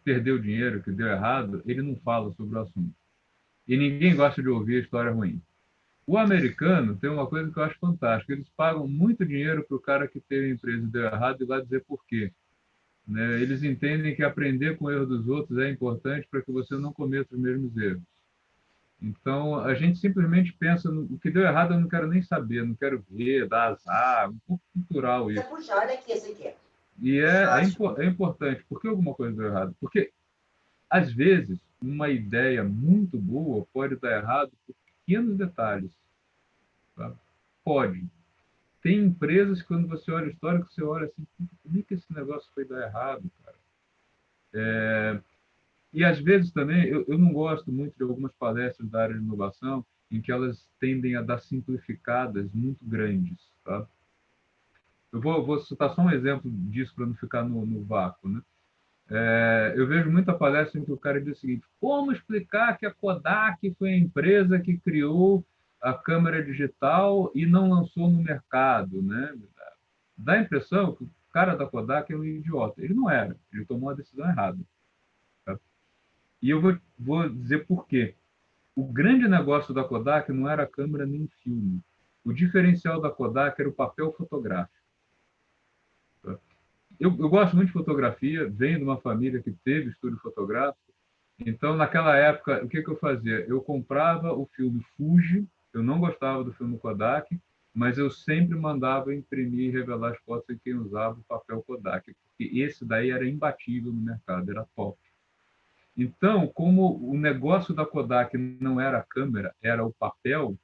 perdeu dinheiro, que deu errado, ele não fala sobre o assunto. E ninguém gosta de ouvir a história ruim. O americano tem uma coisa que eu acho fantástica. Eles pagam muito dinheiro para o cara que teve a empresa e deu errado e lá dizer por quê. Né? Eles entendem que aprender com o erro dos outros é importante para que você não cometa os mesmos erros. Então, a gente simplesmente pensa no o que deu errado, eu não quero nem saber, não quero ver, dar azar, um pouco cultural isso. Olha aqui, esse aqui. E é importante. Por que alguma coisa deu errado? Porque, às vezes, uma ideia muito boa pode dar errado por pequenos detalhes. Tá? Pode. Tem empresas que, quando você olha o histórico, você olha assim, como é que esse negócio foi dar errado, cara? E, às vezes, também, eu não gosto muito de algumas palestras da área de inovação em que elas tendem a dar simplificadas muito grandes. Tá? Eu vou citar só um exemplo disso para não ficar no vácuo. Né? Eu vejo muita palestra em que o cara diz o seguinte: como explicar que a Kodak foi a empresa que criou a câmera digital e não lançou no mercado? Né? Dá a impressão que o cara da Kodak é um idiota. Ele não era, ele tomou a decisão errada. Tá? E eu vou dizer por quê. O grande negócio da Kodak não era a câmera nem o filme. O diferencial da Kodak era o papel fotográfico. Tá? Eu gosto muito de fotografia, venho de uma família que teve estúdio fotográfico. Então, naquela época, o que eu fazia? Eu comprava o filme Fuji, eu não gostava do filme Kodak, mas eu sempre mandava imprimir e revelar as fotos em quem usava o papel Kodak, porque esse daí era imbatível no mercado, era top. Então, como o negócio da Kodak não era a câmera, era o papel,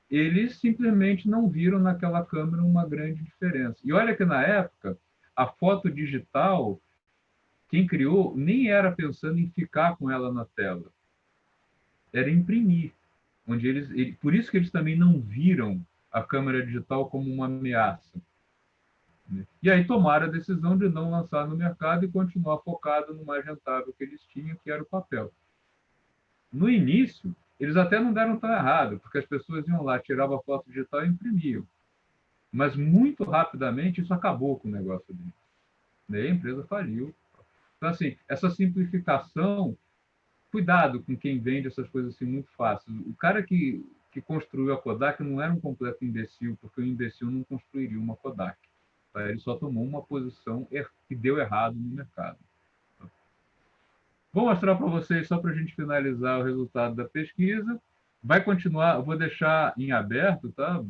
eles simplesmente não viram naquela câmera uma grande diferença. E olha que na época, a foto digital, quem criou nem era pensando em ficar com ela na tela, era imprimir. Por isso que eles também não viram a câmera digital como uma ameaça. E aí tomaram a decisão de não lançar no mercado e continuar focado no mais rentável que eles tinham, que era o papel. No início, eles até não deram tão errado, porque as pessoas iam lá, tiravam a foto digital e imprimiam. Mas muito rapidamente isso acabou com o negócio deles. Daí a empresa faliu. Então, assim, essa simplificação, cuidado com quem vende essas coisas assim muito fácil. O cara que construiu a Kodak não era um completo imbecil, porque o imbecil não construiria uma Kodak. Ele só tomou uma posição que deu errado no mercado. Vou mostrar para vocês, só para a gente finalizar o resultado da pesquisa. Vai continuar, eu vou deixar em aberto, tá?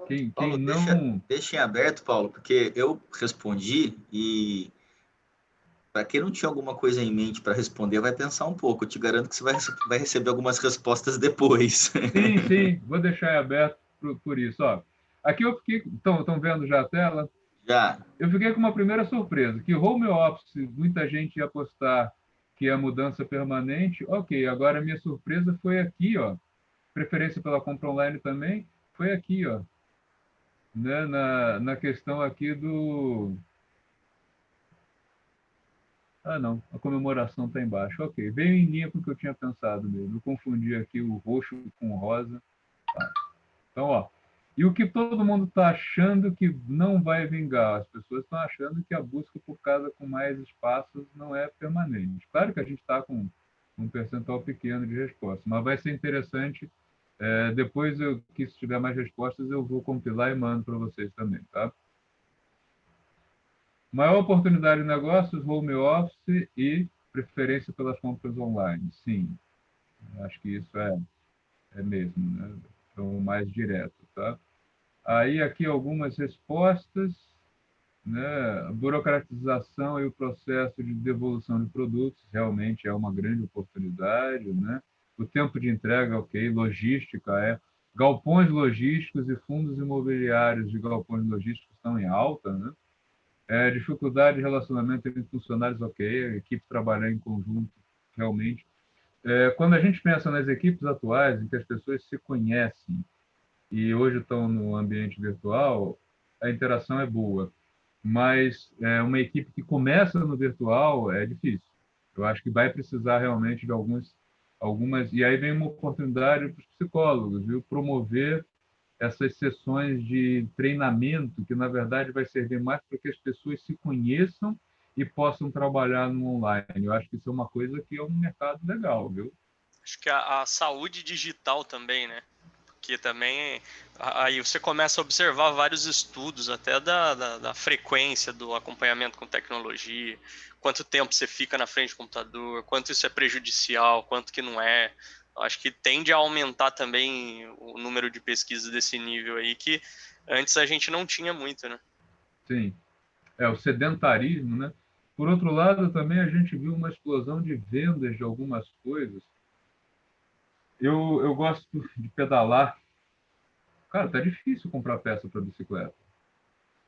Quem Paulo, não... deixa em aberto, Paulo, porque eu respondi e para quem não tinha alguma coisa em mente para responder, vai pensar um pouco. Eu te garanto que você vai receber algumas respostas depois. Sim, vou deixar em aberto por isso. Ó, aqui eu fiquei... Estão vendo já a tela? Já. Eu fiquei com uma primeira surpresa, que home office, muita gente ia apostar que é mudança permanente. Ok, agora a minha surpresa foi aqui, ó. Preferência pela compra online também, foi aqui, ó. Né? Na questão aqui Ah, não, a comemoração está embaixo. Ok, veio em linha com o que eu tinha pensado mesmo. Eu confundi aqui o roxo com o rosa. Tá. Então, ó. E o que todo mundo está achando que não vai vingar? As pessoas estão achando que a busca por casa com mais espaços não é permanente. Claro que a gente está com um percentual pequeno de respostas, mas vai ser interessante. Depois, que se tiver mais respostas, eu vou compilar e mando para vocês também, tá? Maior oportunidade de negócios, home office e preferência pelas compras online. Sim, acho que isso é mesmo, né? Então, mais direto, tá? Aí, aqui algumas respostas, né? A burocratização e o processo de devolução de produtos realmente é uma grande oportunidade, né? O tempo de entrega, ok. Logística, galpões logísticos e fundos imobiliários de galpões logísticos estão em alta, né? Dificuldade de relacionamento entre funcionários, ok. A equipe trabalhar em conjunto, realmente. Quando a gente pensa nas equipes atuais, em que as pessoas se conhecem e hoje estão no ambiente virtual, a interação é boa. Mas uma equipe que começa no virtual é difícil. Eu acho que vai precisar realmente de algumas... E aí vem uma oportunidade para os psicólogos, viu? Promover essas sessões de treinamento, que na verdade vai servir mais para que as pessoas se conheçam e possam trabalhar no online. Eu acho que isso é uma coisa que é um mercado legal, viu? Acho que a saúde digital também, né? Porque também aí você começa a observar vários estudos até da frequência do acompanhamento com tecnologia, quanto tempo você fica na frente do computador, quanto isso é prejudicial, quanto que não é. Acho que tende a aumentar também o número de pesquisas desse nível aí, que antes a gente não tinha muito, né? Sim, o sedentarismo, né? Por outro lado, também a gente viu uma explosão de vendas de algumas coisas. Eu gosto de pedalar. Cara, tá difícil comprar peça para bicicleta.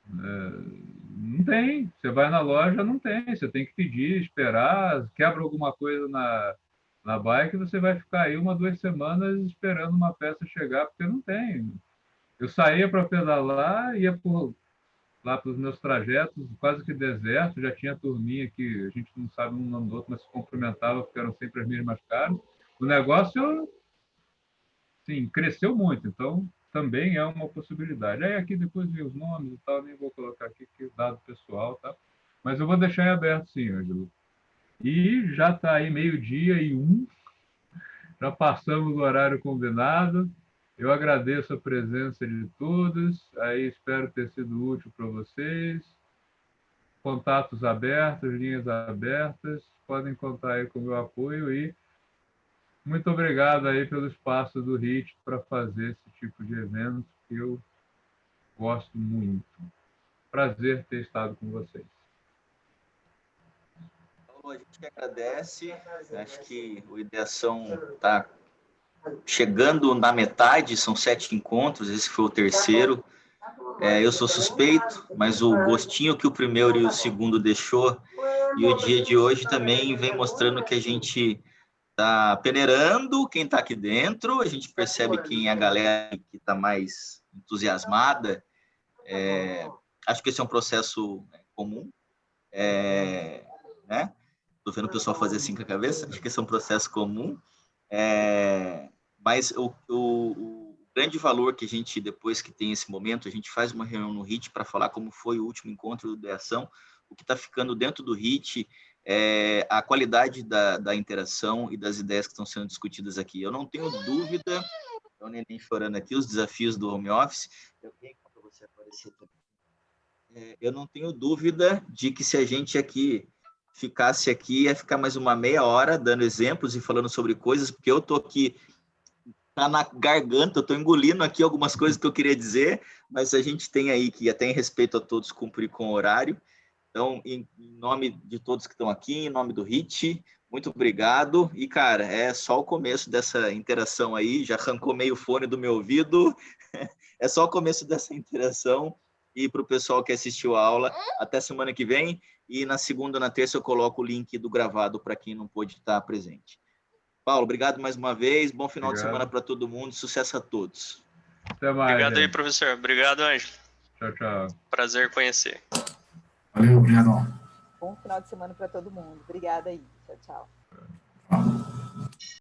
Não tem. Você vai na loja, não tem. Você tem que pedir, esperar. Quebra alguma coisa na bike, você vai ficar aí 1, 2 semanas esperando uma peça chegar, porque não tem. Eu saía para pedalar, ia lá para os meus trajetos, quase que deserto. Já tinha turminha que a gente não sabe um nome do outro, mas se cumprimentava, porque eram sempre as mesmas caras. O negócio, sim, cresceu muito. Então, também é uma possibilidade. Aí aqui depois vi os nomes e tal, nem vou colocar aqui, que é dado pessoal, tá? Mas eu vou deixar em aberto, sim, Ângelo. E já está aí 12:01, já passamos do horário combinado. Eu agradeço a presença de todos, aí espero ter sido útil para vocês. Contatos abertos, linhas abertas, podem contar aí com o meu apoio e muito obrigado aí pelo espaço do HIT para fazer esse tipo de evento que eu gosto muito. Prazer ter estado com vocês. Paulo, a gente agradece. Acho que o Ideação está chegando na metade, são 7 encontros, esse foi o terceiro. Eu sou suspeito, mas o gostinho que o primeiro e o segundo deixou e o dia de hoje também vem mostrando que a gente está peneirando quem está aqui dentro, a gente percebe quem é a galera que está mais entusiasmada. Acho que esse é um processo comum, né? Estou vendo o pessoal fazer assim com a cabeça, acho que esse é um processo comum, mas o grande valor que a gente, depois que tem esse momento, a gente faz uma reunião no HIT para falar como foi o último encontro do Ideação, o que está ficando dentro do HIT é a qualidade da interação e das ideias que estão sendo discutidas aqui. Eu não tenho dúvida, o neném chorando aqui, os desafios do home office, eu tenho para você aparecer também. Eu não tenho dúvida de que se a gente aqui ficasse aqui, ia ficar mais uma meia hora dando exemplos e falando sobre coisas, porque eu estou aqui, tá na garganta, eu estou engolindo aqui algumas coisas que eu queria dizer, mas a gente tem aí que, até em respeito a todos, cumprir com o horário. Então, em nome de todos que estão aqui, em nome do HIT, muito obrigado. E, cara, é só o começo dessa interação aí, já arrancou meio fone do meu ouvido, é só o começo dessa interação. E para o pessoal que assistiu a aula, até semana que vem. E na segunda, na terça, eu coloco o link do gravado para quem não pôde estar presente. Paulo, obrigado mais uma vez. Bom final de semana para todo mundo. Sucesso a todos. Até mais. Obrigado aí, professor. Obrigado, Ângelo. Tchau, tchau. Prazer conhecer. Valeu, obrigado. Bom final de semana para todo mundo. Obrigada aí. Tchau, tchau.